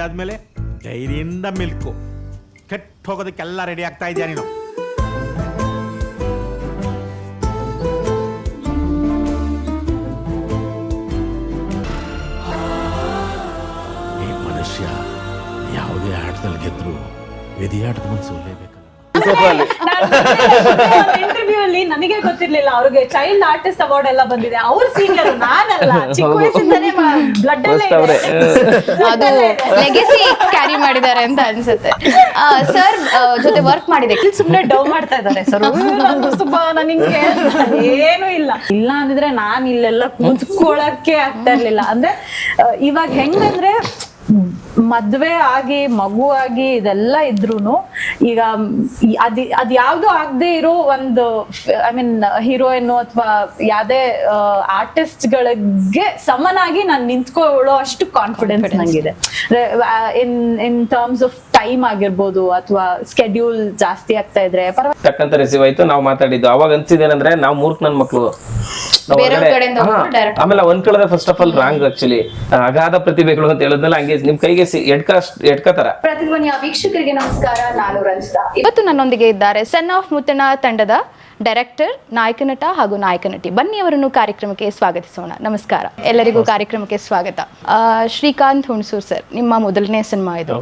ಆದ್ಮೇಲೆ ಧೈರ್ಯದಿಂದ ಮಿಲ್ಕು ಕೆಟ್ಟ ಹೋಗೋದಕ್ಕೆಲ್ಲ ರೆಡಿ ಆಗ್ತಾ ಇದೆಯಾ ನೀನು? ಈ ಮನುಷ್ಯ ಯಾವುದೇ ಆಟದಲ್ಲಿ ಗೆದ್ರು ವಿಧಿಯಾಟದ ಮುಂದೆ ಸೋಲೇಬೇಕಲ್ಲ. ಇಂಟರ್ವ್ಯೂ ಅಲ್ಲಿ ನನಗೆ ಗೊತ್ತಿರ್ಲಿಲ್ಲ ಅವ್ರಿಗೆ ಚೈಲ್ಡ್ ಆರ್ಟಿಸ್ಟ್ ಅವಾರ್ಡ್ ಎಲ್ಲ ಬಂದಿದೆ. ಅವ್ರ ಸೀನಿಯರ್, ನಾನಲ್ಲ. ಚಿಕ್ಕ ವಯಸ್ಸಿಂದಾನೇ ಬ್ಲಡ್ ಅದು ಲೆಗೆಸಿ ಕ್ಯಾರಿ ಮಾಡಿದ್ದಾರೆ ಅಂತ ಅನ್ಸುತ್ತೆ. ಸರ್ ಜೊತೆ ವರ್ಕ್ ಮಾಡಿದೆ. ಸುಮ್ನೆ ಡವ್ ಮಾಡ್ತಾ ಇದ್ದಾರೆ ಸರ್. ನನಗೆ ಏನು ಇಲ್ಲ ಇಲ್ಲ ಅಂದಿದ್ರೆ ನಾನ್ ಇಲ್ಲೆಲ್ಲ ಕೂತ್ಕೊಳಕ್ಕೆ ಆಗ್ತಾ ಇರ್ಲಿಲ್ಲ. ಅಂದ್ರೆ ಇವಾಗ ಹೆಂಗಂದ್ರೆ ಮದ್ವೆ ಆಗಿ ಮಗು ಆಗಿ ಇದೆಲ್ಲ ಇದ್ರೂನು ಈಗ ಅದ್ ಯಾವ್ದು ಆಗದೆ ಇರೋ ಒಂದು ಐ ಮೀನ್ ಹೀರೋಯಿನ್ ಅಥವಾ ಯಾವ್ದೇ ಆರ್ಟಿಸ್ಟ್ ಗಳಿಗೆ ಸಮನಾಗಿ ನಾನು ನಿಂತ್ಕೊಳ್ಳೋ ಅಷ್ಟು ಕಾನ್ಫಿಡೆನ್ಸ್ ನಂಗಿದೆ. ಇನ್ ಟರ್ಮ್ಸ್ ಆಫ್ ಟೈಮ್ ಆಗಿರ್ಬೋದು ಅಥವಾ ಸ್ಕೆಡ್ಯೂಲ್ ಜಾಸ್ತಿ ಆಗ್ತಾ ಇದ್ರೆ ತಕ್ಕಂತ ರಿಸೀವ್ ಆಯ್ತು. ನಾವು ಮಾತಾಡಿದ್ದು ಅವಾಗ ಅನ್ಸಿದೇನಂದ್ರೆ ನಾವು ಮೂರ್ಖ ನನ್ ಮಕ್ಳು. ಆಮೇಲೆ ಒಂದ್ ಕಡೆ first of all wrong actually ಅಗಾಧ ಪ್ರತಿಭೆಗಳು ಅಂತ ಹೇಳಿದ್ಮೇಲೆ ಹಂಗೆ ನಿಮ್ ಕೈಗೆ ಎಡ್ಕತರ. ಪ್ರತಿಧ್ವನಿಯ ವೀಕ್ಷಕರಿಗೆ ನಮಸ್ಕಾರ, ನಾನು ರಂಜಿತಾ. ಇವತ್ತು ನನ್ನೊಂದಿಗೆ ಇದ್ದಾರೆ ಸನ್ ಆಫ್ ಮುತ್ತಣ್ಣ ತಂಡದ ಡೈರೆಕ್ಟರ್, ನಾಯಕ ನಟ ಹಾಗೂ ನಾಯಕ ನಟಿ. ಬನ್ನಿ ಅವರನ್ನು ಕಾರ್ಯಕ್ರಮಕ್ಕೆ ಸ್ವಾಗತಿಸೋಣ. ನಮಸ್ಕಾರ ಎಲ್ಲರಿಗೂ, ಕಾರ್ಯಕ್ರಮಕ್ಕೆ ಸ್ವಾಗತ. ಶ್ರೀಕಾಂತ್ ಹುಣಸೂರ್ ಸರ್, ನಿಮ್ಮ ಮೊದಲನೇ ಸಿನಿಮಾ ಇದು.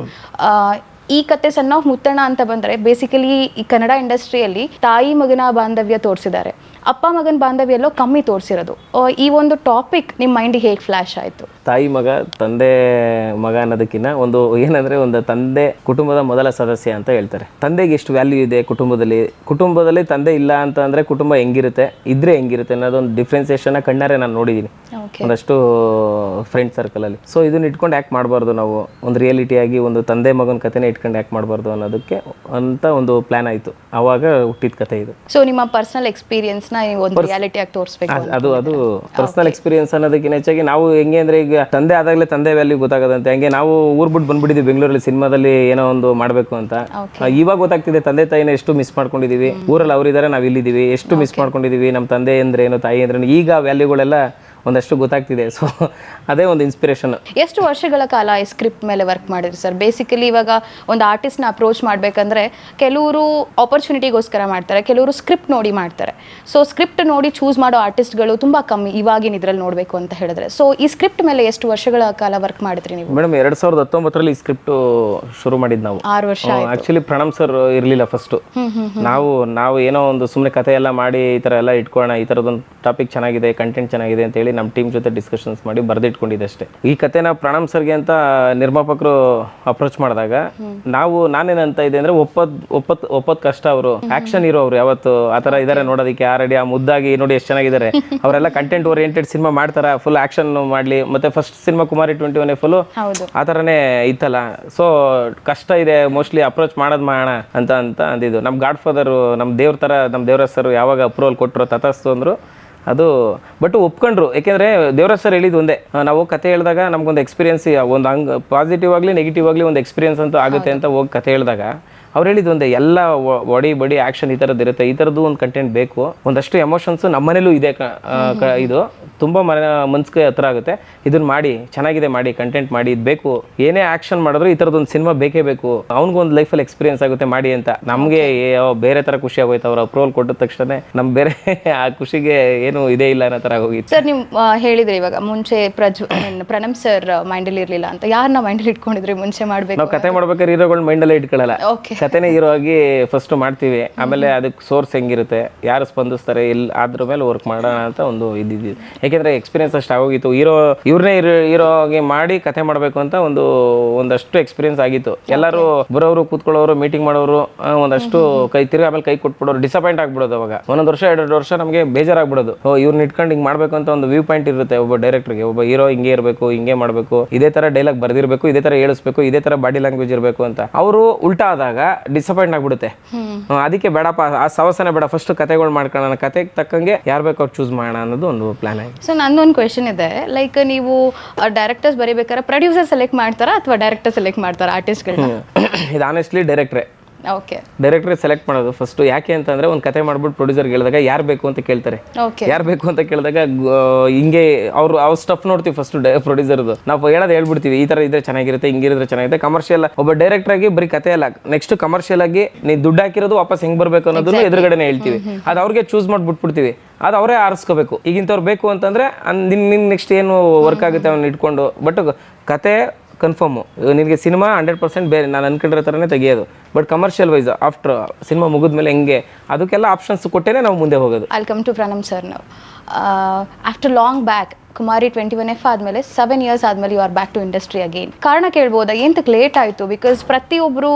ಈ ಕತೆ ಸನ್ ಆಫ್ ಮುತ್ತಣ್ಣ ಅಂತ ಬಂದರೆ ಬೇಸಿಕಲಿ ಈ ಕನ್ನಡ ಇಂಡಸ್ಟ್ರಿಯಲ್ಲಿ ತಾಯಿ ಮಗನ ಬಾಂಧವ್ಯ ತೋರಿಸಿದ್ದಾರೆ, ಅಪ್ಪ ಮಗನ ಬಾಂಧವ್ಯ ಎಲ್ಲೋ ಕಮ್ಮಿ ತೋರಿಸಿರೋದು. ಈ ಒಂದು ಟಾಪಿಕ್ ನಿಮ್ಮ ಮೈಂಡಿಗೆ ಹೇಗೆ ಫ್ಲಾಶ್ ಆಯಿತು? ತಾಯಿ ಮಗ ತಂದೆ ಮಗ ಅನ್ನೋದಕ್ಕಿಂತ ಒಂದು ಏನಂದರೆ ಒಂದು ತಂದೆ ಕುಟುಂಬದ ಮೊದಲ ಸದಸ್ಯ ಅಂತ ಹೇಳ್ತಾರೆ. ತಂದೆಗೆ ಎಷ್ಟು ವ್ಯಾಲ್ಯೂ ಇದೆ ಕುಟುಂಬದಲ್ಲಿ ತಂದೆ ಇಲ್ಲ ಅಂತ ಅಂದರೆ ಕುಟುಂಬ ಹೆಂಗಿರುತ್ತೆ, ಇದ್ರೆ ಹೆಂಗಿರುತ್ತೆ ಅನ್ನೋದೊಂದು ಡಿಫ್ರೆನ್ಸಿಯೇಷನ್ ಕಣ್ಣಾರೆ ನಾನು ನೋಡಿದ್ದೀನಿ ಒಂದಷ್ಟು ಫ್ರೆಂಡ್ ಸರ್ಕಲಲ್ಲಿ. ಸೊ ಇದನ್ನ ಇಟ್ಕೊಂಡು ಆ್ಯಕ್ಟ್ ಮಾಡಬಾರ್ದು, ನಾವು ಒಂದು ರಿಯಾಲಿಟಿಯಾಗಿ ಒಂದು ತಂದೆ ಮಗನ ಕಥೆನೇ ಇಟ್ಕೊಂಡು ಆ್ಯಕ್ಟ್ ಮಾಡಬಾರ್ದು ಅನ್ನೋದಕ್ಕೆ ಅಂತ ಒಂದು ಪ್ಲ್ಯಾನ್ ಆಯಿತು. ಆವಾಗ ಹುಟ್ಟಿದ ಕಥೆ ಇದು. ಸೊ ನಿಮ್ಮ ಪರ್ಸನಲ್ ಎಕ್ಸ್ಪೀರಿಯನ್ಸ್ ಒಂದು ರಿಯಾಲಿಟಿ ಆಗಿ ತೋರಿಸಬೇಕು. ಅದು ಪರ್ಸನಲ್ ಎಕ್ಸ್ಪೀರಿಯನ್ಸ್ ಅನ್ನೋದಕ್ಕಿಂತ ಹೆಚ್ಚಾಗಿ ನಾವು ಹೆಂಗೆ ಅಂದ್ರೆ ಈಗ ತಂದೆ ಆದಾಗಲೇ ತಂದೆ ವ್ಯಾಲ್ಯೂ ಗೊತ್ತಾಗದಂತೆ ಹಂಗೆ ನಾವು ಊರ್ ಬಿಟ್ಟು ಬಂದ್ಬಿಟ್ಟಿದ್ವಿ ಬೆಂಗಳೂರಲ್ಲಿ ಸಿನಿಮಾದಲ್ಲಿ ಏನೋ ಒಂದು ಮಾಡಬೇಕು ಅಂತ. ಇವಾಗ ಗೊತ್ತಾಗ್ತಿದೆ ತಂದೆ ತಾಯಿನ ಎಷ್ಟು ಮಿಸ್ ಮಾಡ್ಕೊಂಡಿದೀವಿ, ಊರಲ್ಲಿ ಅವರಿದ್ದಾರೆ ನಾವು ಇಲ್ಲಿದ್ದೀವಿ, ಎಷ್ಟು ಮಿಸ್ ಮಾಡ್ಕೊಂಡಿದೀವಿ, ನಮ್ಮ ತಂದೆ ಅಂದ್ರೆ ಏನು ತಾಯಿ ಅಂದ್ರೆ ಈಗ ವ್ಯಾಲ್ಯೂಗಳೆಲ್ಲ ಒಂದಷ್ಟು ಗೊತ್ತಾಗ್ತಿದೆ. ಸೊ ಅದೇ ಒಂದು ಇನ್ಸ್ಪಿರೇಷನ್. ಎಷ್ಟು ವರ್ಷಗಳ ಕಾಲ ಈ ಸ್ಕ್ರಿಪ್ಟ್ ಮೇಲೆ ವರ್ಕ್ ಮಾಡಿದ್ರಿ ಸರ್? ಬೇಸಿಕಲಿ ಇವಾಗ ಒಂದು ಆರ್ಟಿಸ್ಟ್ನ ಅಪ್ರೋಚ್ ಮಾಡಬೇಕಂದ್ರೆ ಕೆಲವರು ಆಪರ್ಚುನಿಟಿಗೋಸ್ಕರ ಮಾಡ್ತಾರೆ, ಕೆಲವರು ಸ್ಕ್ರಿಪ್ಟ್ ನೋಡಿ ಮಾಡ್ತಾರೆ. ಸೊ ಸ್ಕ್ರಿಪ್ಟ್ ನೋಡಿ ಚೂಸ್ ಮಾಡೋ ಆರ್ಟಿಸ್ಟ್ಗಳು ತುಂಬ ಕಮ್ಮಿ ಇವಾಗಿನ ಇದ್ರಲ್ಲಿ ನೋಡಬೇಕು ಅಂತ ಹೇಳಿದ್ರೆ. ಸೊ ಈ ಸ್ಕ್ರಿಪ್ಟ್ ಮೇಲೆ ಎಷ್ಟು ವರ್ಷಗಳ ಕಾಲ ವರ್ಕ್ ಮಾಡಿದ್ರಿ ನೀವು? ಮೇಡಮ್ 2019 ಈ ಸ್ಕ್ರಿಪ್ಟ್ ಶುರು ಮಾಡಿದ್ದು ನಾವು. 6 ವರ್ಷ. ಆಕ್ಚುಲಿ ಪ್ರಣಮ್ ಸರ್ ಇರಲಿಲ್ಲ ಫಸ್ಟು. ನಾವು ಏನೋ ಒಂದು ಸುಮ್ಮನೆ ಕಥೆ ಎಲ್ಲ ಮಾಡಿ ಈ ಥರ ಎಲ್ಲ ಇಟ್ಕೊಳ್ಳೋಣ, ಈ ಥರದೊಂದು ಟಾಪಿಕ್ ಚೆನ್ನಾಗಿದೆ, ಕಂಟೆಂಟ್ ಚೆನ್ನಾಗಿದೆ ಅಂತೇಳಿ ನಮ್ಮ ಟೀಮ್ ಜೊತೆ ಡಿಸ್ಕಷನ್ಸ್ ಮಾಡಿ ಬರೆದಿಟ್ಕೊಂಡಿದ್ದೆ ಅಷ್ಟೇ. ಈ ಕಥೆನ ಪ್ರಣಮ್ ಸರ್ಗೆ ಅಂತ ನಿರ್ಮಾಪಕರು ಅಪ್ರೋಚ್ ಮಾಡಿದಾಗ ನಾನೇನಂತ ಇದೆ ಅಂದ್ರೆ ಒಪ್ಪತ್ ಕಷ್ಟ. ಅವರು ಆಕ್ಷನ್ ಹೀರೋ, ಅವರು ಯಾವತ್ತು ಆ ಥರ ಇದಾರೆ ನೋಡೋದಕ್ಕೆ ಆಲ್ರೆಡಿ ಆ ಮುದ್ದಾಗಿ ನೋಡಿ ಎಷ್ಟು ಚೆನ್ನಾಗಿದ್ದಾರೆ. ಅವರೆಲ್ಲ ಕಂಟೆಂಟ್ ಓರಿಯೆಂಟೆಡ್ ಸಿನಿಮಾ ಮಾಡ್ತಾರ, ಫುಲ್ ಆಕ್ಷನ್ ಮಾಡಲಿ. ಮತ್ತೆ ಫಸ್ಟ್ ಸಿನಿಮಾ ಕುಮಾರಿ 21 ಫುಲ್ ಆ ಥರನೇ ಇತ್ತಲ್ಲ. ಸೊ ಕಷ್ಟ ಇದೆ, ಮೋಸ್ಟ್ಲಿ ಅಪ್ರೋಚ್ ಮಾಡೋದು ಮಾಡೋಣ ಅಂತ ಅಂದಿದ್ದು. ನಮ್ಮ ಗಾಡ್ ಫಾದರ್, ನಮ್ಮ ದೇವ್ರ ಥರ, ನಮ್ಮ ದೇವರಾಜ್ ಸರ್ ಯಾವಾಗ ಅಪ್ರೂವಲ್ ಕೊಟ್ಟರು ತಥಾಸ್ತು ಅಂದರು. ಅದು ಬಟ್ ಒಪ್ಕೊಂಡ್ರು. ಯಾಕೆಂದರೆ ದೇವರಾಜ್ ಸರ್ ಹೇಳಿದ್ದು ಒಂದೇ, ನಾವು ಕತೆ ಹೇಳಿದಾಗ ನಮ್ಗೊಂದು ಎಕ್ಸ್ಪೀರಿಯನ್ಸ್, ಒಂದು ಪಾಸಿಟಿವ್ ಆಗಲಿ ನೆಗೆಟಿವ್ ಆಗಲಿ ಒಂದು ಎಕ್ಸ್ಪೀರಿಯನ್ಸ್ ಅಂತೂ ಆಗುತ್ತೆ ಅಂತ ಹೋಗಿ ಕತೆ ಹೇಳಿದಾಗ ಅವ್ರು ಹೇಳಿದ್ದು ಒಂದೇ, ಎಲ್ಲ ಬಡಿ ಆ್ಯಕ್ಷನ್ ಈ ಥರದ್ದು ಇರುತ್ತೆ, ಈ ಥರದ್ದು ಒಂದು ಕಂಟೆಂಟ್ ಬೇಕು. ಒಂದಷ್ಟು ಎಮೋಷನ್ಸು ನಮ್ಮ ಮನೇಲೂ ಇದೆ. ಇದು ತುಂಬ ಮನ್ಸಿಗೆ ಹತ್ರ ಆಗುತ್ತೆ. ಇದನ್ನ ಮಾಡಿ, ಚೆನ್ನಾಗಿದೆ ಮಾಡಿ, ಕಂಟೆಂಟ್ ಮಾಡಿ, ಇದು ಬೇಕು. ಏನೇ ಆ್ಯಕ್ಷನ್ ಮಾಡಿದ್ರು ಈ ಥರದ್ದೊಂದು ಸಿನಿಮಾ ಬೇಕೇ ಬೇಕು, ಅವ್ನಿಗೊಂದು ಲೈಫಲ್ಲಿ ಎಕ್ಸ್ಪೀರಿಯನ್ಸ್ ಆಗುತ್ತೆ ಮಾಡಿ ಅಂತ. ನಮಗೆ ಬೇರೆ ಥರ ಖುಷಿ ಆಗೋಯ್ತು. ಅವ್ರು ಅಪ್ರೂವಲ್ ಕೊಟ್ಟ ತಕ್ಷಣ ನಮ್ಗೆ ಬೇರೆ ಆ ಖುಷಿಗೆ ಏನು ಇದೇ ಇಲ್ಲ ಅನ್ನೋ ಥರ ಹೋಗಿತ್ತು. ಸರ್ ನೀವು ಹೇಳಿದ್ರಿ ಇವಾಗ ಮುಂಚೆ ಪ್ರಣಮ್ ಸರ್ ಮೈಂಡಲ್ಲಿ ಇರಲಿಲ್ಲ ಅಂತ. ಯಾರನ್ನ ಮೈಂಡಲ್ಲಿ ಇಟ್ಕೊಂಡಿದ್ರಿ ಮುಂಚೆ ಮಾಡಬೇಕು? ನಾವು ಕತೆ ಮಾಡ್ಬೇಕಾದ್ರೆ ಹೀರೋಗಳು ಮೈಂಡಲ್ಲೇ ಇಟ್ಕೊಳ್ಳಲ್ಲ. ಕತೆನೇ ಹೀರೋ ಆಗಿ ಫಸ್ಟ್ ಮಾಡ್ತೀವಿ, ಆಮೇಲೆ ಅದಕ್ಕೆ ಸೋರ್ಸ್ ಹೆಂಗಿರುತ್ತೆ, ಯಾರು ಸ್ಪಂದಿಸ್ತಾರೆ, ಅದ್ರ ಮೇಲೆ ವರ್ಕ್ ಮಾಡೋಣ ಅಂತ ಒಂದು ಇದ್ದಿದ್ದು. ಯಾಕೆಂದ್ರೆ ಎಕ್ಸ್ಪೀರಿಯನ್ಸ್ ಅಷ್ಟು ಆಗೋಗಿತ್ತು. ಇವ್ರನ್ನೇ ಹೀರೋ ಆಗಿ ಮಾಡಿ ಕತೆ ಮಾಡಬೇಕು ಅಂತ ಒಂದಷ್ಟು ಎಕ್ಸ್ಪೀರಿಯನ್ಸ್ ಆಗಿತ್ತು. ಎಲ್ಲರೂ ಬರೋರು, ಕೂತ್ಕೊಳ್ಳೋರು, ಮೀಟಿಂಗ್ ಮಾಡೋರು, ಒಂದಷ್ಟು ಆಮೇಲೆ ಕೈ ಕೊಟ್ಬಿಡೋರು, ಡಿಸಪಾಯಿಂಟ್ ಆಗ್ಬಿಡೋದು. ಅವಾಗ 1 ವರ್ಷ 2 ವರ್ಷ ನಮಗೆ ಬೇಜಾರಾಗ್ಬಿಡೋದು. ಇವ್ರನ್ನ ಇಟ್ಕೊಂಡು ಹಿಂಗೆ ಮಾಡ್ಬೇಕು ಅಂತ ಒಂದು ವ್ಯೂ ಪಾಯಿಂಟ್ ಇರುತ್ತೆ ಒಬ್ಬ ಡೈರೆಕ್ಟರ್ಗೆ. ಒಬ್ಬ ಹೀರೋ ಹಿಂಗೆ ಇರಬೇಕು, ಹಿಂಗೆ ಮಾಡಬೇಕು, ಇದೇ ತರ ಡೈಲಾಗ್ ಬರ್ದಿರ್ಬೇಕು, ಇದೇ ತರ ಹೇಳಿಸ್ಬೇಕು, ಇದೇ ತರ ಬಾಡಿ ಲ್ಯಾಂಗ್ವೇಜ್ ಇರಬೇಕು ಅಂತ. ಅವರು ಉಲ್ಟಾ ಆದಾಗ ಡಿಸಪಾಯಿಂಟ್ ಆಗ್ಬಿಡುತ್ತೆ. ಅದಕ್ಕೆ ಬೇಡಪ್ಪ, ಆ ಸವಸನೆ ಬೇಡ, ಫಸ್ಟ್ ಕತೆಗಳು ಮಾಡ್ಕೊಳ್ಳೋಣ, ಕತೆಗೆ ತಕ್ಕಂಗೆ ಯಾರು ಬೇಕು ಅವ್ರು ಚೂಸ್ ಮಾಡೋಣ ಅನ್ನೋದು ಒಂದು ಪ್ಲಾನ್ ಆಗಿದೆ. ಸೊ ನಂದೊಂದು ಕ್ವೆಶನ್ ಇದೆ, ಲೈಕ್ ನೀವು ಡೈರೆಕ್ಟರ್ಸ್ ಬರೀಬೇಕಾದ್ರೆ ಪ್ರೊಡ್ಯೂಸರ್ ಸೆಲೆಕ್ಟ್ ಮಾಡ್ತಾರಾ ಅಥವಾ ಡೈರೆಕ್ಟರ್ ಸೆಲೆಕ್ಟ್ ಮಾಡ್ತಾರಾ ಆರ್ಟಿಸ್ಟ್ಗಳನ್ನ? ಇದು ಆನೆಸ್ಟ್ಲಿ ಡೈರೆಕ್ಟ್ರೇ. ಓಕೆ ಡೈರೆಕ್ಟರ್ ಸೆಲೆಕ್ಟ್ ಮಾಡೋದು ಫಸ್ಟ್. ಯಾಕೆ ಅಂತಂದ್ರೆ ಒಂದು ಕತೆ ಮಾಡ್ಬಿಟ್ಟು ಪ್ರೊಡ್ಯೂಸರ್ಗೆ ಹೇಳಿದಾಗ ಯಾರು ಬೇಕು ಅಂತ ಕೇಳ್ತಾರೆ. ಓಕೆ ಯಾರು ಬೇಕು ಅಂತ ಕೇಳಿದಾಗ ಹಿಂಗೆ ಅವ್ರ ಸ್ಟಫ್ ನೋಡ್ತೀವಿ ಫಸ್ಟ್ ಪ್ರೊಡ್ಯೂಸರ್ದು. ನಾವು ಹೇಳೋದು ಹೇಳ್ಬಿಡ್ತೀವಿ, ಈ ತರ ಇದ್ರೆ ಚೆನ್ನಾಗಿರುತ್ತೆ, ಹಿಂಗಿರಿದ್ರೆ ಚೆನ್ನಾಗಿರುತ್ತೆ. ಕಮರ್ಷಿಯಲ್ ಒಬ್ಬ ಡೈರೆಕ್ಟರ್ ಆಗಿ ಬರೀ ಕತೆ ಅಲ್ಲ, ನೆಕ್ಸ್ಟ್ ಕಮರ್ಷಿಯಲ್ ಆಗಿ ನೀವು ದುಡ್ಡು ಹಾಕಿರೋದು ವಾಪಸ್ ಹೆಂಗ್ ಬರ್ಬೇಕು ಅನ್ನೋದನ್ನು ಎದುರುಗಡೆನೆ ಹೇಳ್ತೀವಿ. ಅದು ಅವ್ರಿಗೆ ಚೂಸ್ ಮಾಡ್ಬಿಟ್ಬಿಡ್ತೀವಿ, ಅದು ಅವರೇ ಆರಿಸ್ಕೋಬೇಕು. ಈಗಿಂತವ್ರು ಬೇಕು ಅಂತಂದ್ರೆ ನಿನ್ ನೆಕ್ಸ್ಟ್ ಏನು ವರ್ಕ್ ಆಗುತ್ತೆ ಅವ್ನ ಇಟ್ಕೊಂಡು. ಬಟ್ ಕತೆ ಕನ್ಫರ್ಮು, ನಿನಗೆ ಸಿನಿಮಾ 100% ಬೇರೆ ನಾನು ಅನ್ಕೊಂಡಿರೋ ಥರನೇ ತೆಗಿಯೋದು. But commercial wise after cinema ಮುಗಿದ್ಮೇಲೆ ಹೆಂಗೆ ಅದಕ್ಕೆಲ್ಲ ಆಪ್ಷನ್ಸ್ ಕೊಟ್ಟೇನೆ ನಾವು ಮುಂದೆ ಹೋಗೋದು. Welcome to Pranam sir. ನಾವು after long back Kumari 21F ಆದಮೇಲೆ 7 years ಆದಮೇಲೆ you are back to industry again. ಕಾರಣ ಕೇಳ್ಬೋದಾ, ಏನಕ್ಕೆ ಲೇಟ್ ಆಯಿತು? ಬಿಕಾಸ್ ಪ್ರತಿಯೊಬ್ಬರು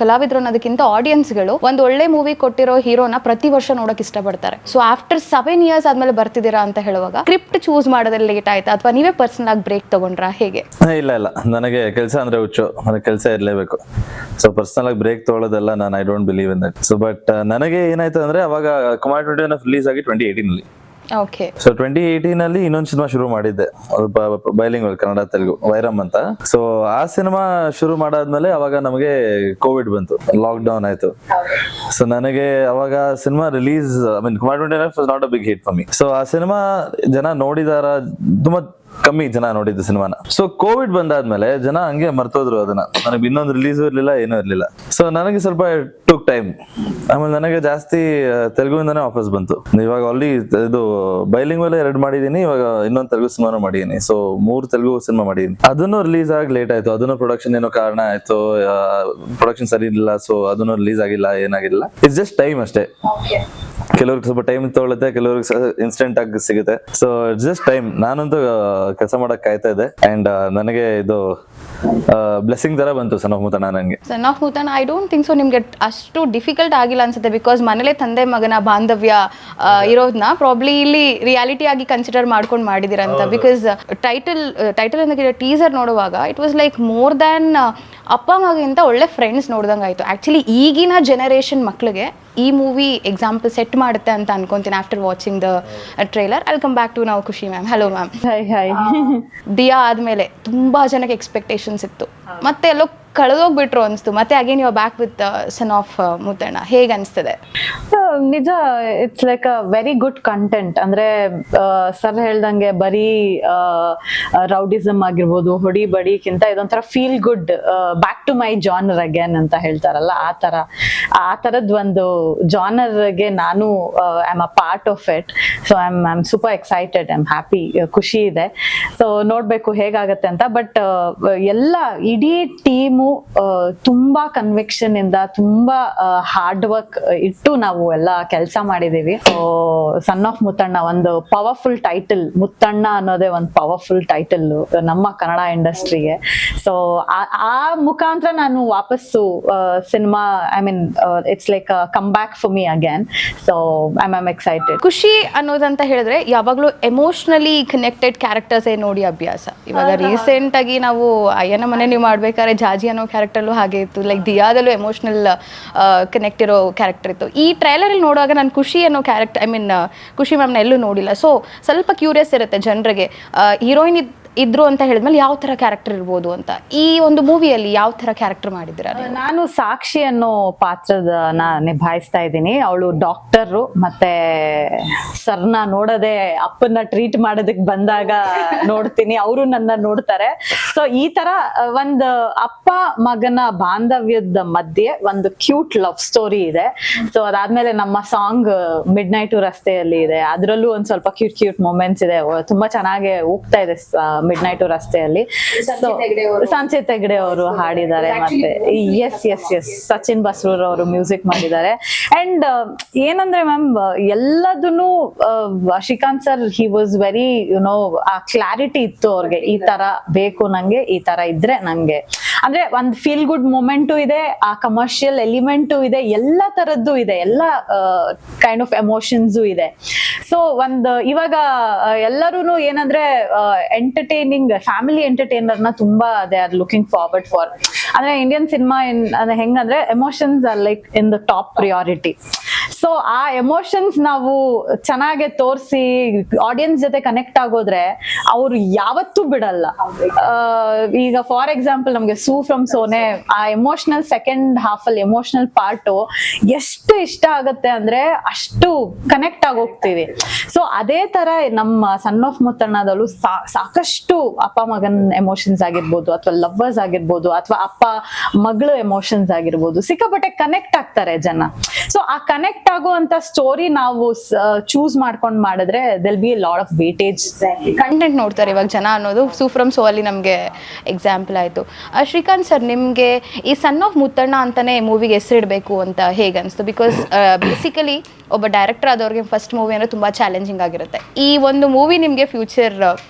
ಕಲಾವಿದರು ಅನ್ನೋದಕ್ಕಿಂತ ಆಡಿಯನ್ಸ್ಗಳು ಒಂದು ಒಳ್ಳೆ ಮೂವಿ ಕೊಟ್ಟಿರೋ ಹೀರೋನ ಪ್ರತಿ ವರ್ಷ ನೋಡೋಕೆ ಇಷ್ಟಪಡ್ತಾರೆ. ಸೊ ಆಫ್ಟರ್ 7 years ಆದಮೇಲೆ ಬರ್ತಿದ್ದೀರಾ ಅಂತ ಹೇಳುವಾಗ ಸ್ಕ್ರಿಪ್ಟ್ ಚೂಸ್ ಮಾಡೋದ್ರಲ್ಲಿ ಲೇಟ್ ಆಯ್ತಾ ಅಥವಾ ನೀವೇ ಪರ್ಸನಲ್ ಆಗಿ ಬ್ರೇಕ್ ತಗೊಂಡ್ರಾ, ಹೇಗೆ? ಇಲ್ಲ ನನಗೆ ಕೆಲಸ ಅಂದ್ರೆ ಹುಚ್ಚು, ನನಗೆ ಕೆಲಸ ಇರಲೇಬೇಕು. ಸೊ ಪರ್ಸನಲ್ ಆಗಿ ಬ್ರೇಕ್ ತೊಗೊಳ್ಳೋದೆಲ್ಲ ನಾನು I don't believe in that. So but ನನಗೆ ಏನಾಯ್ತು ಅಂದ್ರೆ ಅವಾಗ ಕುಮಾರ್ 21 ರಿಲೀಸ್ ಆಗಿ 2018 ಓಕೆ. ಸೊ 2018 ಅಲ್ಲಿ ಇನ್ನೊಂದು ಸಿನಿಮಾ ಶುರು ಮಾಡಿದ್ದೆ, ಬೈಲಿಂಗ್ವಲ್ ಕನ್ನಡ ತೆಲುಗು, ವೈರಮ್ ಅಂತ. ಸೊ ಆ ಸಿನಿಮಾ ಶುರು ಮಾಡಾದ್ಮೇಲೆ ಅವಾಗ ನಮಗೆ ಕೋವಿಡ್ ಬಂತು, ಲಾಕ್ ಡೌನ್ ಆಯ್ತು. ಸೊ ನನಗೆ ಅವಾಗ cinema release Kumar 21 was not a big hit for me. So ಆ ಸಿನಿಮಾ ಜನ ನೋಡಿದಾರ, ತುಂಬಾ ಕಮ್ಮಿ ಜನ ನೋಡಿದ್ದು ಸಿನಿಮಾನ. ಸೊ ಕೋವಿಡ್ ಬಂದಾದ್ಮೇಲೆ ಜನ ಹಂಗೆ ಮರ್ತೋದ್ರು ಅದನ್ನ. ನನಗೆ ಇನ್ನೊಂದು ರಿಲೀಸ್ ಇರ್ಲಿಲ್ಲ, ಏನೂ ಇರ್ಲಿಲ್ಲ. ಸೊ ನನಗೆ ಸ್ವಲ್ಪ ಟುಕ್ ಟೈಮ್. ಆಮೇಲೆ ನನಗೆ ಜಾಸ್ತಿ ತೆಲುಗುವಿಂದಾನೇ ವಾಪಸ್ ಬಂತು. ಇವಾಗ ಆಲ್ರೆಡಿ ಇದು ಬೈಲಿಂಗ್ ಮೇಲೆ 2 ಮಾಡಿದೀನಿ, ಇವಾಗ ಇನ್ನೊಂದು ತೆಲುಗು ಸಿನಿಮಾನು ಮಾಡಿದೀನಿ. ಸೊ 3 ತೆಲುಗು ಸಿನಿಮಾ ಮಾಡಿದೀನಿ. ಅದನ್ನು ರಿಲೀಸ್ ಆಗಿ ಲೇಟ್ ಆಯ್ತು. ಅದನ್ನು ಪ್ರೊಡಕ್ಷನ್ ಏನೋ ಕಾರಣ ಆಯ್ತು, ಪ್ರೊಡಕ್ಷನ್ ಸರಿ ಇಲ್ಲ. ಸೊ ಅದನ್ನು ರಿಲೀಸ್ ಆಗಿಲ್ಲ, ಏನಾಗಿಲ್ಲ. ಇಟ್ಸ್ ಜಸ್ಟ್ ಟೈಮ್ ಅಷ್ಟೇ. ಕೆಲವ್ರಿಗೆ ಸ್ವಲ್ಪ ಟೈಮ್ ತಗೊಳುತ್ತೆ, ಕೆಲವ್ರಿಗೆ ಇನ್ಸ್ಟೆಂಟ್ ಆಗಿ ಸಿಗುತ್ತೆ. So it's just time. ನಾನಂತೂ ಕೆಲಸ ಮಾಡಕ್ ಕಾಯ್ತಾ ಇದ್ದೆ. ಅಂಡ್ ನನಗೆ ಇದು ಬ್ಲೆಸ್ಸಿಂಗ್ ತರ ಬಂತು ಸನ್ ಆಫ್ ಮುತ್ತಣ್ಣ. ನನಗೆ son of Muthanna I don't think so ನಿಮ್ಗೆ ಅಷ್ಟು ಡಿಫಿಕಲ್ಟ್ ಆಗಿಲ್ಲ ಅನ್ಸುತ್ತೆ. ಬಿಕಾಸ್ ಮನೇಲೆ ತಂದೆ ಮಗನ ಬಾಂಧವ್ಯ ಇರೋದನ್ನ ಪ್ರಾಬ್ಲಿ ಇಲ್ಲಿ ರಿಯಾಲಿಟಿ ಆಗಿ ಕನ್ಸಿಡರ್ ಮಾಡ್ಕೊಂಡು ಮಾಡಿದಿರಂತ. ಬಿಕಾಸ್ ಟೈಟಲ್ ಅನ್ನೋಕೆ ಟೀಸರ್ ನೋಡುವಾಗ it was like more than ಅಪ್ಪ ಮಗಿಂತ ಒಳ್ಳೆ ಫ್ರೆಂಡ್ಸ್ ನೋಡ್ದಂಗೆ ಆಯ್ತು. ಆಕ್ಚುಲಿ ಈಗಿನ ಜನರೇಷನ್ ಮಕ್ಳಿಗೆ ಈ ಮೂವಿ ಎಕ್ಸಾಂಪಲ್ ಸೆಟ್ ಮಾಡುತ್ತೆ ಅಂತ ಅನ್ಕೊಂತೀನಿ after watching the trailer. I come back to ನಾವು Khushi ma'am. Hello ma'am. Hi. Dia ಆದ್ಮೇಲೆ ತುಂಬಾ ಜನಕ್ಕೆ ಎಕ್ಸ್ಪೆಕ್ಟೇಷನ್ಸ್ ಇತ್ತು, ಮತ್ತೆ ಎಲ್ಲೋ ಕಳೆದೋಗ್ಬಿಟ್ರು ಅನಿಸ್ತು. ಮತ್ತೆ again you are back with son of Muttanna. ಹೇಗೆ ಅನಿಸ್ತದೆ? ನಿಜ, it's like a very good content. ಅಂದ್ರೆ ಸರ್ ಹೇಳ್ದಂಗೆ ಬರೀ ರೌಡಿಸಮ್ ಆಗಿರ್ಬೋದು, ಹೊಡಿ ಬಡಿಕ್ಕಿಂತ ಇದೊಂಥರ feel good, back to my genre again ಅಂತ ಹೇಳ್ತಾರಲ್ಲ, ಆ ತರದ್ ಒಂದು ಜಾನರ್ಗೆ ನಾನು I am a part of it. So I am super excited, I am happy, ಖುಷಿ ಇದೆ. ಸೊ ನೋಡ್ಬೇಕು ಹೇಗಾಗತ್ತೆ ಅಂತ. ಬಟ್ ಎಲ್ಲ ಇಡೀ ಟೀಮು ತುಂಬಾ ಕನ್ವಿಕ್ಷನ್ ಇಂದ, ತುಂಬಾ ಹಾರ್ಡ್ ವರ್ಕ್ ಇಟ್ಟು ನಾವು ಎಲ್ಲ ಕೆಲಸ ಮಾಡಿದೀವಿ. ಸೊ ಸನ್ ಆಫ್ ಮುತ್ತಣ್ಣ ಒಂದು ಪವರ್ಫುಲ್ ಟೈಟಲ್. ಮುತ್ತಣ್ಣ ಅನ್ನೋದೇ ಒಂದು ಪವರ್ಫುಲ್ ಟೈಟಲ್ ನಮ್ಮ ಕನ್ನಡ ಇಂಡಸ್ಟ್ರಿಗೆ. ಸೊ ಆ ಮುಖಾಂತರ ನಾನು ವಾಪಸ್ಸು cinema, I mean it's like come back for me again. So I am excited. ಖುಷಿ ಅನ್ನೋದಂತ ಹೇಳಿದ್ರೆ ಯಾವಾಗ್ಲೂ ಎಮೋಷನಲಿ ಕನೆಕ್ಟೆಡ್ ಕ್ಯಾರೆಕ್ಟರ್ಸ್ ನೋಡಿ ಅಭ್ಯಾಸ. ಇವಾಗ ರೀಸೆಂಟ್ ಆಗಿ ನಾವು ಅಯ್ಯನ ಮನೆ ನೀವು ಮಾಡ್ಬೇಕಾದ್ರೆ ಜಾಜಿ ಅನ್ನೋ ಕ್ಯಾರೆಕ್ಟರ್ಲು ಹಾಗೆ ಇತ್ತು. ಲೈಕ್ ದಿಯಾದಲ್ಲೂ ಎಮೋಷನಲ್ ಕನೆಕ್ಟ್ ಇರೋ ಕ್ಯಾರೆಕ್ಟರ್ ಇತ್ತು. ಈ ಟ್ರೈಲರ್ ನೋಡುವಾಗ ನಾನು ಖುಷಿ ಅನ್ನೋ ಕ್ಯಾರೆಕ್ಟರ್, ಐ ಮೀನ್ ಖುಷಿ ಮ್ಯಾಮ್ನ ಎಲ್ಲೂ ನೋಡಿಲ್ಲ. ಸೊ ಸ್ವಲ್ಪ ಕ್ಯೂರಿಯಸ್ ಇರುತ್ತೆ ಜನರಿಗೆ, ಹೀರೋಯಿನ್ ಇದ್ರು ಅಂತ ಹೇಳಿದ್ಮೇಲೆ ಯಾವ ತರ ಕ್ಯಾರೆಕ್ಟರ್ ಇರ್ಬೋದು ಅಂತ. ಈ ಒಂದು ಮೂವಿಯಲ್ಲಿ ಯಾವ ತರ ಕ್ಯಾರೆಕ್ಟರ್ ಮಾಡಿದ್ದೀರಾ? ನಾನು ಸಾಕ್ಷಿ ಅನ್ನೋ ಪಾತ್ರನ ನಿಭಾಯಿಸ್ತಾ ಇದ್ದೀನಿ. ಅವಳು ಡಾಕ್ಟರ್, ಮತ್ತೆ ಸರ್ನ ನೋಡದೆ ಅಪ್ಪನ ಟ್ರೀಟ್ ಮಾಡೋದಕ್ಕೆ ಬಂದಾಗ ನೋಡ್ತೀನಿ, ಅವರು ನನ್ನ ನೋಡ್ತಾರೆ. ಸೊ ಈ ತರ ಒಂದು ಅಪ್ಪ ಮಗನ ಬಾಂಧವ್ಯದ ಮಧ್ಯೆ ಒಂದು ಕ್ಯೂಟ್ ಲವ್ ಸ್ಟೋರಿ ಇದೆ. ಸೊ ಅದಾದ್ಮೇಲೆ ನಮ್ಮ ಸಾಂಗ್ ಮಿಡ್ ನೈಟ್ ರಸ್ತೆಯಲ್ಲಿ ಇದೆ, ಅದ್ರಲ್ಲೂ ಒಂದ್ ಸ್ವಲ್ಪ ಕ್ಯೂಟ್ ಮೊಮೆಂಟ್ಸ್ ಇದೆ. ತುಂಬಾ ಚೆನ್ನಾಗಿ ಹೋಗ್ತಾ ಇದೆ ಮಿಡ್ ನೈಟ್ ರಸ್ತೆಯಲ್ಲಿ. ಸಂಚಿತ್ ಹೆಗ್ಡೆ ಅವರು ಹಾಡಿದ್ದಾರೆ, ಮತ್ತೆ ಎಸ್ ಸಚಿನ್ ಬಸ್ರೂರ್ ಅವರು ಮ್ಯೂಸಿಕ್ ಮಾಡಿದ್ದಾರೆ. ಅಂಡ್ ಏನಂದ್ರೆ ಮ್ಯಾಮ್, ಎಲ್ಲದನ್ನು Srikanth sir he was very ಆ ಕ್ಲಾರಿಟಿ ಇತ್ತು ಅವ್ರಿಗೆ. ಈ ತರ ಬೇಕು ನಂಗೆ, ಈ ತರ ಇದ್ರೆ ನಂಗೆ ಅಂದ್ರೆ ಒಂದ್ ಫೀಲ್ ಗುಡ್ ಮೊಮೆಂಟು ಇದೆ, ಆ ಕಮರ್ಷಿಯಲ್ ಎಲಿಮೆಂಟು ಇದೆ, ಎಲ್ಲ ತರದ್ದು ಇದೆ, ಎಲ್ಲ ಕೈಂಡ್ ಆಫ್ ಎಮೋಷನ್ಸು ಇದೆ. ಸೊ ಇವಾಗ ಎಲ್ಲರೂ ಏನಂದ್ರೆ ಎಂಟರ್ಟೈನಿಂಗ್ ಫ್ಯಾಮಿಲಿ ಎಂಟರ್ಟೈನರ್ ನ ತುಂಬಾ they are looking forward for. ಅಂದ್ರೆ ಇಂಡಿಯನ್ ಸಿನಿಮಾ ಹೆಂಗಂದ್ರೆ emotions are like in the top priority. So ಆ ಎಮೋಷನ್ಸ್ ನಾವು ಚೆನ್ನಾಗಿ ತೋರಿಸಿ ಆಡಿಯನ್ಸ್ ಜೊತೆ ಕನೆಕ್ಟ್ ಆಗೋದ್ರೆ ಅವ್ರು ಯಾವತ್ತೂ ಬಿಡಲ್ಲ. ಈಗ ಫಾರ್ ಎಕ್ಸಾಂಪಲ್ ನಮ್ಗೆ ಸೂ ಫ್ರಮ್ ಸೋನೆ ಆ ಎಮೋಷನಲ್ ಸೆಕೆಂಡ್ ಹಾಫ್ ಅಲ್ಲಿ ಎಮೋಷನಲ್ ಪಾರ್ಟು ಎಷ್ಟು ಇಷ್ಟ ಆಗತ್ತೆ ಅಂದ್ರೆ ಅಷ್ಟು ಕನೆಕ್ಟ್ ಆಗೋಗ್ತೀವಿ. ಸೊ ಅದೇ ತರ ನಮ್ಮ ಸನ್ ಆಫ್ ಮುತ್ತಣ್ಣದಲ್ಲೂ ಸಾಕಷ್ಟು ಅಪ್ಪ ಮಗನ್ ಎಮೋಷನ್ಸ್ ಆಗಿರ್ಬೋದು, ಅಥವಾ ಲವ್ವರ್ಸ್ ಆಗಿರ್ಬೋದು, ಅಥವಾ ಅಪ್ಪ ಮಗಳು ಎಮೋಷನ್ಸ್ ಆಗಿರ್ಬೋದು, ಸಿಕ್ಕಾಪಟ್ಟೆ ಕನೆಕ್ಟ್ ಆಗ್ತಾರೆ ಜನ. ಸೊ ಆ ಕನೆಕ್ಟ್ ಆಗುವಂತ ಸ್ಟೋರಿ ನಾವು ಚೂಸ್ ಮಾಡ್ಕೊಂಡ್ ಮಾಡಿದ್ರೆ they'll be lot of weightage. Content ನೋಡ್ತಾರೆ ಇವಾಗ ಜನ ಅನ್ನೋದು ಸೂ ಫ್ರಮ್ ಸೋ ಅಲ್ಲಿ ನಮಗೆ ಎಕ್ಸಾಂಪಲ್ ಆಯಿತು. ಶ್ರೀಕಾಂತ್ ಸರ್, ನಿಮಗೆ ಈ ಸನ್ ಆಫ್ ಮುತ್ತಣ್ಣ ಅಂತಾನೆ ಮೂವಿಗೆ ಹೆಸರಿಡಬೇಕು ಅಂತ ಹೇಗೆ ಅನಿಸ್ತು? ಬಿಕಾಸ್ ಬೇಸಿಕಲಿ ಒಬ್ಬ ಡೈರೆಕ್ಟರ್ ಆದವ್ರಿಗೆ ಫಸ್ಟ್ ಮೂವಿ ಅಂದರೆ ತುಂಬ ಚಾಲೆಂಜಿಂಗ್ ಆಗಿರುತ್ತೆ. ಈ ಒಂದು ಮೂವಿ ನಿಮಗೆ ಫ್ಯೂಚರ್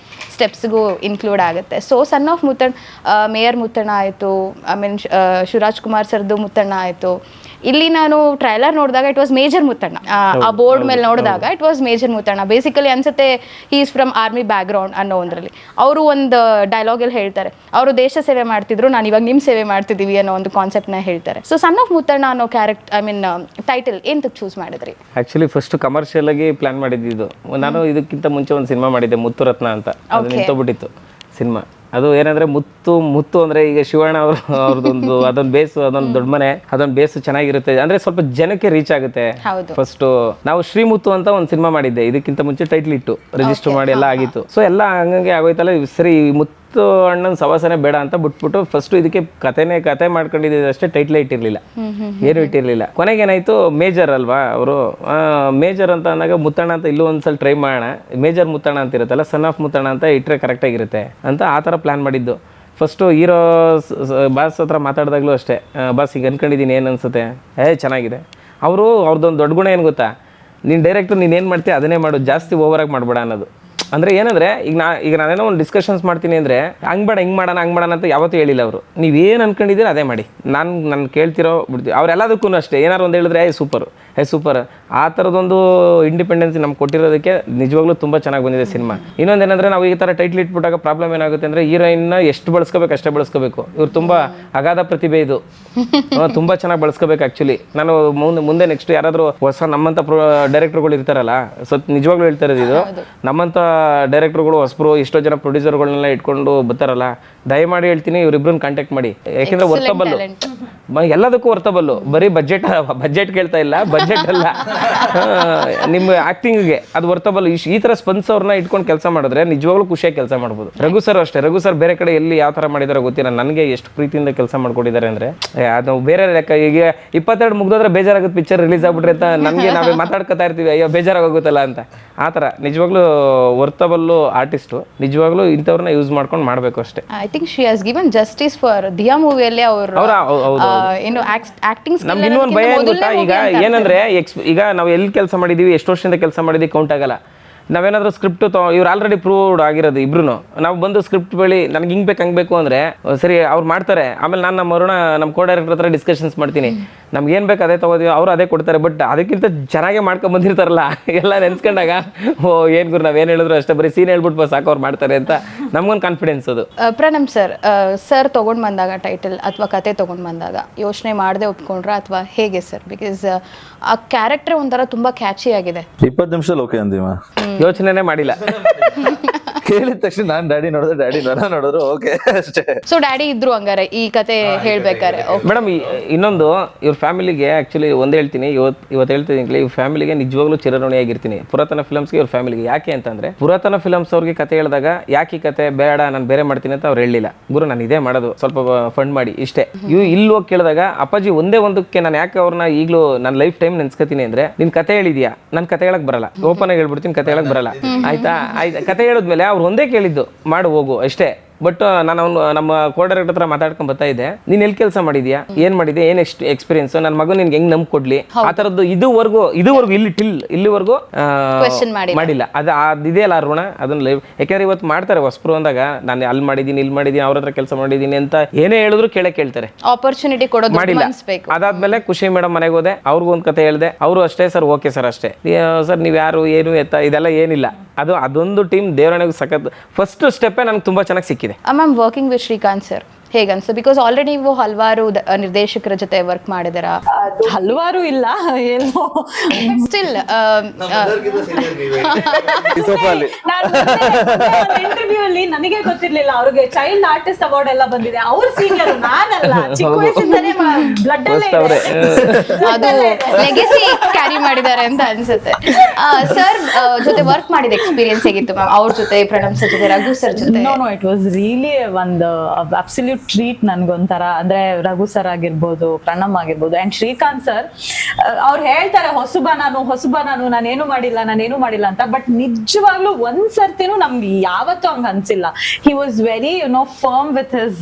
ಸ್ಟೆಪ್ಸ್ಗೂ ಇನ್ಕ್ಲೂಡ್ ಆಗುತ್ತೆ. So son of Muttanna, mayor Muttanna ಆಯಿತು, ಐ ಮೀನ್ ಶಿವರಾಜ್ ಕುಮಾರ್ ಸರ್ದು ಮುತ್ತಣ್ಣ ಆಯಿತು. ಇಲ್ಲಿ ನಾನು ಟ್ರೈಲರ್ ನೋಡಿದಾಗ ಇಟ್ ವಾಸ್ ಮೇಜರ್ ಮುತ್ತಣ್ಣ, ಆ ಬೋರ್ಡ್ ಮೇಲೆ ನೋಡಿದಾಗ it was major Muthanna. Basically ಅನ್ಸುತ್ತೆ ಹಿ ಈಸ್ ಫ್ರಮ್ ಆರ್ಮಿ ಬ್ಯಾಕ್ ಗ್ರೌಂಡ್ ಅನ್ನೋ ಒಂದರಲ್ಲಿ ಅವರು ಒಂದು ಡೈಲಾಗಲ್ಲಿ ಹೇಳ್ತಾರೆ, ಅವರು ದೇಶ ಸೇವೆ ಮಾಡ್ತಿದ್ರು, ನಾನು ಇವಾಗ ನಿಮ್ಮ ಸೇವೆ ಮಾಡ್ತಿದ್ದೀವಿ ಅನ್ನೋ ಒಂದು ಕಾನ್ಸೆಪ್ಟ್ನ ಹೇಳ್ತಾರೆ. ಸೊ ಸನ್ ಆಫ್ ಮುತ್ತಣ್ಣ ಅನ್ನೋ ಐ ಮೀನ್ ಟೈಟಲ್ ಎಂತಕ್ಕೆ ಚೂಸ್ ಮಾಡಿದ್ರಿ? ಆಕ್ಚುಲಿ ಫಸ್ಟ್ ಕಮರ್ಷಿಯಲ್ ಆಗಿ ಪ್ಲಾನ್ ಮಾಡಿದ್ದು. ನಾನು ಇದಕ್ಕಿಂತ ಮುಂಚೆ ಒಂದು ಸಿನಿಮಾ ಮಾಡಿದ್ದೆ, ಮುತ್ತು ರತ್ನ ಅಂತ. ಅದು ನಿಂತೋಗ್ಬಿಟ್ಟಿತ್ತು ಸಿನಿಮಾ. ಅದು ಏನಂದ್ರೆ ಮುತ್ತು ಅಂದ್ರೆ ಈಗ ಶಿವಣ್ಣ ಅವ್ರದ್ದೊಂದು ಅದೊಂದು ಬೇಸು, ಅದೊಂದು ದೊಡ್ಡ ಮನೆ, ಅದೊಂದು ಬೇಸು ಚೆನ್ನಾಗಿರುತ್ತೆ, ಅಂದ್ರೆ ಸ್ವಲ್ಪ ಜನಕ್ಕೆ ರೀಚ್ ಆಗುತ್ತೆ. ಫಸ್ಟ್ ನಾವು ಶ್ರೀಮುತ್ತು ಅಂತ ಒಂದು ಸಿನಿಮಾ ಮಾಡಿದ್ದೆ, ಇದಕ್ಕಿಂತ ಮುಂಚೆ ಟೈಟ್ಲ್ ಇಟ್ಟು ರಿಜಿಸ್ಟರ್ ಮಾಡಿ ಎಲ್ಲ ಆಗಿತ್ತು. ಸೊ ಎಲ್ಲ ಹಂಗಂಗೆ ಆಗೋಯ್ತಲ್ಲ, ಸರಿ ಮುತ್ತು ಅಣ್ಣನ ಸವಾಸನೆ ಬೇಡ ಅಂತ ಬಿಟ್ಬಿಟ್ಟು ಫಸ್ಟ್ ಇದಕ್ಕೆ ಕತೆ ಮಾಡ್ಕೊಂಡಿದ್ದೆ ಅಷ್ಟೇ, ಟೈಟ್ಲೇ ಇಟ್ಟಿರ್ಲಿಲ್ಲ, ಏನು ಇಟ್ಟಿರ್ಲಿಲ್ಲ. ಕೊನೆಗೆ ಏನಾಯ್ತು, ಮೇಜರ್ ಅಲ್ವಾ ಅವರು, ಮೇಜರ್ ಅಂತ ಅಂದಾಗ ಮುತ್ತಣ್ಣ ಅಂತ ಇಲ್ಲೂ ಒಂದ್ಸಲ ಟ್ರೈ ಮಾಡೋಣ, ಮೇಜರ್ ಮುತ್ತಣ್ಣ ಅಂತ ಇರುತ್ತಲ್ಲ, ಸನ್ ಆಫ್ ಮುತ್ತಣ್ಣ ಅಂತ ಇಟ್ಟರೆ ಕರೆಕ್ಟ್ ಆಗಿರುತ್ತೆ ಅಂತ ಆ ಥರ ಪ್ಲಾನ್ ಮಾಡಿದ್ದು. ಫಸ್ಟು ಹೀರೋ ಬಾಸ್ ಹತ್ರ ಮಾತಾಡಿದಾಗಲೂ ಅಷ್ಟೇ, ಬಾಸ್ ಈಗ ಅನ್ಕೊಂಡಿದ್ದೀನಿ ಏನು ಅನ್ಸುತ್ತೆ, ಚೆನ್ನಾಗಿದೆ. ಅವ್ರದ್ದೊಂದು ದೊಡ್ಡ ಗುಣ ಏನು ಗೊತ್ತಾ, ನೀನು ಡೈರೆಕ್ಟರ್ ನೀನು ಏನು ಮಾಡ್ತೀಯ ಅದನ್ನೇ ಮಾಡು, ಜಾಸ್ತಿ ಓವರಾಗಿ ಮಾಡಬೇಡ ಅನ್ನೋದು. ಅಂದರೆ ಏನಂದರೆ ಈಗ ನಾನೇನೋ ಒಂದು ಡಿಸ್ಕಷನ್ಸ್ ಮಾಡ್ತೀನಿ ಅಂದರೆ ಹಂಗೆ ಬೇಡ ಹಿಂಗೆ ಮಾಡೋಣ ಅಂತ ಯಾವತ್ತೂ ಹೇಳಿಲ್ಲ ಅವರು. ನೀವೇನು ಅನ್ಕೊಂಡಿದ್ದೀರ ಅದೇ ಮಾಡಿ, ನಾನು ಕೇಳ್ತಿರೋ ಬಿಡ್ತೀವಿ. ಅವರೆಲ್ಲದಕ್ಕೂ ಅಷ್ಟೇ, ಏನಾರು ಒಂದು ಹೇಳಿದ್ರೆ ಸೂಪರ್ ಆ ಥರದೊಂದು ಇಂಡಿಪೆಂಡೆನ್ಸಿ ನಮ್ಗೆ ಕೊಟ್ಟಿರೋದಕ್ಕೆ ನಿಜವಾಗ್ಲೂ ತುಂಬ ಚೆನ್ನಾಗಿ ಬಂದಿದೆ ಸಿನಿಮಾ. ಇನ್ನೊಂದೇನೆಂದರೆ ನಾವು ಈ ಥರ ಟೈಟ್ಲ್ ಇಟ್ಬಿಟ್ಟಾಗ ಪ್ರಾಬ್ಲಮ್ ಏನಾಗುತ್ತೆ ಅಂದರೆ ಹೀರೋಯಿನ್ನ ಎಷ್ಟು ಬಳಸ್ಕೋಬೇಕು ಅಷ್ಟೇ ಬಳಸ್ಕೋಬೇಕು. ಇವ್ರು ತುಂಬ ಅಗಾಧ ಪ್ರತಿಭೆ, ಇದು ತುಂಬ ಚೆನ್ನಾಗಿ ಬಳಸ್ಕೋಬೇಕು. ಆ್ಯಕ್ಚುಲಿ ನಾನು ಮುಂದೆ ನೆಕ್ಸ್ಟ್ ಯಾರಾದರೂ ಹೊಸ ನಮ್ಮಂಥ ಡೈರೆಕ್ಟರ್ಗಳು ಇರ್ತಾರಲ್ಲ, ನಿಜವಾಗ್ಲೂ ಹೇಳ್ತಾ ಇರೋದು ಇದು, ನಮ್ಮಂಥ ಡೈರೆಕ್ಟರ್ಗಳು ಹೊಸಬ್ರು ಎಷ್ಟೋ ಜನ ಪ್ರೊಡ್ಯೂಸರ್ಗಳನ್ನೆಲ್ಲ ಇಟ್ಕೊಂಡು ಬರ್ತಾರಲ್ಲ, ದಯಮಾಡಿ ಹೇಳ್ತೀನಿ ಇವ್ರಿಬ್ರನ್ನ ಕಾಂಟ್ಯಾಕ್ಟ್ ಮಾಡಿ. ಯಾಕೆಂದರೆ ವರ್ತಬಲ್ಲು, ಎಲ್ಲದಕ್ಕೂ ವರ್ತಬಲ್ಲು. ಬರೀ ಬಜೆಟ್ ಕೇಳ್ತಾ ಇಲ್ಲ, ಬಜೆಟ್ ಅಲ್ಲ, ನಿಮ್ಮ ಆ್ಯಕ್ಟಿಂಗ್ಗೆ ಅದು ವರ್ತಬಲ್. ಈ ಥರ ಸ್ಪನ್ಸ್ ಅವ್ರನ್ನ ಇಟ್ಕೊಂಡು ಕೆಲಸ ಮಾಡಿದ್ರೆ ನಿಜವಾಗ್ಲೂ ಖುಷಿಯಾಗಿ ಕೆಲಸ ಮಾಡ್ಬೋದು. ರಘು ಸರ್ ಅಷ್ಟೇ, ರಘು ಸರ್ ಬೇರೆ ಕಡೆ ಎಲ್ಲಿ ಯಾವ ಥರ ಮಾಡಿದಾರೋ ಗೊತ್ತಿಲ್ಲ, ನನಗೆ ಎಷ್ಟು ಪ್ರೀತಿಯಿಂದ ಕೆಲಸ ಮಾಡ್ಕೊಟ್ಟಿದ್ದಾರೆ ಅಂದರೆ ಅದು ಬೇರೆ ಲೆಕ್ಕ. ಈಗ 22 ಮುಗ್ದೋದ್ರೆ ಬೇಜಾರಾಗುತ್ತೆ, ಪಿಕ್ಚರ್ ರಿಲೀಸ್ ಆಗ್ಬಿಟ್ರೆ ಅಂತ ನನಗೆ ನಾವೇ ಮಾತಾಡ್ಕೊತಾ ಇರ್ತೀವಿ, ಅಯ್ಯೋ ಬೇಜಾರಾಗೋಗುತ್ತಲ್ಲ ಅಂತ. ಆ ಥರ ನಿಜವಾಗ್ಲೂ ವರ್ತಬಲ್ಲು ಆರ್ಟಿಸ್ಟು, ನಿಜವಾಗ್ಲೂ ಇಂಥವ್ರನ್ನ ಯೂಸ್ ಮಾಡ್ಕೊಂಡು ಮಾಡಬೇಕು ಅಷ್ಟೇ. I think she has given justice for Dia ಮೂವಿಯಲ್ಲಿ ಅವರು ಏನು ಆಕ್ಟಿಂಗ್. ನಮ್ಗೆ ಇನ್ನೊಂದು ಭಯ ಏನು ಗೊತ್ತಾ, ಈಗ ಏನಂದ್ರೆ ಈಗ ನಾವು ಎಲ್ಲಿ ಕೆಲಸ ಮಾಡಿದೀವಿ, ಎಷ್ಟು ವರ್ಷದಿಂದ ಕೆಲಸ ಮಾಡಿದೀವಿ ಕೌಂಟ್ ಆಗಲ್ಲ. ನಾವೇನಾದ್ರೂ ಸ್ಕ್ರಿಪ್ಟ್ ಇವ್ರು ಆಲ್ರೆಡಿ ಪ್ರೂವ್ಡ್ ಆಗಿರೋದು ಇಬ್ರು, ನಾವು ಬಂದು ಸ್ಕ್ರಿಪ್ಟ್ ಬಳಿ ನನಗೆ ಹಿಂಗೆ ಬೇಕು ಹಂಗೆ ಬೇಕು ಅಂದರೆ ಸರಿ ಅವ್ರು ಮಾಡ್ತಾರೆ. ಆಮೇಲೆ ನಾನು ನಮ್ಮ ಕೋ ಡೈರೆಕ್ಟರ್ ಹತ್ರ ಡಿಸ್ಕಷನ್ಸ್ ಮಾಡ್ತೀನಿ, ನಮ್ಗೆ ಏನು ಬೇಕು ಅದೇ ತೊಗೋತೀವಿ, ಅವರು ಅದೇ ಕೊಡ್ತಾರೆ. ಬಟ್ ಅದಕ್ಕಿಂತ ಚೆನ್ನಾಗೇ ಮಾಡ್ಕೊಂಡು ಬಂದಿರ್ತಾರಲ್ಲ, ಎಲ್ಲ ನೆನ್ಸ್ಕೊಂಡಾಗ ಏನು ಗುರು ನಾವೇನು ಹೇಳಿದ್ರು ಅಷ್ಟೇ, ಬರೀ ಸೀನ್ ಹೇಳ್ಬಿಟ್ಟು ಸಾಕು ಅವ್ರು ಮಾಡ್ತಾರೆ ಅಂತ ನಮ್ಗೊಂದು ಕಾನ್ಫಿಡೆನ್ಸ್ ಅದು. ಪ್ರಣಮ್ ಸರ್ ತೊಗೊಂಡು ಬಂದಾಗ ಟೈಟಲ್ ಅಥವಾ ಕತೆ ತೊಗೊಂಡು ಬಂದಾಗ ಯೋಚನೆ ಮಾಡದೆ ಒಪ್ಕೊಂಡ್ರ ಅಥವಾ ಹೇಗೆ ಸರ್? ಬಿಕಾಸ್ ಆ ಕ್ಯಾರೆಕ್ಟರ್ ಒಂಥರ ತುಂಬ ಕ್ಯಾಚಿ ಆಗಿದೆ. 20 ನಿಮಿಷದಲ್ಲಿ ಓಕೆ ಅಂದಿಮ, ಯೋಚನೆನೇ ಮಾಡಿಲ್ಲ. ಕೇಳಿದ ತಕ್ಷಣ ನಾನು ಡ್ಯಾಡಿ ನೋಡಿದ್ರು ಓಕೆ ಅಷ್ಟೇ. ಸೊ ಡ್ಯಾಡಿ ಇದ್ರು ಹಂಗಾರೆ ಈ ಕತೆ ಹೇಳ್ಬೇಕಾರೆ? ಮೇಡಮ್ ಇನ್ನೊಂದು, ಇವ್ರ ಫ್ಯಾಮಿಲಿಗೆ ಆಕ್ಚುಲಿ ಒಂದೇ ಹೇಳ್ತೀನಿ, ಇವತ್ತು ಹೇಳ್ತಿದ್ದೀನಿ, ಇವ್ರ ಫ್ಯಾಮಿಲಿಗೆ ನಿಜವಾಗ್ಲೂ ಚಿರಋಣಿಯಾಗಿರ್ತೀನಿ, ಪುರಾತನ ಫಿಲಮ್ಸ್ಗೆ ಇವ್ರ ಫ್ಯಾಮಿಲಿಗೆ. ಯಾಕೆ ಅಂತಂದ್ರೆ ಪುರಾತನ ಫಿಲಮ್ಸ್ ಅವ್ರಿಗೆ ಕತೆ ಹೇಳಿದಾಗ ಯಾಕೆ ಈ ಕತೆ ಬೇಡ ನಾನು ಬೇರೆ ಮಾಡ್ತೀನಿ ಅಂತ ಅವ್ರು ಹೇಳಿಲ್ಲ. ಗುರು ನಾನು ಇದೇ ಮಾಡೋದು, ಸ್ವಲ್ಪ ಫಂಡ್ ಮಾಡಿ ಇಷ್ಟೇ. ಇಲ್ಲಿ ಹೋಗಿ ಕೇಳಿದಾಗ ಅಪ್ಪಾಜಿ ಒಂದೇ ಒಂದಕ್ಕೆ ನಾನು ಯಾಕೆ ಅವ್ರನ್ನ ಈಗಲೂ ನನ್ನ ಲೈಫ್ ಟೈಮ್ ನೆನ್ಸ್ಕೊತೀನಿ ಅಂದ್ರೆ, ನಿನ್ ಕತೆ ಹೇಳಿದ್ಯಾ, ನನ್ ಕತೆ ಹೇಳಕ್ ಬರಲ್ಲ, ಓಪನ್ ಆಗಿ ಹೇಳ್ಬಿಡ್ತೀನಿ, ಕತೆ ಹೇಳಕ್ ಬರಲ್ಲ, ಆಯ್ತಾ? ಕತೆ ಹೇಳಿದ್ಮೇಲೆ ಅವ್ರು ಒಂದೇ ಕೇಳಿದ್ದು ಮಾಡು ಹೋಗು ಅಷ್ಟೇ. ಬಟ್ ನಾನು ನಮ್ಮ ಕೋ ಡೈರೆಕ್ಟರ್ ಹತ್ರ ಮಾತಾಡ್ಕೊಂಡು ಬರ್ತಾ ಇದ್ದೆ, ನೀನ್ ಎಲ್ಲಿ ಕೆಲಸ ಮಾಡಿದ್ಯಾ, ಏನ್ ಮಾಡಿದೆ, ಏನ್ ಎಕ್ಸ್ಪೀರಿಯನ್ಸ್, ನನ್ನ ಮಗು ನಿನ್ಗೆ ಹೆಂಗ್ ನಂಬ್ ಕೊಡ್ಲಿ, ಆ ತರದ್ದು ಇದುವರೆಗೂ ಇಲ್ಲಿವರೆಗೂ ಮಾಡಿಲ್ಲ. ಅದಿದೆಯಲ್ಲ ಋಣ, ಅದನ್ನ ಲೈವ್. ಯಾಕಂದ್ರೆ ಇವತ್ತು ಮಾಡ್ತಾರೆ ಹೊಸಬ್ರು ಅಂದಾಗ, ನಾನು ಅಲ್ಲಿ ಮಾಡಿದೀನಿ ಇಲ್ಲಿ ಮಾಡಿದೀನಿ ಅವ್ರ ಹತ್ರ ಕೆಲಸ ಮಾಡಿದೀನಿ ಅಂತ ಏನೇ ಹೇಳಿದ್ರು ಕೇಳ್ತಾರೆ, ಆಪರ್ಚುನಿಟಿ ಕೊಡೋದು ಮಾಡಿಲ್ಲ. ಅದಾದ್ಮೇಲೆ ಖುಷಿ ಮೇಡಮ್ ಮನೆಗೆ ಹೋದೆ, ಅವ್ರಿಗೂ ಒಂದು ಕತೆ ಹೇಳಿದೆ, ಅವರು ಅಷ್ಟೇ ಸರ್ ಓಕೆ ಸರ್ ಅಷ್ಟೇ. ಸರ್ ನೀವು ಯಾರು ಏನು ಎತ್ತ ಇದೆಲ್ಲ ಏನಿಲ್ಲ, ಅದೊಂದು ಟೀಮ್ ದೇವರಣೆಗೂ ಸಖತ್ ಫಸ್ಟ್ ಸ್ಟೆಪ್ಪೇ ನನಗೆ ತುಂಬಾ ಚೆನ್ನಾಗಿ ಸಿಕ್ಕಿದೆ. Ma'am working with Srikanth sir ಹೇಗನ್ಸುತ್ತೆ? ಬಿಕಾಸ್ ಆಲ್ರೆಡಿ ನೀವು ಹಲವಾರು ನಿರ್ದೇಶಕರ ಜೊತೆ ವರ್ಕ್ ಮಾಡಿದಾರ. ಹಲವಾರು ಇಲ್ಲ, ಏನೋ ಸ್ಟಿಲ್ ಇಂಟರ್ವ್ಯೂ ಅಲ್ಲಿ ನನಗೆ ಗೊತ್ತಿರ್ಲಿಲ್ಲ ಅವ್ರಿಗೆ ಚೈಲ್ಡ್ ಆರ್ಟಿಸ್ಟ್ ಅವಾರ್ಡ್ ಎಲ್ಲ ಬಂದಿದೆ. ಅವ್ರ ಸೀನಿಯರ್, ನಾನಲ್ಲ. ಚಿಕ್ಕ ವಯಸ್ಸಿಂದಾನೇ ಬ್ಲಡ್ ಅದು ಲೆಗೆಸಿ ಕ್ಯಾರಿ ಮಾಡಿದ್ದಾರೆ ಅಂತ ಅನ್ಸುತ್ತೆ. ಸರ್ ಜೊತೆ ವರ್ಕ್ ಮಾಡಿದ ಎಕ್ಸ್ಪೀರಿಯನ್ಸ್ ಹೇಗಿತ್ತು ಮ್ಯಾಮ್? ಅವ್ರ ಜೊತೆ, ಪ್ರಣಮ್ ಸರ್ ಜೊತೆ, ರಘು ಸರ್ ಜೊತೆ? ನೋ ಇಟ್ ವಾಸ್ ರಿಯಲಿ ಒಂದು ಅಬ್ಸಲ್ಯೂಟ್ ಟ್ರೀಟ್ ನನ್ಗೊಂಥರ. ಅಂದ್ರೆ ರಘು ಸರ್ ಆಗಿರ್ಬೋದು, ಪ್ರಣಮ್ ಆಗಿರ್ಬೋದು, ಅಂಡ್ ಶ್ರೀಕಾಂತ್ ಸರ್ ಅವ್ರು ಹೇಳ್ತಾರೆ ಹೊಸಬ ನಾನು ನಾನೇನು ಮಾಡಿಲ್ಲ ಅಂತ. ಬಟ್ ನಿಜವಾಗ್ಲೂ ಒಂದ್ ಸರ್ತಿನೂ ನಮ್ಗೆ ಯಾವತ್ತೂ ಹಂಗ ಅನ್ಸಿಲ್ಲ. He was very firm with his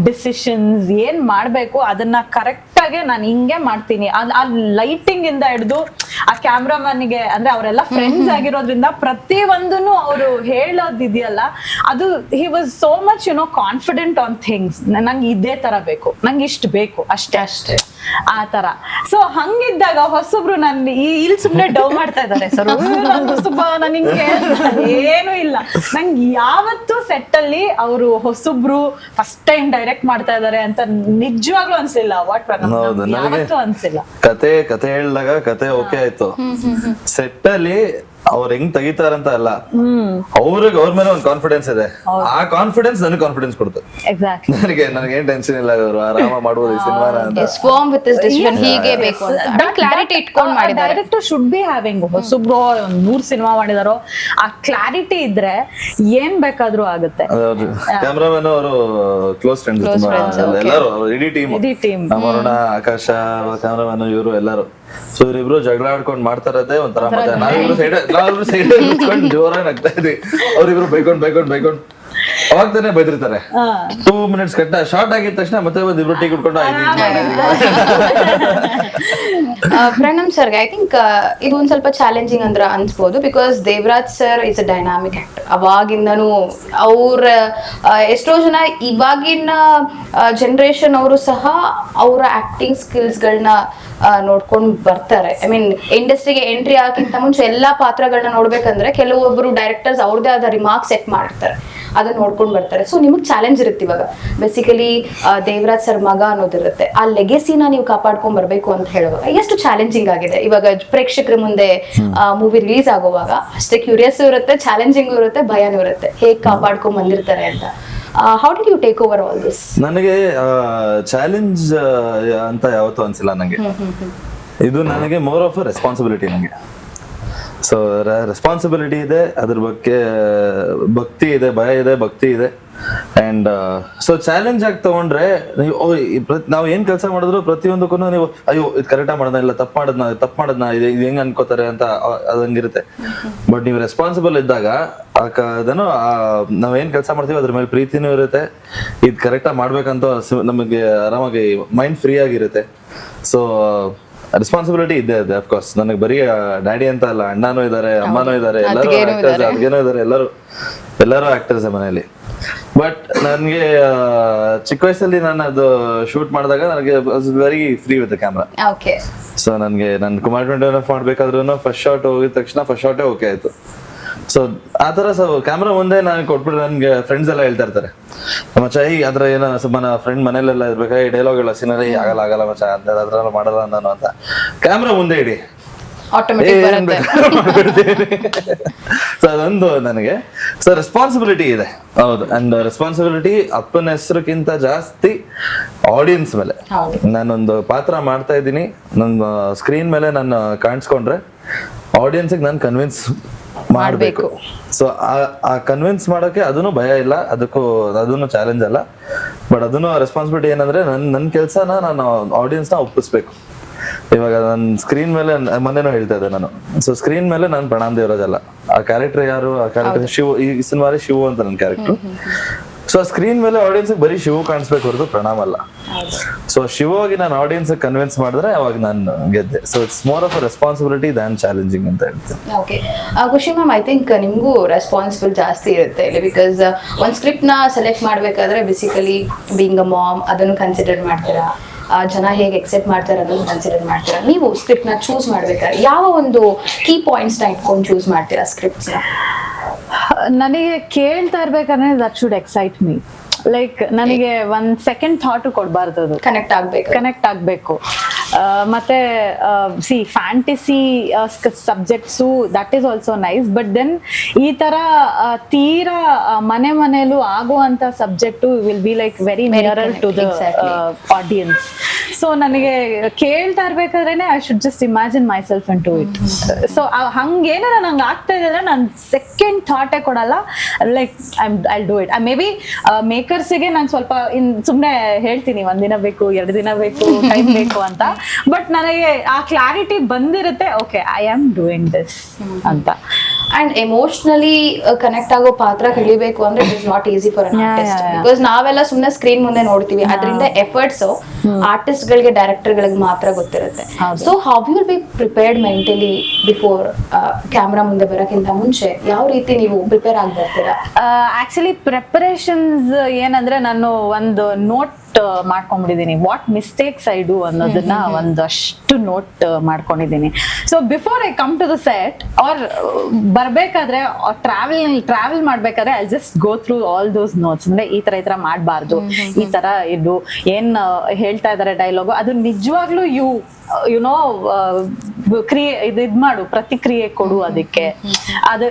decisions. ಏನ್ ಮಾಡ್ಬೇಕು ಅದನ್ನ ಕರೆಕ್ಟ್ ಆಗಿ ನಾನು ಹಿಂಗೆ ಮಾಡ್ತೀನಿ. ಆ ಲೈಟಿಂಗ್ ಇಂದ ಹಿಡಿದು ಆ ಕ್ಯಾಮ್ರಾಮನ್ಗೆ, ಅಂದ್ರೆ ಅವರೆಲ್ಲ ಫ್ರೆಂಡ್ಸ್ ಆಗಿರೋದ್ರಿಂದ ಪ್ರತಿ ಒಂದನ್ನು ಅವರು ಹೇಳೋದಿದೆಯಲ್ಲ, ಅದು he was so much confident on things. ನಂಗೆ ಇದೇ ತರ ಬೇಕು, ನಂಗೆ ಇಷ್ಟು ಬೇಕು, ಅಷ್ಟೇ ಆ ತರ. ಸೊ ಹಂಗಿದ್ದಾಗ ಹೊಸಬ್ರು ನನ್ ಇಲ್ಲಿ ಸುಮ್ನೆ ಡವ್ ಮಾಡ್ತಾ ಇದ್ದಾರೆ ಸರ್, ಹೊಸಬ ನಾನು ಹಿಂಗೆ ಏನು ಇಲ್ಲ. ನಂಗೆ ಯಾವತ್ತು ಸೆಟ್ ಅಲ್ಲಿ ಅವರು ಹೊಸಬ್ರು ಫಸ್ಟ್ ಟೈಮ್ ಡೈರೆಕ್ಟ್ ಮಾಡ್ತಾ ಇದಾರೆ ಅಂತ ನಿಜವಾಗ್ಲೂ ಅನ್ಸಿಲ್ಲ. ಯಾವತ್ತೂ ಅನ್ಸಿಲ್ಲ. ಕತೆ ಹೇಳಿದಾಗ ಕತೆ ಓಕೆ ಆಯ್ತು, ಸೆಟ್ ಅಲ್ಲಿ ಅವ್ರ ಹೆಂಗ್ ತೆಗಿತಾರಂತ ಅಲ್ಲ, ಅವ್ರಿಗೆ ಅವ್ರ ಮೇಲೆ ಒಂದು ಕಾನ್ಫಿಡೆನ್ಸ್ ಇದೆ. ಆ ಕಾನ್ಫಿಡೆನ್ಸ್ ನನಗೆ ಕಾನ್ಫಿಡೆನ್ಸ್ ಕೊಡ್ತು. ಎಕ್ಸಾಕ್ಟ್ಲಿ. ನನಗೆ ಏನ್ ಟೆನ್ಷನ್ ಇಲ್ಲ, ಅವರು ಆರಾಮ ಮಾಡ್ಬೋದು ಈ ಸಿನಿಮಾನ ಅಂತ. ಫರ್ಮ್ ವಿತ್ ಹಿಸ್ ಡಿಸಿಷನ್, ಹೀಗೆ ಬೇಕು ಅಂತ ಕ್ಲಾರಿಟಿ ಇಟ್ಕೊಂಡು ಮಾಡಿದ್ದಾರೆ. Director should be having. ಹೊಸಬ್ರು 100 ಸಿನಿಮಾ ಮಾಡಿದಾರೋ, ಆ ಕ್ಲಾರಿಟಿ ಇದ್ರೆ ಏನ್ ಬೇಕಾದ್ರೂ ಆಗುತ್ತೆ. ಕ್ಯಾಮ್ರಾಮನ್ ಅವರು ಕ್ಲೋಸ್ ಫ್ರೆಂಡ್ಸ್ ಎಲ್ಲರೂ, ಇಡೀ ಟೀಮ್, ಅಮರುಣ, ಆಕಾಶ, ಕ್ಯಾಮ್ರಾಮನ್, ಇವರು ಎಲ್ಲರೂ. ಸೊ ಇವರಿಬ್ರು ಜಗಳ ಆಡ್ಕೊಂಡ್ ಮಾಡ್ತಾರದೇ ಒಂಥರ ಮಜಾ. ನಾವಿಬ್ರು ಸೈಡ್ ನಿಂತ್ಕೊಂಡು ಜೋರಾಗಿ ನಗ್ತಾ ಇದ್ವಿ. ಅವ್ರಿಬ್ರು ಬೈಕೊಂಡು ಅವಾಗ ತಾನೇ ಬೈದಿರ್ತಾರೆ. 2 minutes ಕಟ್ಟ ಶಾರ್ಟ್ ಆಗಿದ ತಕ್ಷಣ ಮತ್ತೆ ಒಂದು ಇಬ್ರು ಟೀ ಕುಡ್ಕೊಂಡು ಪ್ರಣಮ್ ಸರ್ಗೆ ಐ ಥಿಂಕ್ ಇದು ಒಂದ್ ಸ್ವಲ್ಪ ಚಾಲೆಂಜಿಂಗ್ ಅಂದ್ರೆ ಅನ್ಸ್ಬೋದು. Because Devaraj sir is a dynamic actor. ಅವಾಗಿಂದನೂ ಅವ್ರ ಎಷ್ಟೋ ಜನ ಇವಾಗಿನ ಜನರೇಷನ್ ಅವರು ಸಹ ಅವರ ಆಕ್ಟಿಂಗ್ ಸ್ಕಿಲ್ಸ್ಗಳನ್ನ ನೋಡ್ಕೊಂಡು ಬರ್ತಾರೆ. ಐ ಮೀನ್ ಇಂಡಸ್ಟ್ರಿಗೆ ಎಂಟ್ರಿ ಆಗಕ್ಕಿಂತ ಮುಂಚೆ ಎಲ್ಲಾ ಪಾತ್ರಗಳನ್ನ ನೋಡ್ಬೇಕಂದ್ರೆ ಕೆಲವೊಬ್ರು ಡೈರೆಕ್ಟರ್ಸ್ ಅವ್ರದೇ ಆದ ರಿಮಾರ್ಕ್ ಸೆಟ್ ಮಾಡಿರ್ತಾರೆ, ಅದನ್ನ ನೋಡ್ಕೊಂಡು ಬರ್ತಾರೆ. ಸೊ ನಿಮಗ್ ಚಾಲೆಂಜ್ ಇರುತ್ತೆ ಇವಾಗ. ಬೇಸಿಕಲಿ ದೇವರಾಜ್ ಸರ್ ಮಗ ಅನ್ನೋದಿರುತ್ತೆ, ಆ ಲೆಗೆಸಿನ ನೀವು ಕಾಪಾಡ್ಕೊಂಡ್ ಬರ್ಬೇಕು ಅಂತ ಹೇಳುವಾಗ ಎಷ್ಟು ಚಾಲೆಂಜಿಂಗ್ ಆಗಿದೆ ಇವಾಗ ಪ್ರೇಕ್ಷಕರ ಮುಂದೆ ಮೂವಿ ರಿಲೀಸ್ ಆಗುವಾಗ. ಅಷ್ಟೇ ಕ್ಯೂರಿಯಸ್ ಇರುತ್ತೆ, ಚಾಲೆಂಜಿಂಗ್ ಇರುತ್ತೆ, ಭಯನೂ ಇರುತ್ತೆ, ಹೇಗ್ ಕಾಪಾಡ್ಕೊಂಡ್ ಬಂದಿರ್ತಾರೆ ಅಂತ. How did you take over all this? ನನಗೆ ಚಾಲೆಂಜ್ ಅಂತ ಯಾವತ್ತೂ ಅನ್ಸಿಲ್ಲ ನಂಗೆ. ಇದು ನನಗೆ ಮೋರ್ ಆಫ್ ರೆಸ್ಪಾನ್ಸಿಬಿಲಿಟಿ. ನಂಗೆ ಸೊ ರೆಸ್ಪಾನ್ಸಿಬಿಲಿಟಿ ಇದೆ, ಅದ್ರ ಬಗ್ಗೆ ಭಕ್ತಿ ಇದೆ, ಭಯ ಇದೆ, ಭಕ್ತಿ ಇದೆ. ಅಂಡ್ ಸೊ ಚಾಲೆಂಜ್ ಆಗಿ ತಗೊಂಡ್ರೆ ನಾವು ಏನ್ ಕೆಲಸ ಮಾಡಿದ್ರು ಪ್ರತಿಯೊಂದಕ್ಕೂ ನೀವು ಅಯ್ಯೋ ಇದು ಕರೆಕ್ಟಾಗಿ ಮಾಡೋದ, ಇಲ್ಲ ತಪ್ಪು ಮಾಡೋದ್ನ ಇದು ಹೆಂಗ್ ಅನ್ಕೋತಾರೆ ಅಂತ ಅದಂಗಿರುತ್ತೆ. ಬಟ್ ನೀವು ರೆಸ್ಪಾನ್ಸಿಬಲ್ ಇದ್ದಾಗ ಅದೇನೋ ನಾವೇನ್ ಕೆಲಸ ಮಾಡ್ತೀವಿ ಅದ್ರ ಮೇಲೆ ಪ್ರೀತಿನೂ ಇರುತ್ತೆ. ಇದು ಕರೆಕ್ಟಾಗಿ ಮಾಡ್ಬೇಕಂತ ನಮಗೆ ಆರಾಮಾಗಿ ಮೈಂಡ್ ಫ್ರೀ ಆಗಿರುತ್ತೆ. ಸೊ ರೆಸ್ಪಾನ್ಸಿಬಿಲಿಟಿ ಇದೆ ಅಫ್ಕೋರ್ಸ್. ನನಗೆ ಬರೀ ಡ್ಯಾಡಿ ಅಂತ ಅಲ್ಲ, ಅಣ್ಣನೂ ಇದಾರೆ, ಅಮ್ಮನೂ ಇದಾರೆ, ಎಲ್ಲರೂ ಆಕ್ಟರ್ಸ್, ಅದ್ಗೇನೂ ಇದಾರೆ, ಎಲ್ಲರೂ ಆಕ್ಟರ್ಸ್ ಮನೆಯಲ್ಲಿ. ಬಟ್ ನನಗೆ ಚಿಕ್ಕ ವಯಸ್ಸಲ್ಲಿ ನಾನು ಅದು ಶೂಟ್ ಮಾಡಿದಾಗ ನನಗೆ very free with camera. So ನನಗೆ ನಾನು ಕುಮಾರ್ 21 ಮಾಡ್ಬೇಕಾದ್ರೂ ಫಸ್ಟ್ ಶಾಟ್ ಹೋಗಿದ ತಕ್ಷಣ ಫಸ್ಟ್ ಶಾಟೇ ಓಕೆ ಆಯ್ತು. ಸೊ ಆತರ ಕ್ಯಾಮ್ರಾ ಮುಂದೆ ನಾನು ಕೊಟ್ಬಿಟ್ಟು ನನ್ಗೆ ಫ್ರೆಂಡ್ಸ್ ಎಲ್ಲ ಹೇಳ್ತಾ ಇರ್ತಾರೆ, ಮಚ್ಚ ಈ ಅದ್ರ ಏನೋ ಸುಮ್ಮನೆ ಫ್ರೆಂಡ್ ಮನೇಲೆಲ್ಲ ಇರ್ಬೇಕಾ ಈ ಡೈಲಾಗ್ ಎಲ್ಲ ಸೀನರಿ ಆಗಲ್ಲ ಮಚ್ಚ ಅದ್ರೆಲ್ಲ ಮಾಡಲ್ಲ ನಾನು ಅಂತ ಕ್ಯಾಮ್ರಾ ಮುಂದೆ ಇಡಿ ಸೊ ಅದೊಂದು ನನಗೆ. ಸೊ ರೆಸ್ಪಾನ್ಸಿಬಿಲಿಟಿ ಇದೆ, ಹೌದು. ಅಂಡ್ ರೆಸ್ಪಾನ್ಸಿಬಿಲಿಟಿ ಅಪ್ಪನ ಹೆಸರುಕ್ಕಿಂತ ಜಾಸ್ತಿ ಆಡಿಯನ್ಸ್ ಮೇಲೆ. ನಾನೊಂದು ಪಾತ್ರ ಮಾಡ್ತಾ ಇದ್ದೀನಿ, ನನ್ನ ಸ್ಕ್ರೀನ್ ಮೇಲೆ ನಾನು ಕಾಣಿಸ್ಕೊಂಡ್ರೆ ಆಡಿಯನ್ಸ್ಗೆ ನಾನು ಕನ್ವಿನ್ಸ್ ಮಾಡಬೇಕು. ಸೊ ಆ ಕನ್ವಿನ್ಸ್ ಮಾಡೋಕೆ ಅದನ್ನು ಭಯ ಇಲ್ಲ, ಅದನ್ನು ಚಾಲೆಂಜ್ ಅಲ್ಲ. ಬಟ್ ಅದನ್ನು ರೆಸ್ಪಾನ್ಸಿಬಿಲಿಟಿ ಏನಂದ್ರೆ ನನ್ನ ಕೆಲಸನ ನಾನು ಆಡಿಯನ್ಸ್ನ ಒಪ್ಪಿಸ್ಬೇಕು. ಇವಾಗ ನನ್ನ ಸ್ಕ್ರೀನ್ ಮೇಲೆ ಮೊನ್ನೆನೂ ಹೇಳ್ತಾ ಇದ್ದೆ ನಾನು. ಸೊ ಸ್ಕ್ರೀನ್ ಮೇಲೆ ನಾನು ಪ್ರಣಾಮ್ ದೇವರಾಜ್ ಅಲ್ಲ, ಆ ಕ್ಯಾರೆಕ್ಟರ್ ಯಾರು, ಆ ಕ್ಯಾರೆಕ್ಟರ್ ಶಿವು. ಈ ಸಿನಿಮಾಲಿ ಶಿವು ಅಂತ ನನ್ನ ಕ್ಯಾರೆಕ್ಟರ್. ಸೊ ಸ್ಕ್ರೀನ್ ಮೇಲೆ ಆಡಿಯನ್ಸ್ ಬರೀ ಶಿವು ಕಾಣಿಸ್ಬೇಕು ಹೊರತು ಪ್ರಣಾಮ್ ಅಲ್ಲ. ಸೊ ಶಿವಾಗಿ ನಾನು ಆಡಿಯನ್ಸ್ ಕನ್ವಿನ್ಸ್ ಮಾಡಿದ್ರೆ ಅವಾಗ ನಾನು ಗೆದ್ದೆ. So it's more of a responsibility than challenging ಅಂತ ಹೇಳ್ತೀನಿ. ಓಕೆ ಖುಷಿ ಮ್ಯಾಮ್, ಐ ಥಿಂಕ್ ನಿಮಗೂ ರೆಸ್ಪಾನ್ಸಿಬಲ್ ಜಾಸ್ತಿ ಇರುತ್ತೆ ಇಲ್ಲಿ. ಬಿಕಾಸ್ ಒಂದು ಸ್ಕ್ರಿಪ್ಟ್ ನ ಸೆಲೆಕ್ಟ್ ಮಾಡಬೇಕಾದ್ರೆ ಬೇಸಿಕಲಿ ಬೀಯಿಂಗ್ ಅ ಮಾಮ್ ಅದನ್ನು ಕನ್ಸಿಡರ್ ಮಾಡ್ತೀರಾ, ಜನ ಹೇಗೆ ಎಕ್ಸೆಪ್ಟ್ ಮಾಡ್ತಾರೆ ಅನ್ನೋದು ಕನ್ಸಿಡರ್ ಮಾಡ್ತೀರಾ. ನೀವು ಸ್ಕ್ರಿಪ್ಟ್ ನ ಚೂಸ್ ಮಾಡ್ಬೇಕಾದ್ರೆ ಯಾವ ಒಂದು ಕೀ ಪಾಯಿಂಟ್ಸ್ ನ ಇಟ್ಕೊಂಡು ಚೂಸ್ ಮಾಡ್ತೀರಾ ಸ್ಕ್ರಿಪ್ಟ್ಸ್ ನ? ನನಗೆ ಕೇಳ್ತಾ ಇರ್ಬೇಕಂದ್ರೆ that should excite me. Like ನನಗೆ ಒಂದ್ ಸೆಕೆಂಡ್ ಥಾಟ್ ಕೊಡ್ಬಾರ್ದು, ಅದು ಕನೆಕ್ಟ್ ಆಗ್ಬೇಕು. ಮತ್ತೆ ಸಿ fantasy subjects that is also nice, but then ಈ ತರ ತೀರಾ ಮನೇಲೂ ಆಗುವಂತ subject will be like very nearer to the audience. So ನನಗೆ ಕೇಳ್ತಾ ಇರ್ಬೇಕಾದ್ರೇನೆ I should just imagine myself into it. So ಹಂಗೇನಾರ ನಂಗೆ ಆಗ್ತಾ ಇದೆ ನಾನು ಸೆಕೆಂಡ್ ಥಾಟೇ ಕೊಡಲ್ಲ. Like I do it. May be ಮೇಕರ್ಸ್ಗೆ ನಾನು ಸ್ವಲ್ಪ ಸುಮ್ಮನೆ ಹೇಳ್ತೀನಿ, ಒಂದಿನ ಬೇಕು, 2 ದಿನ ಬೇಕು, ಟೈಮ್ ಬೇಕು ಅಂತ. ಬಟ್ ನನಗೆ ಆ ಕ್ಲಾರಿಟಿ ಬಂದಿರುತ್ತೆ, okay I am doing this ಅಂತ. ಅಂಡ್ ಎಮೋಷನಲಿ ಕನೆಕ್ಟ್ ಆಗೋ ಪಾತ್ರ ಹಿಡಿಬೇಕು ಅಂದ್ರೆ it is not easy for an artist. Because ನಾವೆಲ್ಲ ಸುಮ್ಮನೆ ಸ್ಕ್ರೀನ್ ಮುಂದೆ ನೋಡ್ತೀವಿ, ಅದರಿಂದ ಎಫರ್ಟ್ಸ್ ಆರ್ಟಿಸ್ಟ್ ಗಳಿಗೆ, ಡೈರೆಕ್ಟರ್ ಗಳಿಗೆ ಮಾತ್ರ ಗೊತ್ತಿರುತ್ತೆ. So how you be prepared mentally before camera ಮುಂದೆ ಬರೋಕ್ಕಿಂತ ಮುಂಚೆ ಯಾವ ರೀತಿ ನೀವು ಪ್ರಿಪೇರ್ ಆಗಿ ಬರ್ತೀರಾ? ಆಕ್ಚುಲಿ ಪ್ರಿಪರೇಷನ್ಸ್ ಏನಂದ್ರೆ ನಾನು ಒಂದು ನೋಟ್ ಮಾಡ್ಕೊಂಡ್ಬಿಟ್ಟಿದೀನಿ, ವಾಟ್ ಮಿಸ್ಟೇಕ್ಸ್ ಐ ಡೂ ಅನ್ನೋದನ್ನ ಒಂದಷ್ಟು ನೋಟ್ ಮಾಡ್ಕೊಂಡಿದ್ದೀನಿ. So before I come to the set or ಬರ್ಬೇಕಾದ್ರೆ ಟ್ರಾವೆಲ್ ಮಾಡ್ಬೇಕಾದ್ರೆ I just go through all those notes. ಅಂದ್ರೆ ಈ ತರ ಮಾಡಬಾರ್ದು, ಈ ತರ ಇದು ಏನ್ ಹೇಳ್ತಾ ಇದಾರೆ ಡೈಲಾಗು, ಅದು ನಿಜವಾಗ್ಲೂ ಯುನೋ ಇದ್ ಮಾಡು, ಪ್ರತಿಕ್ರಿಯೆ ಕೊಡು ಅದಕ್ಕೆ. ಅದು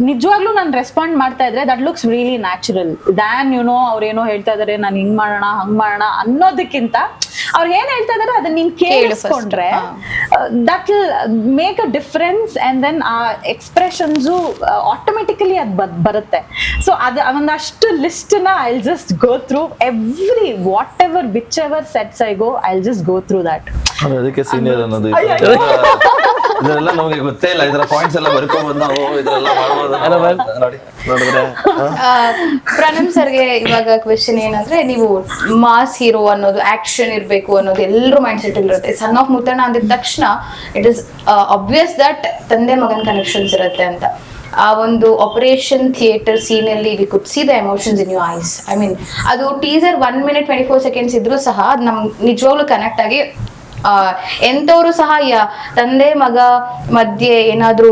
ನಿಜವಾಗ್ಲೂ ನಾನು ರೆಸ್ಪಾಂಡ್ ಮಾಡ್ತಾ ಇದ್ರೆ that looks really natural than ಅವ್ರೇನೋ ಹೇಳ್ತಾ ಇದಾರೆ ನಾನು ಹಿಂಗ್ ಮಾಡೋಣ ಹಂಗ್ ಮಾಡೋಣ ಅನ್ನೋದಕ್ಕಿಂತ ಅವ್ರು ಏನ್ ಹೇಳ್ತಾ ಇದಾರೆ ಅದನ್ನ ನೀನ್ ಕೇಳಿಸ್ಕೊಂಡ್ರೆ that will make a difference. And then ಆ ಎಕ್ಸ್ಪ್ರೆಷನ್ಸ್ ಆಟೋಮೆಟಿಕಲಿ ಅದ್ ಬರುತ್ತೆ. ಸೊ ಅದು ಒಂದಷ್ಟು ಲಿಸ್ಟ್ ನ I will just go through every whatever whichever sets I go I will just go through that. ಅದಕ್ಕೆ ಸೀನಿಯರ್ ಅನ್ನೋದು ಇದೆಲ್ಲ ನಮಗೆ ಗೊತ್ತೇ ಇಲ್ಲ. ಇದರ ಪಾಯಿಂಟ್ಸ್ ಎಲ್ಲ ಬರ್ಕೊಂಡ್ಬಂದು ನಾವು ಇದೆಲ್ಲ ಮಾಡ್ಬೋದು ನೋಡಿ. ಪ್ರಣಮ್ ಸರ್ಗೆ ಇವಾಗ ಕ್ವೆಶ್ಚನ್ ಏನಂದ್ರೆ, ನೀವು ಮಾಸ್ ಹೀರೋ ಅನ್ನೋದು, ಆಕ್ಷನ್ ಇರ್ಬೇಕು ಅನ್ನೋದು ಎಲ್ಲರೂ ಮೈಂಡ್ ಸೆಟ್ ಇರುತ್ತೆ. ಸನ್ ಆಫ್ ಮುತ್ತಣ್ಣ ಅಂದಿದ ತಕ್ಷಣ ಇಟ್ ಇಸ್ ಆಬ್ವಿಯಸ್ ದಟ್ ತಂದೆ ಮಗನ್ ಕನೆಕ್ಷನ್ಸ್ ಇರುತ್ತೆ ಅಂತ. ಆ ಒಂದು ಆಪರೇಷನ್ ಥಿಯೇಟರ್ ಸೀನ್ ಅಲ್ಲಿ we could see the emotions in your eyes. I mean ಅದು ಟೀಸರ್ 1 minute 24 seconds ಇದ್ರೂ ಸಹ ಅದು ನಮ್ಗೆ ನಿಜವಾಗ್ಲೂ ಕನೆಕ್ಟ್ ಆಗಿ ಎಂತವರು ಸಹ ತಂದೆ ಮಗ ಮಧ್ಯೆ ಏನಾದ್ರೂ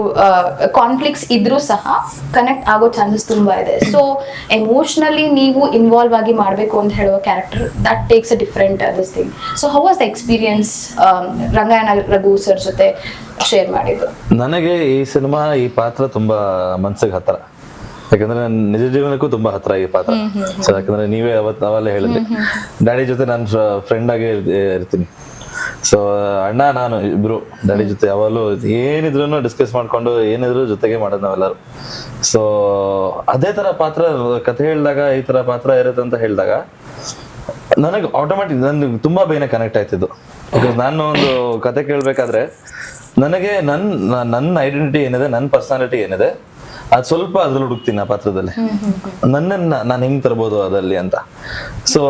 ಕಾನ್ಫ್ಲಿಕ್ಟ್ಸ್ ಇದ್ರೂ ಸಹ ಕನೆಕ್ಟ್ ಆಗೋ ಚಾನ್ಸಸ್ ತುಂಬಾ ಇದೆ. ಸೊ ಎಮೋಷನಲಿ ನೀವು ಇನ್ವಾಲ್ವ್ ಆಗಿ ಮಾಡ್ಬೇಕು ಅಂತ ಹೇಳುವ character that takes a different this thing. So how was the experience Rangayana Raghu sir ಜೊತೆ ಶೇರ್ ಮಾಡಿದ್ದು? ನನಗೆ ಈ ಸಿನಿಮಾ, ಈ ಪಾತ್ರ ತುಂಬಾ ಮನ್ಸಿಗೆ ಹತ್ರ. ಯಾಕಂದ್ರೆ ನನ್ನ ನಿಜ ಜೀವನಕ್ಕೂ ತುಂಬಾ ಹತ್ರ ಈ ಪಾತ್ರ. ಸೊ ಯಾಕಂದ್ರೆ ನೀವೇ ಅವೆಲ್ಲ ಹೇಳಿದ್ರಿ, ಡ್ಯಾಡಿ ಜೊತೆ ನಾನು ಫ್ರೆಂಡ್ ಆಗಿ ಇರ್ತೀನಿ. ಸೊ ಅಣ್ಣ ನಾನು ಇಬ್ರು ಡ್ಯಾಡಿ ಜೊತೆ ಯಾವಾಗಲೂ ಏನಿದ್ರು ಡಿಸ್ಕಸ್ ಮಾಡ್ಕೊಂಡು ಏನಿದ್ರು ಜೊತೆಗೆ ಮಾಡೋದು ನಾವೆಲ್ಲರೂ. ಸೊ ಅದೇ ತರ ಪಾತ್ರ ಕಥೆ ಹೇಳಿದಾಗ ಈ ತರ ಪಾತ್ರ ಇರುತ್ತೆ ಅಂತ ಹೇಳಿದಾಗ ನನಗೆ ಆಟೋಮೆಟಿಕ್ ನನ್ಗೆ ತುಂಬಾ ಬೇಗನೆ ಕನೆಕ್ಟ್ ಆಯ್ತಿದ್ದು. ಬಿಕಾಸ್ ನಾನು ಒಂದು ಕತೆ ಕೇಳ್ಬೇಕಾದ್ರೆ ನನಗೆ ನನ್ನ ಐಡೆಂಟಿಟಿ ಏನಿದೆ, ನನ್ನ ಪರ್ಸನಾಲಿಟಿ ಏನಿದೆ, ಅದು ಸ್ವಲ್ಪ ಅದ್ರಲ್ಲಿ ಹುಡುಕ್ತೀನಿ ಆ ಪಾತ್ರದಲ್ಲಿ, ನನ್ನನ್ನ ನಾನು ಹೆಂಗ್ ತರ್ಬೋದು ಅದಲ್ಲಿ ಅಂತ. ಸೊ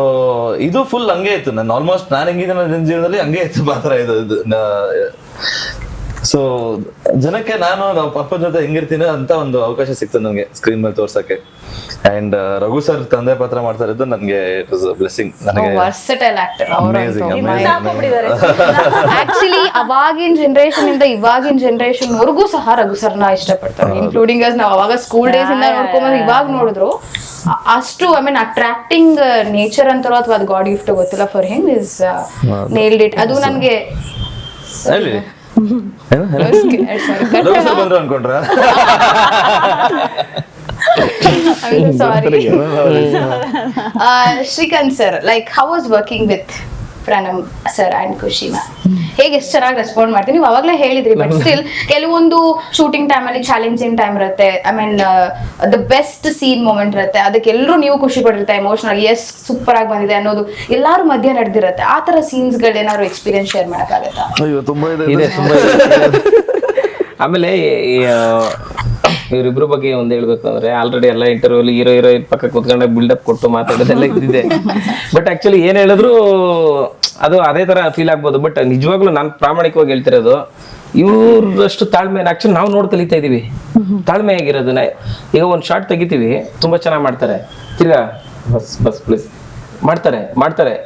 ಇದು ಫುಲ್ ಹಂಗೆ ಇತ್ತು. ನಾನು ಆಲ್ಮೋಸ್ಟ್ ನಾನು ಹೆಂಗಿದ್ದೆ ನನ್ನ ಜೀವನದಲ್ಲಿ ಹಂಗೆ ಇತ್ತು ಪಾತ್ರ ಇದು. ಸೊ ಜನಕ್ಕೆ ನಾನು ಪಪ್ಪನ ಜೊತೆ ಹೆಂಗಿರ್ತೀನಿ ಅಂತ ಒಂದು ಅವಕಾಶ ಸಿಕ್ತು ನನಗೆ ಸ್ಕ್ರೀನ್ ಮೇಲೆ ತೋರ್ಸಕ್ಕೆ. ಅಂಡ್ ರಘು ಸರ್ ತಂದೆ ಪಾತ್ರ ಮಾಡ್ತಾ ಇದ್ದು ನನಗೆ ಇಟ್ ವಾಸ್ ಅ ಬ್ಲೆಸ್ಸಿಂಗ್. ನನಗೆ ಆಕ್ಚುಲಿ ಅವಾಗಿನ ಜನರೇಷನ್ ಇಂದ ಇವಾಗಿನ ಜನರೇಷನ್ ವರೆಗೂ ಸಹ ರಘು ಸರ್ನ ಇಷ್ಟಪಡ್ತಾರೆ, ಇನ್ಕ್ಲೂಡಿಂಗ್ ಅಸ್ ನಾವು ಅವಾಗ ಸ್ಕೂಲ್ ಡೇಸ್ ಇಂದ ನೋಡ್ಕೊಂಡ್ ಇವಾಗ ನೋಡಿದ್ರು ಅಷ್ಟು ಐ ಮೀನ್ ಅಟ್ರಾಕ್ಟಿಂಗ್ ನೇಚರ್ ಅಂತಾರೋ ಅಥವಾ ಅದು ಗಾಡ್ ಗಿಫ್ಟ್ ಗೊತ್ತಿಲ್ಲ, for him is nailed it. ಅದು ನನ್ಗೆ ಬಂದ್ರು ಅನ್ಕೊಂಡ್ರ? Sorry. Shrikant sir, like how was working with Pranam sir and Khushi ma'am? ಹೇಗೆ ಎಷ್ಟು ಚೆನ್ನಾಗಿ ರೆಸ್ಪಾಂಡ್ ಮಾಡ್ತೀನಿ, ನೀವು ಅವಾಗಲೇ ಹೇಳಿದ್ರಿ. ಬಟ್ ಸ್ಟಿಲ್ ಕೆಲವೊಂದು ಶೂಟಿಂಗ್ ಟೈಮ್ ಅಲ್ಲಿ ಚಾಲೆಂಜಿಂಗ್ ಟೈಮ್ ಇರುತ್ತೆ. I mean the best scene moment ಇರುತ್ತೆ, ಅದಕ್ಕೆ ಎಲ್ಲರೂ ನೀವು ಖುಷಿ ಪಡಿರ್ತಾರೆ ಎಮೋಷನಲ್, ಎಸ್ ಸೂಪರ್ ಆಗಿ ಬಂದಿದೆ ಅನ್ನೋದು ಎಲ್ಲಾರು ಮಧ್ಯೆ ನಡೆದಿರುತ್ತೆ. ಆ ತರ ಸೀನ್ಸ್ ಗಳು ಏನಾದ್ರು ಎಕ್ಸ್ಪೀರಿಯನ್ಸ್ ಶೇರ್ ಮಾಡಕ್ಕಾಗತ್ತಾ? ಅಯ್ಯೋ ತುಂಬಾ ಇದೆ. ಆಮೇಲೆ ಇವರಿಬ್ರು ಬಗ್ಗೆ ಒಂದ್ ಹೇಳ್ಬೇಕು ಅಂದ್ರೆ, ಆಲ್ರೆಡಿ ಎಲ್ಲ ಇಂಟರ್ವ್ಯೂ ಹೀರೋಯಿನ್ ಪಕ್ಕ ಕೂತ್ಕೊಂಡ ಬಿಲ್ಡಪ್ ಕೊಟ್ಟು ಮಾತಾಡೋದೆಲ್ಲ ಇದ್ದಿದೆ. ಬಟ್ ಆಕ್ಚುಲಿ ಏನ್ ಹೇಳಿದ್ರು ಅದು ಅದೇ ತರ ಫೀಲ್ ಆಗ್ಬೋದು. ಬಟ್ ನಿಜವಾಗ್ಲೂ ನಾನು ಪ್ರಾಮಾಣಿಕವಾಗಿ ಹೇಳ್ತಿರೋದು, ಇವ್ರಷ್ಟು ತಾಳ್ಮೆ ಆಕ್ಚುಲಿ ನಾವು ನೋಡಿ ಕಲಿತಾ ಇದೀವಿ. ತಾಳ್ಮೆ ಆಗಿರೋದು ಈಗ ಒಂದ್ ಶಾರ್ಟ್ ತೆಗಿತೀವಿ, ತುಂಬಾ ಚೆನ್ನಾಗಿ ಮಾಡ್ತಾರೆ, ತಿರ್ಗಾ ಬಸ್ ಬಸ್ ಪ್ಲೀಸ್ ಮಾಡ್ತಾರೆ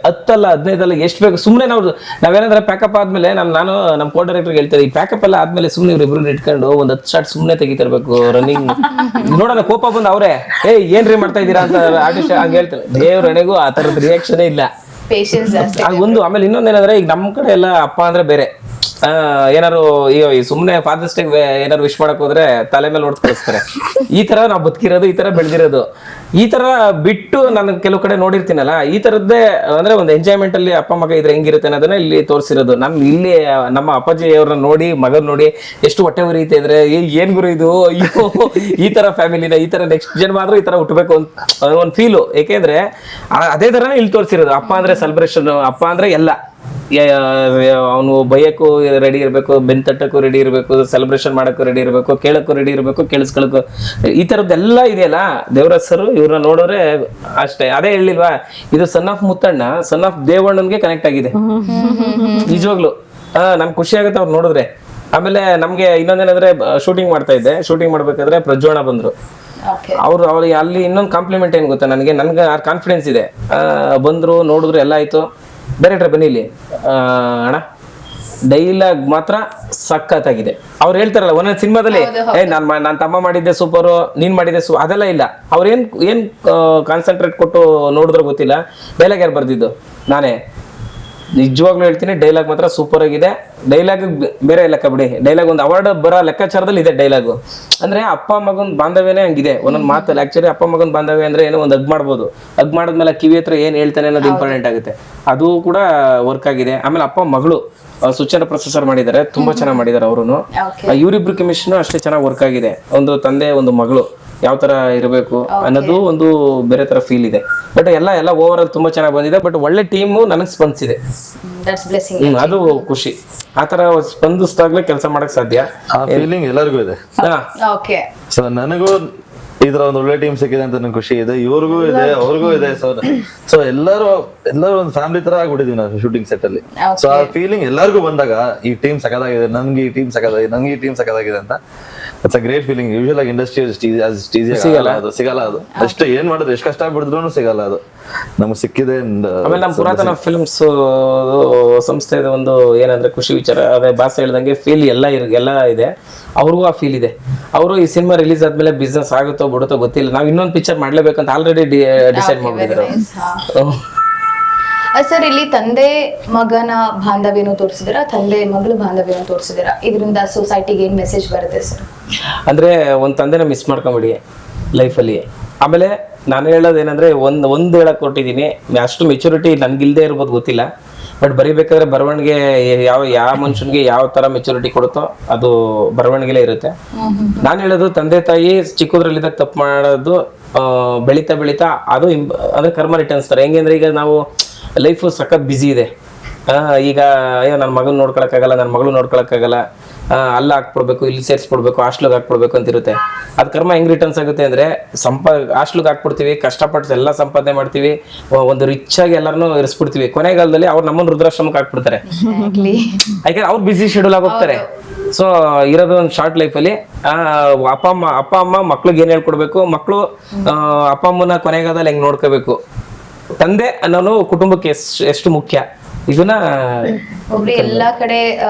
10 15 ಎಷ್ಟು ಬೇಕು ಸುಮ್ಮನೆ ನಾವೇನಾದ್ರೆ ಪ್ಯಾಕಪ್ ಆದ್ಮೇಲೆ ನಾನು ನಮ್ಮ ಕೋ ಡೈರೆಕ್ಟರ್ ಹೇಳ್ತಾರೆ ಈ ಪ್ಯಾಕಪ್ ಎಲ್ಲ ಆದ್ಮೇಲೆ ಸುಮ್ಮನೆ ಇವ್ರಿಬ್ರು ಇಟ್ಕೊಂಡು ಒಂದ್ 10 ಶಾಟ್ ಸುಮ್ಮನೆ ತೆಗಿತಿರ್ಬೇಕು ರನ್ನಿಂಗ್ ನೋಡೋಣ ಕೋಪ ಬಂದು ಅವ್ರೆ ಏನ್ರಿ ಮಾಡ್ತಾ ಇದ್ದೀರಾ ಅಂತ ಆರ್ಟಿಸ್ಟ್ ಹಂಗೆ ಹೇಳ್ತಾರೆ. ದೇವ್ರಣೆಗೂ ಆ ತರದ ರಿಯಾಕ್ಷನೇ ಇಲ್ಲ. ಪೇಷನ್ಸ್ ಜಾಸ್ತಿ. ಅದು ಒಂದು. ಆಮೇಲೆ ಇನ್ನೊಂದೇನಂದ್ರೆ ಈಗ ನಮ್ ಕಡೆ ಎಲ್ಲ ಅಪ್ಪ ಅಂದ್ರೆ ಬೇರೆ ಏನಾರು ಈ ಸುಮ್ನೆ ಫಾದರ್ಸ್ ಡೇ ಏನಾರು ವಿಶ್ ಮಾಡಕ್ ಹೋದ್ರೆ ತಲೆ ಮೇಲೆ ಹೊಡ್ದು ಕಳಿಸ್ತಾರೆ. ಈ ತರ ನಾವು ಬದುಕಿರೋದು, ಈ ತರ ಬೆಳೆದಿರೋದು, ಈ ತರ ಬಿಟ್ಟು ನಾನು ಕೆಲವು ಕಡೆ ನೋಡಿರ್ತೀನಲ್ಲ, ಈ ತರದ್ದೇ ಅಂದ್ರೆ ಒಂದು ಎಂಜಾಯ್ಮೆಂಟ್ ಅಲ್ಲಿ ಅಪ್ಪ ಮಗ ಇದ್ರೆ ಹೆಂಗಿರುತ್ತೆ ಅನ್ನೋದನ್ನ ಇಲ್ಲಿ ತೋರಿಸಿರೋದು. ನಾನು ಇಲ್ಲಿ ನಮ್ಮ ಅಪ್ಪಾಜಿ ಅವ್ರನ್ನ ನೋಡಿ ಮಗನ್ ನೋಡಿ ಎಷ್ಟು ಹೊಟ್ಟೆ ಉರಿಯುತ್ತೆ ಅಂದ್ರೆ ಏನ್ ಗುರು ಇದು, ಅಯ್ಯೋ ಈ ತರ ಫ್ಯಾಮಿಲಿನ ಈ ತರ ನೆಕ್ಸ್ಟ್ ಜನ್ಮ ಆದ್ರೂ ಈ ತರ ಹುಟ್ಟಬೇಕು ಅಂತ ಒಂದು ಫೀಲು. ಯಾಕೆಂದ್ರೆ ಅದೇ ತರನೇ ಇಲ್ಲಿ ತೋರಿಸಿರೋದು. ಅಪ್ಪ ಅಂದ್ರೆ ಸೆಲೆಬ್ರೇಷನ್, ಅಪ್ಪ ಅಂದ್ರೆ ಎಲ್ಲ ಅವನು ಬೈಯಕ್ಕೂ ರೆಡಿ ಇರ್ಬೇಕು, ಬೆನ್ ತಟ್ಟಕ್ಕೂ ರೆಡಿ ಇರ್ಬೇಕು, ಸೆಲೆಬ್ರೇಷನ್ ಮಾಡಕ್ಕೂ ರೆಡಿ ಇರ್ಬೇಕು, ಕೇಳಕ್ಕೂ ರೆಡಿ ಇರ್ಬೇಕು, ಕೇಳಿಸ್ಕೊಳಕ್ಕೂ ಈ ತರದ್ದೆಲ್ಲ ಇದೆಯಲ್ಲ. ದೇವರಾಜ್ ಸರ್ ಇವ್ರನ್ನ ನೋಡಿದ್ರೆ ಅಷ್ಟೇ. ಅದೇ ಹೇಳಿಲ್ವಾ, ಇದು son of Muthanna son of ದೇವಣ್ಣನ್ಗೆ ಕನೆಕ್ಟ್ ಆಗಿದೆ ನಿಜವಾಗ್ಲು. ನಮ್ಗೆ ಖುಷಿ ಆಗುತ್ತೆ ಅವ್ರು ನೋಡಿದ್ರೆ. ಆಮೇಲೆ ನಮ್ಗೆ ಇನ್ನೊಂದೇನಂದ್ರೆ ಶೂಟಿಂಗ್ ಮಾಡ್ತಾ ಇದ್ದೆ, ಶೂಟಿಂಗ್ ಮಾಡ್ಬೇಕಾದ್ರೆ ಪ್ರಜ್ವಣ ಬಂದ್ರು. ಅವ್ರು ಅಲ್ಲಿ ಇನ್ನೊಂದು ಕಾಂಪ್ಲಿಮೆಂಟ್ ಏನ್ ಗೊತ್ತಾ, ನನ್ಗೆ ಕಾನ್ಫಿಡೆನ್ಸ್ ಇದೆ. ಬಂದ್ರು, ನೋಡಿದ್ರು, ಎಲ್ಲ ಆಯ್ತು. ಡೈರೆಕ್ಟರ್ ಬನ್ನಿ ಇಲ್ಲಿ ಅಣ್ಣ ಡೈಲಾಗ್ ಮಾತ್ರ ಸಖತ್ತಾಗಿದೆ. ಅವ್ರು ಹೇಳ್ತಾರಲ್ಲ ಒಂದೊಂದು ಸಿನಿಮಾದಲ್ಲಿ ನಾನ್ ತಮ್ಮ ಮಾಡಿದ್ದೆ ಸೂಪರು, ನೀನ್ ಮಾಡಿದ್ದೆ ಅದೆಲ್ಲ ಇಲ್ಲ. ಅವ್ರ ಏನ್ ಕಾನ್ಸಂಟ್ರೇಟ್ ಕೊಟ್ಟು ನೋಡಿದ್ರೆ ಗೊತ್ತಿಲ್ಲ. ಡೈಲಾಗ್ ಯಾರು ಬರ್ದಿದ್ದು? ನಾನೇ. ನಿಜವಾಗ್ಲೂ ಹೇಳ್ತೀನಿ, ಡೈಲಾಗ್ ಮಾತ್ರ ಸೂಪರ್ ಆಗಿದೆ. ಡೈಲಾಗ್ ಬೇರೆ ಲೆಕ್ಕ ಬಿಡಿ, ಡೈಲಾಗ್ ಒಂದು ಅವಾರ್ಡ್ ಬರೋ ಲೆಕ್ಕಾಚಾರದಲ್ಲಿ ಇದೆ ಡೈಲಾಗು. ಅಂದ್ರೆ ಅಪ್ಪ ಮಗನ್ ಬಾಂಧವ್ಯನೇ ಹಂಗಿದೆ ಒಂದೊಂದು ಮಾತಲ್ಲಿ. ಆಕ್ಚುಲಿ ಅಪ್ಪ ಮಗನ್ ಬಾಂಧವ್ಯ ಅಂದ್ರೆ ಏನೋ ಒಂದು ಹಗ್ ಮಾಡ್ಬೋದು, ಹಗ್ ಮಾಡಿದ್ಮೇಲೆ ಕಿವಿ ಹತ್ರ ಏನ್ ಹೇಳ್ತಾನೆ ಅನ್ನೋದು ಇಂಪಾರ್ಟೆಂಟ್ ಆಗುತ್ತೆ. ಅದು ಕೂಡ ವರ್ಕ್ ಆಗಿದೆ. ಆಮೇಲೆ ಅಪ್ಪ ಮಗಳು ಸುಚೇಂದ್ರ ಪ್ರೊಸೆಸರ್ ಮಾಡಿದ್ದಾರೆ, ತುಂಬಾ ಚೆನ್ನಾಗಿ ಮಾಡಿದ್ದಾರೆ ಅವರು. ಇವರಿಬ್ರು ಕೆಮಿಸ್ಟ್ರಿನೂ ಅಷ್ಟೇ ಚೆನ್ನಾಗಿ ವರ್ಕ್ ಆಗಿದೆ. ಒಂದು ತಂದೆ ಒಂದು ಮಗಳು ಯಾವ ತರ ಇರಬೇಕು ಅನ್ನೋದು ಒಂದು ಬೇರೆ ತರ ಫೀಲ್ ಇದೆ. ಬಟ್ ಎಲ್ಲ ಓವರ್ ಆಲ್ ತುಂಬಾ ಚೆನ್ನಾಗಿ ಬಂದಿದೆ. ಬಟ್ ಒಳ್ಳೆ ಟೀಮು ನನಗೆ ಸ್ಪಂದಿಸಿದೆ, ಅದು ಖುಷಿ. ಆತರ ಸ್ಪಂದಿಸಿದಾಗ್ಲೇ ಕೆಲಸ ಮಾಡಕ್ ಸಾಧ್ಯ. ಆ ಫೀಲಿಂಗ್ ಎಲ್ಲರಿಗೂ ಇದೆ. ಸೊ ನನಗೂ ಈ ತರ ಒಂದು ಒಳ್ಳೆ ಟೀಮ್ ಸಿಕ್ಕಿದೆ ಅಂತ ನಂಗೆ ಖುಷಿ ಇದೆ, ಇವ್ರಿಗೂ ಇದೆ, ಅವ್ರಿಗೂ ಇದೆ. ಸೊ ಎಲ್ಲರೂ ಒಂದು ಫ್ಯಾಮಿಲಿ ತರ ಆಗ್ಬಿಟ್ಟಿದೀವಿ ನಾವು ಶೂಟಿಂಗ್ ಸೆಟ್ ಅಲ್ಲಿ. ಸೊ ಆ ಫೀಲಿಂಗ್ ಎಲ್ಲರಿಗೂ ಬಂದಾಗ ಈ ಟೀಮ್ ಸಖತ್ತಾಗಿದೆ, ನನ್ಗೆ ಈ ಟೀಮ್ ಸಖತ್ತಾಗಿದೆ, ನಂಗೆ ಈ ಟೀಮ್ ಸಖತ್ತಾಗಿದೆ ಅಂತ it's a great feeling. Usual ಆಗಿ ಇಂಡಸ್ಟ್ರಿ ಸಿಗಲ್ಲ ಅದು. ಎಷ್ಟು ಏನ್ ಮಾಡಿದ್ರೆ ಎಷ್ಟು ಕಷ್ಟ ಆಗ್ಬಿಡಿದ್ರು ಸಿಗಲ್ಲ ಅದು. ನಮ್ಗೆ ಸಿಕ್ಕಿದೆ. ಆಮೇಲೆ ನಮ್ಮ ಪುರಾತನ ಫಿಲ್ಮ್ಸ್ ಸಂಸ್ಥೆ ಒಂದು ಏನಂದ್ರೆ ಖುಷಿ ವಿಚಾರ, ಅದೇ ಬಾಸ್ ಹೇಳ್ದಂಗೆ ಫೀಲ್ ಎಲ್ಲ ಇದೆ. ಅವ್ರಿಗೂ ಆ ಫೀಲ್ ಇದೆ. ಅವರು ಈ ಸಿನಿಮಾ ರಿಲೀಸ್ ಆದ್ಮೇಲೆ ಬಿಸ್ನೆಸ್ ಆಗುತ್ತೋ ಬಿಡುತ್ತೋ ಗೊತ್ತಿಲ್ಲ, ನಾವ್ ಇನ್ನೊಂದು ಪಿಕ್ಚರ್ ಮಾಡ್ಲೇಬೇಕಂತ ಆಲ್ರೆಡಿ ಡಿಸೈಡ್ ಮಾಡ್ಬಿಟ್ಟಿದ್ರು. ಸರ್, ಇಲ್ಲಿ ತಂದೆ ಮಗನ ಬಾಂಧವ್ಯನೂ ತೋರಿಸಿದಿರ, ತಂದೆ ಮಗಳು ಬಾಂಧವ್ಯನೂ ತೋರಿಸಿದಿರ. ಇದರಿಂದ ಸೊಸೈಟಿಗೆ ಏನ್ ಮೆಸೇಜ್ ಬರುತ್ತೆ ಸರ್? ಅಂದ್ರೆ ಒಂದ್ ತಂದೆನ ಮಿಸ್ ಮಾಡ್ಕೊಂಬಿಡಿ ಲೈಫಲ್ಲಿ. ಆಮೇಲೆ ನಾನು ಹೇಳೋದೇನಂದ್ರೆ ಒಂದ್ ಹೇಳಕ್ ಕೊಟ್ಟಿದ್ದೀನಿ, ಅಷ್ಟು ಮೆಚುರಿಟಿ ನನ್ಗಿಲ್ದೇ ಇರ್ಬೋದು ಗೊತ್ತಿಲ್ಲ. ಬಟ್ ಬರಿಬೇಕಾದ್ರೆ ಬರವಣಿಗೆ ಯಾವ ಮನುಷ್ಯನ್ಗೆ ಯಾವ ತರ ಮೆಚುರಿಟಿ ಕೊಡುತ್ತೋ ಅದು ಬರವಣಿಗೆಲೇ ಇರುತ್ತೆ. ನಾನು ಹೇಳೋದು, ತಂದೆ ತಾಯಿ ಚಿಕ್ಕದ್ರಲ್ಲಿದ್ದಾಗ ತಪ್ಪು ಮಾಡೋದು ಬೆಳೀತಾ ಅದು ಅಂದ್ರೆ ಕರ್ಮ ರಿಟರ್ನ್ಸ್ ತರ. ಹೆಂಗೆ ಈಗ ನಾವು ಲೈಫು ಸಖತ್ ಬ್ಯುಸಿ ಇದೆ. ಈಗ ಅಯ್ಯೋ ನನ್ನ ಮಗನ್ ನೋಡ್ಕೊಳಕ್ಕಾಗಲ್ಲ, ನನ್ನ ಮಗಳು ನೋಡ್ಕೊಳಕ್ಕಾಗಲ್ಲ, ಅಲ್ಲ ಹಾಕ್ಬಿಡ್ಬೇಕು, ಇಲ್ಲಿ ಸೇರಿಸ್ಬಿಡ್ಬೇಕು, ಹಾಸ್ಟ್ಲಿಗೆ ಹಾಕ್ಬಿಡ್ಬೇಕು ಅಂತ ಇರುತ್ತೆ. ಅದ್ ಕರ್ಮ ಹೆಂಗ್ ರಿಟರ್ನ್ಸ್ ಆಗುತ್ತೆ ಅಂದ್ರೆ, ಹಾಸ್ಟ್ಲಿಗೆ ಹಾಕ್ಬಿಡ್ತೀವಿ, ಕಷ್ಟಪಟ್ಟು ಎಲ್ಲ ಸಂಪಾದನೆ ಮಾಡ್ತೀವಿ, ಒಂದು ರಿಚ್ ಆಗಿ ಎಲ್ಲರನ್ನೂ ಇರಿಸ್ಬಿಡ್ತೀವಿ. ಕೊನೆಗಾಲದಲ್ಲಿ ಅವ್ರು ನಮ್ಮನ್ನು ವೃದ್ಧಾಶ್ರಮಕ್ಕೆ ಹಾಕ್ಬಿಡ್ತಾರೆ. ಯಾಕಂದ್ರೆ ಅವ್ರು ಬಿಸಿ ಶೆಡ್ಯೂಲ್ ಆಗೋಗ್ತಾರೆ. ಸೊ ಇರೋದು ಒಂದು ಶಾರ್ಟ್ ಲೈಫಲ್ಲಿ ಅಪ್ಪ ಅಮ್ಮ ಮಕ್ಳಿಗೆ ಏನ್ ಹೇಳ್ಕೊಡ್ಬೇಕು, ಮಕ್ಕಳು ಅಪ್ಪ ಅಮ್ಮನ ಕೊನೆಗಾಲದಲ್ಲಿ ಹೆಂಗ್ ನೋಡ್ಕೋಬೇಕು, ತಂದೆ ಅನ್ನೋನು ಕುಟುಂಬಕ್ಕೆ ಎಷ್ಟು ಮುಖ್ಯ, ಇದನ್ನ ಒಬ್ರು ಎಲ್ಲಾ ಕಡೆ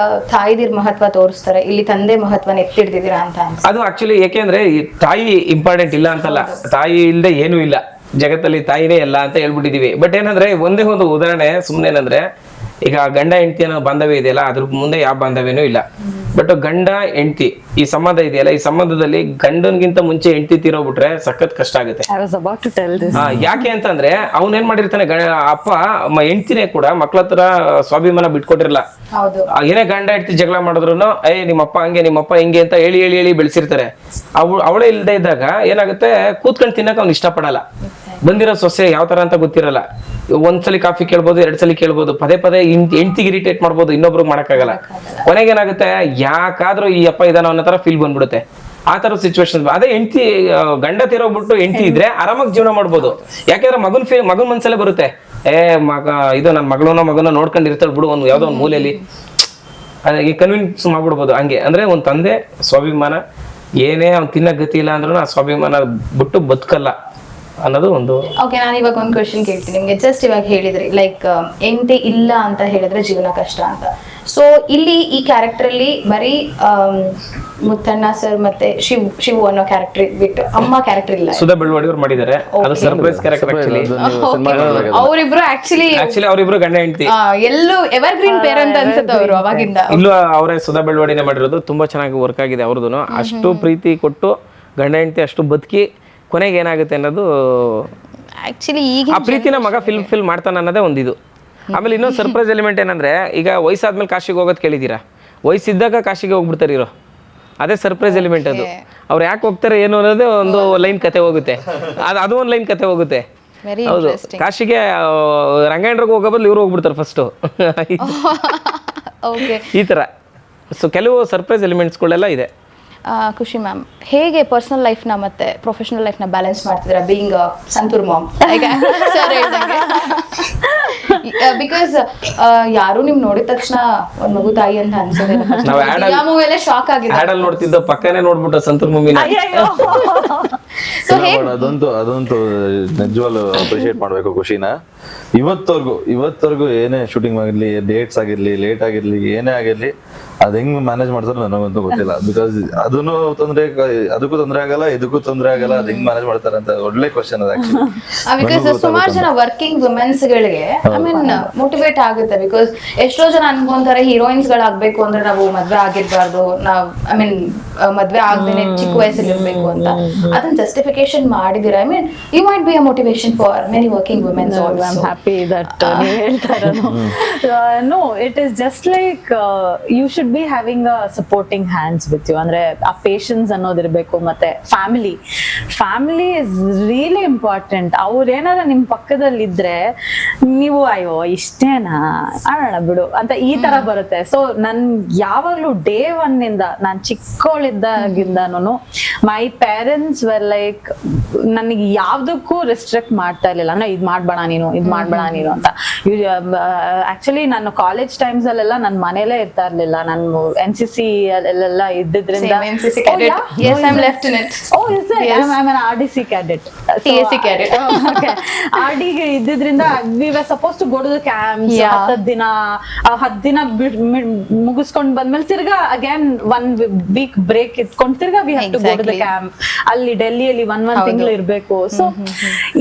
ತಾಯಿದಿರ್ ಮಹತ್ವ ತೋರಿಸ್ತಾರೆ, ಇಲ್ಲಿ ತಂದೆ ಮಹತ್ವನ ಎತ್ತಿಡ್ದಿದ್ದೀರಾ ಅಂತ. ಅದು ಆಕ್ಚುಲಿ ಯಾಕೆಂದ್ರೆ ತಾಯಿ ಇಂಪಾರ್ಟೆಂಟ್ ಇಲ್ಲ ಅಂತಲ್ಲ, ತಾಯಿ ಇಲ್ಲದೆ ಏನೂ ಇಲ್ಲ ಜಗತ್ತಲ್ಲಿ, ತಾಯಿನೇ ಎಲ್ಲ ಅಂತ ಹೇಳ್ಬಿಟ್ಟಿದೀವಿ. ಬಟ್ ಏನಂದ್ರೆ ಒಂದೇ ಒಂದು ಉದಾಹರಣೆ ಸುಮ್ನೆ ಏನಂದ್ರೆ, ಈಗ ಗಂಡ ಹೆಂಡತಿ ಅನ್ನೋ ಬಾಂಧವ್ಯ ಇದೆಯಲ್ಲ, ಅದ್ರ ಮುಂದೆ ಯಾವ ಬಾಂಧವ್ಯನೂ ಇಲ್ಲ. ಬಟ್ ಗಂಡ ಹೆಂಡತಿ ಈ ಸಂಬಂಧ ಇದೆಯಲ್ಲ, ಈ ಸಂಬಂಧದಲ್ಲಿ ಗಂಡನ್ಗಿಂತ ಮುಂಚೆ ಹೆಂಡತಿ ತೀರೋಗ್ಬಿಟ್ರೆ ಸಖತ್ ಕಷ್ಟ ಆಗುತ್ತೆ. ಯಾಕೆ ಅಂತಂದ್ರೆ ಅವನೇನ್ ಮಾಡಿರ್ತಾನೆ, ಅಪ್ಪ ಹೆಂಡತಿನೇ ಕೂಡ ಮಕ್ಳ ಹತ್ರ ಸ್ವಾಭಿಮಾನ ಬಿಟ್ಕೊಟ್ಟಿರಲ್ಲ. ಏನೇ ಗಂಡ ಹೆಂಡತಿ ಜಗಳ ಮಾಡಿದ್ರು ನಿಮ್ಮಪ್ಪ ಹಂಗೆ ನಿಮ್ಮಪ್ಪ ಹಿಂಗೆ ಅಂತ ಹೇಳಿ ಹೇಳಿ ಹೇಳಿ ಬೆಳೆಸಿರ್ತಾರೆ. ಅವಳೇ ಇಲ್ದೇ ಇದ್ದಾಗ ಏನಾಗುತ್ತೆ, ಕೂತ್ಕೊಂಡು ತಿನ್ನಕ್ ಅವ್ನು ಇಷ್ಟಪಡಲ್ಲ. ಬಂದಿರೋ ಸೊಸೆ ಯಾವ ತರ ಅಂತ ಗೊತ್ತಿರಲ್ಲ. ಒಂದ್ಸಲಿ ಕಾಫಿ ಕೇಳ್ಬೋದು, 2 ಸಲ ಕೇಳ್ಬೋದು, ಪದೇ ಹೆಂಡತಿಗೆ ಇರಿಟೇಟ್ ಮಾಡ್ಬೋದು, ಇನ್ನೊಬ್ರಿಗೆ ಮಾಡಕ್ಕಾಗಲ್ಲ. ಕೊನೆಗೇನಾಗುತ್ತೆ, ಯಾಕಾದ್ರೂ ಈ ಅಪ್ಪ ಇದಾನ ಅನ್ನೋ ತರ ಫೀಲ್ ಬಂದ್ಬಿಡುತ್ತೆ. ಆ ತರ ಸಿಚುವೇಶನ್. ಅದೇ ಹೆಂಡತಿ ಗಂಡ ತೀರೋಗ್ಬಿಟ್ಟು ಹೆಂಡತಿ ಇದ್ರೆ ಆರಾಮಾಗಿ ಜೀವನ ಮಾಡ್ಬೋದು. ಯಾಕೆಂದ್ರೆ ಮಗನ್ ಮನ್ಸಲ್ಲೇ ಬರುತ್ತೆ, ಮಗ ಇದು ನನ್ನ ಮಗನ ನೋಡ್ಕೊಂಡು ಇರ್ತಾಳೆ ಬಿಡು ಒಂದು ಯಾವ್ದೋ ಒಂದು ಮೂಲೆಯಲ್ಲಿ, ಈ ಕನ್ವಿನ್ಸ್ ಮಾಡ್ಬಿಡ್ಬೋದು. ಹಂಗೆ ಅಂದ್ರೆ ಒಂದ್ ತಂದೆ ಸ್ವಾಭಿಮಾನ, ಏನೇ ಅವ್ನು ತಿನ್ನಕ್ ಗತಿ ಇಲ್ಲ ಅಂದ್ರೂ ಆ ಸ್ವಾಭಿಮಾನ ಬಿಟ್ಟು ಬದುಕಲ್ಲ. ಅನ್ನೋದು ಒಂದು. ಓಕೆ, ನಾನು ಇವಾಗ ಒಂದು ಕ್ವೆಶನ್ ಕೇಳ್ತೀನಿ ನಿಮ್ಗೆ. ಜಸ್ಟ್ ಇವಾಗ ಹೇಳಿದ್ರಿ ಲೈಕ್ ಎಂಟೆ ಇಲ್ಲ ಅಂತ ಹೇಳಿದ್ರೆ ಜೀವನ ಕಷ್ಟ ಅಂತ. ಸೊ ಇಲ್ಲಿ ಈ ಕ್ಯಾರೆಕ್ಟರ್ ಅಲ್ಲಿ ಬರೀ ಮುತ್ತಣ್ಣ ಸರ್ ಮತ್ತೆ ಶಿವು ಅನ್ನೋ ಕ್ಯಾರೆಕ್ಟರ್ ಬಿಟ್ಟು ಅಮ್ಮ ಕ್ಯಾರೆಕ್ಟರ್ ಇಲ್ಲ. ಸುಧಾ ಬೆಳವಡಿ ಅವ್ರು ಮಾಡಿದ್ದಾರೆ, ಅದು ಸರ್ಪ್ರೈಸ್ ಕ್ಯಾರೆಕ್ಟರ್ ಆಕ್ಚುಲಿ. ಅವರಿಬ್ರು ಆಕ್ಚುಲಿ ಅವರಿಬ್ರು ಗಂಡ ಹೆಂಡತಿ, ಎಲ್ಲೂ ಎವರ್ ಗ್ರೀನ್ ಪೇರ್ ಅಂತ ಅನ್ಸುತ್ತೆ ಅವರು ಅವಾಗಿಂದ. ಇಲ್ಲೂ ಅವರೇ ಸುಧಾ ಬೆಳವಡಿನೇ ಮಾಡಿರೋದು. ತುಂಬಾ ಚೆನ್ನಾಗಿ ವರ್ಕ್ ಆಗಿದೆ ಅವ್ರದ್ದು. ಅಷ್ಟು ಪ್ರೀತಿ ಕೊಟ್ಟು ಗಂಡ ಹೆಂಡತಿ ಅಷ್ಟು ಬದುಕಿ ಕೊನೆಗೆ ಏನಾಗುತ್ತೆ ಅನ್ನೋದು ಆಕ್ಚುಲಿ ಈಗ ಆ ಪ್ರೀತಿನ ಮಗ ಫಿಲ್ ಮಾಡ್ತಾನೆ ಅನ್ನೋದೇ ಒಂದಿದು. ಆಮೇಲೆ ಇನ್ನೊಂದು ಸರ್ಪ್ರೈಸ್ ಎಲಿಮೆಂಟ್ ಏನಂದ್ರೆ, ಈಗ ವಯಸ್ಸಾದ್ಮೇಲೆ ಕಾಶಿಗೆ ಹೋಗೋದು ಕೇಳಿದ್ದೀರಾ, ವಯಸ್ಸಿದ್ದಾಗ ಕಾಶಿಗೆ ಹೋಗ್ಬಿಡ್ತಾರೆ ಇರೋ, ಅದೇ ಸರ್ಪ್ರೈಸ್ ಎಲಿಮೆಂಟ್ ಅದು. ಅವ್ರು ಯಾಕೆ ಹೋಗ್ತಾರೆ ಏನು ಅನ್ನೋದೇ ಒಂದು ಲೈನ್ ಕತೆ ಹೋಗುತ್ತೆ, ಅದು ಒಂದು ಲೈನ್ ಕತೆ ಹೋಗುತ್ತೆ. ವೆರಿ ಹೌದು, ಕಾಶಿಗೆ ರಂಗಾಯಣರಿಗೆ ಹೋಗೋ ಬದಲು ಇವ್ರು ಹೋಗ್ಬಿಡ್ತಾರೆ ಫಸ್ಟ್. ಓಕೆ, ಈ ತರ ಸೊ ಕೆಲವು ಸರ್ಪ್ರೈಸ್ ಎಲಿಮೆಂಟ್ಸ್ಗಳೆಲ್ಲ ಇದೆ. ಖುಷಿ ಮ್ಯಾಮ್, ಹೇಗೆ ಪರ್ಸನಲ್ ಲೈಫ್ನ ಮತ್ತೆ ಪ್ರೊಫೆಷನಲ್ ಲೈಫ್ನ ಬ್ಯಾಲೆನ್ಸ್ ಮಾಡ್ತಿದ್ದೀರಾ ಬೀಯಿಂಗ್ ಸಂತೂರ್ ಮಾಮ್? ಬಿಕಾಸ್ ಯಾರು ನಿಮ್ ನೋಡಿದ ತಕ್ಷಣ ಒಂದ್ ಮಗು ತಾಯಿ ಅಂತ ಅನ್ಸೋದಿಲ್ಲ. ಮೂವಿಯಲ್ಲೇ ಶಾಕ್ ಆಗಿದೆ. ಹ್ಯಾಡಲ್ ನೋಡ್ತಿದ್ದ ಪಕ್ಕನೇ ನೋಡ್ಬಿಟ್ಟು ಸಂತೂರ್ ಮೂವಿನ. ಅದಂತೂ ನಿಜವಾಗ್ಲೂ ಅಪ್ರಿಶಿಯೇಟ್ ಮಾಡ್ಬೇಕು ಖುಷಿನ. ಇವತ್ತವರೆಗೂ ಏನೇ ಶೂಟಿಂಗ್ ಆಗಿರ್ಲಿ, ಡೇಟ್ಸ್ ಆಗಿರ್ಲಿ, ಲೇಟ್ ಆಗಿರ್ಲಿ, ಏನೇ ಆಗಿರ್ಲಿ, ಅದ್ ಹೆಂಗ್ ಮ್ಯಾನೇಜ್ ಮಾಡ್ತಾರೋ ನನಗಂತೂ ಗೊತ್ತಿಲ್ಲ. ಬಿಕಾಸ್ ಅದಕ್ಕೂ ತೊಂದರೆ ಆಗಲ್ಲ, ಇದಕ್ಕೂ ತೊಂದರೆ ಆಗಲ್ಲ, ಅದ್ ಹೆಂಗ್ ಮ್ಯಾನೇಜ್ ಮಾಡ್ತಾರೆ ಅಂತ ಒಳ್ಳೆ ಕ್ವಶನ್ ಅದ. ಬಿಕಾಸ್ ಸುಮಾರು ಜನ ವರ್ಕಿಂಗ್ ವುಮೆನ್ಸ್ ಗಳಿಗೆ ಐ ಮೀನ್ ಮೋಟಿವೇಟ್ ಆಗುತ್ತೆ. ಬಿಕಾಸ್ ಎಷ್ಟೋ ಜನ ಅನ್ಕೊಂತಾರೆ ಹೀರೋಯಿನ್ಸ್ ಗಳಾಗ್ಬೇಕು ಅಂದ್ರೆ ನಾವು ಮದ್ವೆ ಆಗಿರ್ಬಾರ್ದು, ನಾವ್ ಐ ಮೀನ್ ಮದ್ವೆ ಆಗ್ದೇನೆ ಚಿಕ್ಕ ವಯಸ್ಸಲ್ಲಿ ಇರ್ಬೇಕು ಅಂತ. ಅದನ್ನ ಜಸ್ಟಿಫಿಕೇಶನ್ ಮಾಡಿದಿರ. I mean you might be a motivation for many working womens also. I'm happy that ನೀವು ಹೇಳ್ತಾ ಇರೋದು. No, it is just like you should be having a supporting hands with you. ಅಂದ್ರೆ ಆ ಪೇಷನ್ಸ್ ಅನ್ನೋದಿರ್ಬೇಕು. ಮತ್ತೆ family is really important. ಅವ್ರು ಏನಾರ ನಿಮ್ ಪಕ್ಕದಲ್ಲಿ ಇದ್ರೆ ನೀವು ಅಯ್ಯೋ ಇಷ್ಟೇನಾ ಆಡೋಣ ಬಿಡು ಅಂತ ಈ ತರ ಬರುತ್ತೆ. ಸೊ ನನ್ ಯಾವಾಗ್ಲೂ ಡೇ ಒನ್ ಇಂದ ನಾನ್ ಚಿಕ್ಕವಳಿದ್ದಾಗಿಂದನು ಮೈ ಪೇರೆಂಟ್ಸ್ ವೆರ್ ಲೈಕ್ ನನಗೆ ಯಾವ್ದಕ್ಕೂ ರೆಸ್ಟ್ರಿಕ್ಟ್ ಮಾಡ್ತಾ ಇರ್ಲಿಲ್ಲ. ಅಂದ್ರೆ ಇದ್ ಮಾಡ್ಬೇಡ ನೀನು ಅಂತ. ಆಕ್ಚುಲಿ ನಾನು ಕಾಲೇಜ್ ಟೈಮ್ಸ್ ಅಲ್ಲೆಲ್ಲ ನನ್ ಮನೇಲೇ ಇರ್ತಾ ಇರ್ಲಿಲ್ಲ. ನಾನು NCC ಅಲ್ಲೆಲ್ಲ ಇದ್ದಿದ್ರಿಂದ RDC cadet. RD ಇದ್ದಿದ್ರಿಂದ we were supposed to go to the camps. 10 ದಿನ ಮುಗಿಸ್ಕೊಂಡ್ ಬಂದ್ಮೇಲೆ ತಿರ್ಗಾ ಅಗೇನ್ 1 week ಬ್ರೇಕ್ ಇಟ್ಕೊಂಡ್ ತಿರ್ಗಾ we have to go to the camp. ಅಲ್ಲಿ ಡೆಲ್ಲಿಯಲ್ಲಿ 1 ತಿಂಗಳು ಇರ್ಬೇಕು. ಸೊ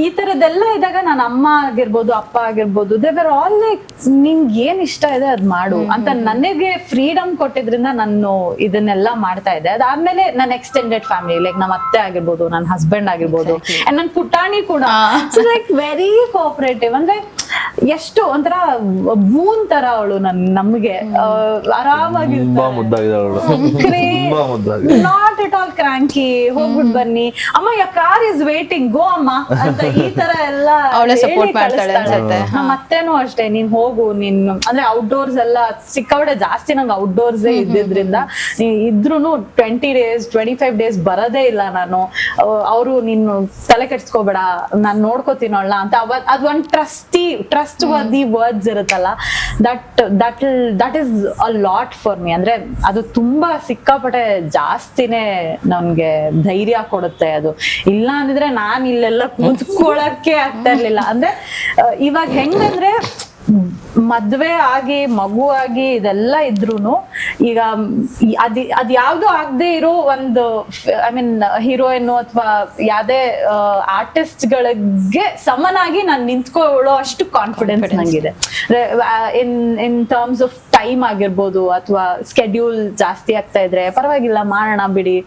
ಈ ತರದೆಲ್ಲ ಇದ್ದಾಗ ನನ್ನ ಅಮ್ಮ ಆಗಿರ್ಬೋದು, ಅಪ್ಪ ಆಗಿರ್ಬೋದು, they were all like ನಿಂಗೆ ಏನ್ ಇಷ್ಟ ಇದೆ ಅದ್ ಮಾಡು ಅಂತ ನನಗೆ ಫ್ರೀಡಮ್ ಕೊಟ್ಟಿದ್ರಿಂದ ನಾನು ಇದನ್ನೆಲ್ಲ ಮಾಡ್ತಾ ಇದ್ದೆ. ಅದಾದ್ಮೇಲೆ ನನ್ನ ಎಕ್ಸ್ಟೆಂಡೆಡ್ ಫ್ಯಾಮಿಲಿ ಲೈಕ್ ನಮ್ಮ ಅತ್ತೆ ಆಗಿರ್ಬೋದು, ನನ್ನ ಹಸ್ಬೆಂಡ್ ಆಗಿರ್ಬೋದು, ಅಂಡ್ ನನ್ನ ಪುಟಾಣಿ ಕೂಡ ಲೈಕ್ ವೆರಿ ಕೋಆಪರೇಟಿವ್. ಅಂದ್ರೆ ಎಷ್ಟು ಒಂಥರ ಬೂನ್ ತರ ಅವಳು ನಮ್ಗೆ ಆರಾಮಾಗಿ ನಾಟ್ ಎಟ್ ಆಲ್ ಕ್ರಾಂಕಿ. ಹೋಗ್ಬಿಟ್ ಬನ್ನಿ ಅಮ್ಮ, ಯಾ ಕಾರ್ ಇಸ್ ವೇಟಿಂಗ್, ಗೋ ಅಮ್ಮ ಅಂತ ಈ ತರ ಎಲ್ಲ ಸಪೋರ್ಟ್ ಮಾಡ್ತಾಳೆ ಅನ್ಸುತ್ತೆ. ಮತ್ತೇನು ಅಷ್ಟೇ, ನೀನ್ ಹೋಗು, ನೀನು ಅಂದ್ರೆ ಔಟ್ಡೋರ್ಸ್ ಎಲ್ಲ ಸಿಕ್ಕಾಬಡೆ ಜಾಸ್ತಿ ನಂಗೆ ಔಟ್ಡೋರ್ಸ್ ಇದ್ದಿದ್ರಿಂದ ಇದ್ರುನು 20 days 25 days ಬರೋದೇ ಇಲ್ಲ ನಾನು. ಅವರು ನೀನು ತಲೆ ಕೆಡ್ಸ್ಕೋಬೇಡ, ನಾನ್ ನೋಡ್ಕೋತೀನೋಳ ಅಂತ ಅದ್ ಒಂದ್ ಟ್ರಸ್ಟ್ ವರ್ದಿ ವರ್ಡ್ಸ್ ಇರುತ್ತಲ್ಲ, that is a lot for me. ಅಂದ್ರೆ ಅದು ತುಂಬಾ ಸಿಕ್ಕಾಪಟ್ಟೆ ಜಾಸ್ತಿನೇ ನನ್ಗೆ ಧೈರ್ಯ ಕೊಡುತ್ತೆ. ಅದು ಇಲ್ಲ ಅಂದಿದ್ರೆ ನಾನ್ ಇಲ್ಲೆಲ್ಲ ಕೂತ್ಕೊಳ್ಳಕ್ಕೆ ಆಗ್ತಾ ಇರ್ಲಿಲ್ಲ. ಅಂದ್ರೆ ಇವಾಗ ಹೆಂಗಂದ್ರೆ ಮದ್ವೆ ಆಗಿ ಮಗು ಆಗಿ ಇದೆಲ್ಲ ಇದ್ರೂನು ಈಗ ಅದ್ ಯಾವ್ದು ಆಗದೆ ಇರೋ ಒಂದು ಐ ಮೀನ್ ಹೀರೋಯಿನ್ ಅಥವಾ ಯಾವ್ದೇ ಆರ್ಟಿಸ್ಟ್ ಗಳಿಗೆ ಸಮನಾಗಿ ನಾನು ನಿಂತ್ಕೊಳ್ಳೋ ಅಷ್ಟು ಕಾನ್ಫಿಡೆನ್ಸ್ ನಂಗಿದೆ. ಇನ್ ಟರ್ಮ್ಸ್ ಆಫ್ ಟೈಮ್ ಆಗಿರ್ಬೋದು ಅಥವಾ ಸ್ಕೆಡ್ಯೂಲ್ ಜಾಸ್ತಿ ಆಗ್ತಾ ಇದ್ರೆ ಪರವಾಗಿಲ್ಲ ಮಾಡೋಣ ಬಿಡಿ,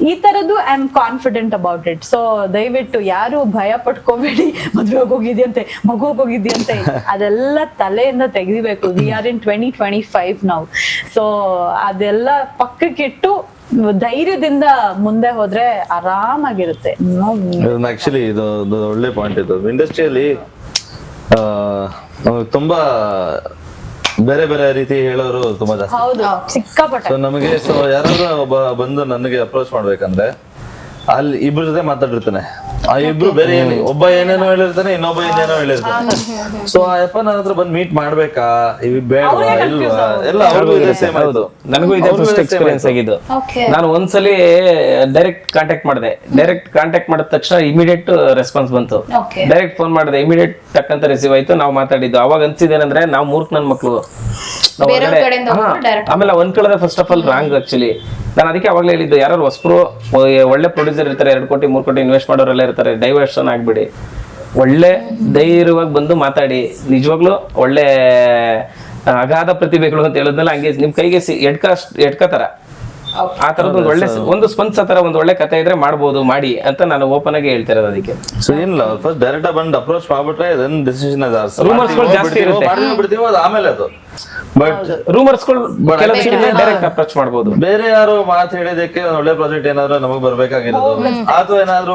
ಈ ತರದ್ದು I am confident about it. So ದಯವಿಟ್ಟು ಯಾರು ಭಯ ಪಟ್ಕೋಬೇಡಿ, ಮದ್ವೆ ಹೋಗಿದ್ಯಂತೆ, ಮಗು ಹೋಗಿದ್ಯಂತೆ, ಅದೆಲ್ಲ ತಲೆಯಿಂದ ತೆಗಿಬೇಕು. ವಿ ಆರ್ ಇನ್ 2025 ನಾವು. ಸೊ ಅದೆಲ್ಲ ಪಕ್ಕಕ್ಕಿಟ್ಟು ಧೈರ್ಯದಿಂದ ಮುಂದೆ ಹೋದ್ರೆ ಆರಾಮಾಗಿರುತ್ತೆ. ಆಕ್ಚುಲಿ ಇದು ಒಳ್ಳೆ ಪಾಯಿಂಟ್. ಇದು ಇಂಡಸ್ಟ್ರಿಯಲ್ಲಿ ತುಂಬಾ ಬೇರೆ ಬೇರೆ ರೀತಿ ಹೇಳೋರು ತುಂಬಾ ಜಾಸ್ತಿ. ಹೌದು, ಸಿಕ್ಕಾಪಟ್ಟೆ. ನಮಗೆ ಸೊ ಯಾರಾದ್ರೂ ಒಬ್ಬ ಬಂದು ನನಗೆ ಅಪ್ರೋಚ್ ಮಾಡ್ಬೇಕಂದ್ರೆ ಅಲ್ಲಿ ಇಬ್ರ ಜೊತೆ ಮಾತಾಡಿರ್ತಾನೆ. ಆ ಇಬ್ರು ಬೇರೆ ಒಬ್ಬ ಏನೇನೋ ಹೇಳಿರ್ತಾನೆ, ಇನ್ನೊಬ್ಬ ಏನೇನೋ ಹೇಳಿರ್ತಾನೆ. ಸೊ ಆ ಯಪ್ಪ ನನ್ನ ಹತ್ರ ಬಂದ್ ಮೀಟ್ ಮಾಡ್ಬೇಕಾ, ಇವ್ ಬೇಡವಾ ಇಲ್ವಾ, ಎಲ್ಲ ಅವ್ರಿಗೂ ಇದೆ ಸೇಮ್ ಆಯ್ತು. ನನಗೂ ಇದೆ ಫಸ್ಟ್ ಎಕ್ಸ್ಪೀರಿಯನ್ಸ್ ಆಗಿದ್ದು. ನಾನು ಒಂದ್ಸಲಿ ಡೈರೆಕ್ಟ್ ಕಾಂಟ್ಯಾಕ್ಟ್ ಮಾಡಿದೆ. ಡೈರೆಕ್ಟ್ ಕಾಂಟ್ಯಾಕ್ಟ್ ಮಾಡಿದ ತಕ್ಷಣ ಇಮಿಡಿಯೇಟ್ ರೆಸ್ಪಾನ್ಸ್ ಬಂತು. ಡೈರೆಕ್ಟ್ ಫೋನ್ ಮಾಡಿದೆ, ಇಮಿಡಿಯೇಟ್ ಟಕ್ಕಂತ ರಿಸೀವ್ ಆಯ್ತು. ನಾವು ಮಾತಾಡಿದ್ದು ಅವಾಗ ಅನ್ಸಿದ್ದೇನಂದ್ರೆ ನಾವು ಮೂರ್ಖ ನನ್ ಮಕ್ಳು. ಆಮೇಲೆ ಅನ್ಕೊಳ್ಳೋದೆ first of all wrong actually. ನಾನು ಅದಕ್ಕೆ ಅವಾಗಲೇ ಹೇಳಿದ್ದು, ಯಾರು ಹೊಸಬ್ರು ಒಳ್ಳೆ ಪ್ರೊಡ್ಯೂಸರ್ ಇರ್ತಾರೆ, 2 ಕೋಟಿ 3 ಕೋಟಿ ಇನ್ವೆಸ್ಟ್ ಮಾಡೋರೆಲ್ಲ ಇರ್ತಾರೆ, ಡೈವರ್ಷನ್ ಆಗ್ಬಿಡಿ. ಒಳ್ಳೆ ಧೈರ್ಯವಾಗಿ ಬಂದು ಮಾತಾಡಿ. ನಿಜವಾಗ್ಲೂ ಒಳ್ಳೆ ಅಗಾಧ ಪ್ರತಿಭೆಗಳು ಅಂತ ಹೇಳಿದ್ಮೇಲೆ ಹಂಗೆ ನಿಮ್ ಕೈಗೆ ಎಡ್ಕತರ ಆ ತರದ್ ಒಂದು ಸ್ಪಂದಿಸೋ ತರ ಒಂದು ಒಳ್ಳೆ ಕಥೆ ಇದ್ರೆ ಮಾಡ್ಬೋದು, ಮಾಡಿ ಅಂತ ನಾನು ಓಪನ್ ಆಗಿ ಹೇಳ್ತಾ ಇರೋದು. ಅದಕ್ಕೆ ಸೊ ಏನಿಲ್ಲ, ಫಸ್ಟ್ ಡೈರೆಕ್ಟ್ ಬಂದು ಅಪ್ರೋಚ್ ಮಾಡ್ಬಿಟ್ರೆ ದೆನ್ ಡಿಸಿಷನ್ ರೂಮರ್ಸ್ಗಳು ಜಾಸ್ತಿ ಇರುತ್ತೆ. ಬಿಡ್ತೀವೋ ಅದು ಆಮೇಲೆ ಅದು. ಬಟ್ ರೂಮರ್ಸ್ಗಳು ಡೈರೆಕ್ಟ್ ಅಪ್ರೋಚ್ ಮಾಡ್ಬೋದು. ಬೇರೆ ಯಾರು ಮಾತು ಹೇಳಿದಕ್ಕೆ ಒಂದ್ ಒಳ್ಳೆ ಪ್ರಾಜೆಕ್ಟ್ ಏನಾದ್ರು ನಮಗ್ ಬರ್ಬೇಕಾಗಿರೋದು, ಅಥವಾ ಏನಾದ್ರು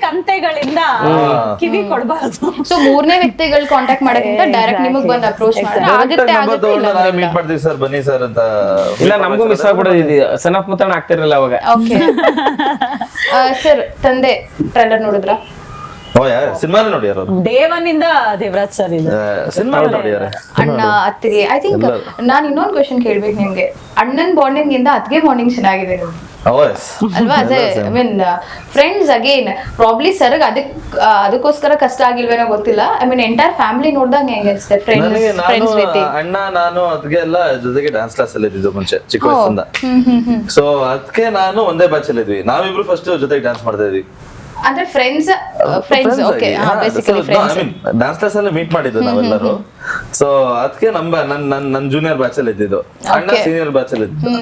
ಕಂತೆಗಳಿಂದ ಕಿವಿ ಕೊಡಬಾರ್ದು. ಸೊ 3ನೇ ವ್ಯಕ್ತಿಗಳು ಕಾಂಟ್ಯಾಕ್ಟ್ ಮಾಡೋಕ್ಕಿಂತ ಡೈರೆಕ್ಟ್ ನಿಮಗೆ ಬಂದು ಅಪ್ರೋಚ್ ಮೀಟ್ ಮಾಡ್ತೀವಿ ಸರ್ ಬನ್ನಿ ಸರ್ ಅಂತ. ಇಲ್ಲ ನಮಗೂ ಮಿಸ್ ಆಗ್ಬಿಡೋದು, ಸನ್ ಆಫ್ ಮುತ್ತಣ್ಣ ಆಗ್ತಿರಲಿಲ್ಲ ಅವಾಗ. ಸರ್ ತಂದೆ ಟ್ರೈಲರ್ ನೋಡಿದ್ರ? ಸಿನಿಮಾನೇ ನೋಡಿ ಯಾರು ದೇವನಿಂದ ದೇವರಾಜ್ ಸರ್ ಇದೆ ಸಿನಿಮಾ ನೋಡಿದಾರೆ. ಅಣ್ಣ ಅತ್ತಿಗೆ ಐ ಥಿಂಕ್ ನಾನು ಇನ್ನೊಂದು ಕ್ವೆಶ್ಚನ್ ಕೇಳ್ಬೇಕು ನಿಮ್ಗೆ. ಅಣ್ಣನ್ ಬಾಂಡಿಂಗ್ ಇಂದ ಅತ್ತಿಗೆ ಬಾಂಡಿಂಗ್ ಚೆನ್ನಾಗಿದೆ ಅಲ್ವಾ? ಅದೇ I mean friends again probably sir ಅದಕ್ಕೋಸ್ಕರ ಕಷ್ಟ ಆಗಿಲ್ವೇನೋ ಗೊತ್ತಿಲ್ಲ. ಐ ಮೀನ್ ಎಂಟೈರ್ ಫ್ಯಾಮಿಲಿ ನೋಡ್ದಾಗ ಹೆಂಗೆ ಅನ್ಸುತ್ತೆ? ಫ್ರೆಂಡ್ಸ್ ರೀತಿ ಅಣ್ಣ ನಾನು ಅದಕ್ಕೆ ಎಲ್ಲ ಜೊತೆಗೆ ಡ್ಯಾನ್ಸ್ ಕ್ಲಾಸ್ ಅಲ್ಲಿ ಇದ್ದಿದ್ದು ಮುಂಚೆ ಚಿಕ್ಕ ವಯಸ್ಸಿಂದ. ಸೊ ಅದಕ್ಕೆ ನಾನು ಒಂದೇ ಬ್ಯಾಚ್ ಅಲ್ಲಿ ಇದ್ವಿ, ನಾವಿಬ್ರು ಫಸ್ಟ್ ಜೊತೆಗೆ ಡ್ಯಾನ್ಸ್ ಮಾಡ್ತಾ ಇದ್ವಿ. ಅಂದ್ರೆ friends okay, basically friends. Dance class ಅಲ್ಲಿ ಮೀಟ್ ಮಾಡಿದ್ದು ನಾವೆಲ್ಲರೂ. ಸೊ ಅದಕ್ಕೆ ನನ್ ಜೂನಿಯರ್ ಬ್ಯಾಚ್ ಅಲ್ಲಿ ಇದ್ದಿದ್ದು, ಅಣ್ಣ ಸೀನಿಯರ್ ಬ್ಯಾಚ್ ಅಲ್ಲಿ ಇದ್ದು.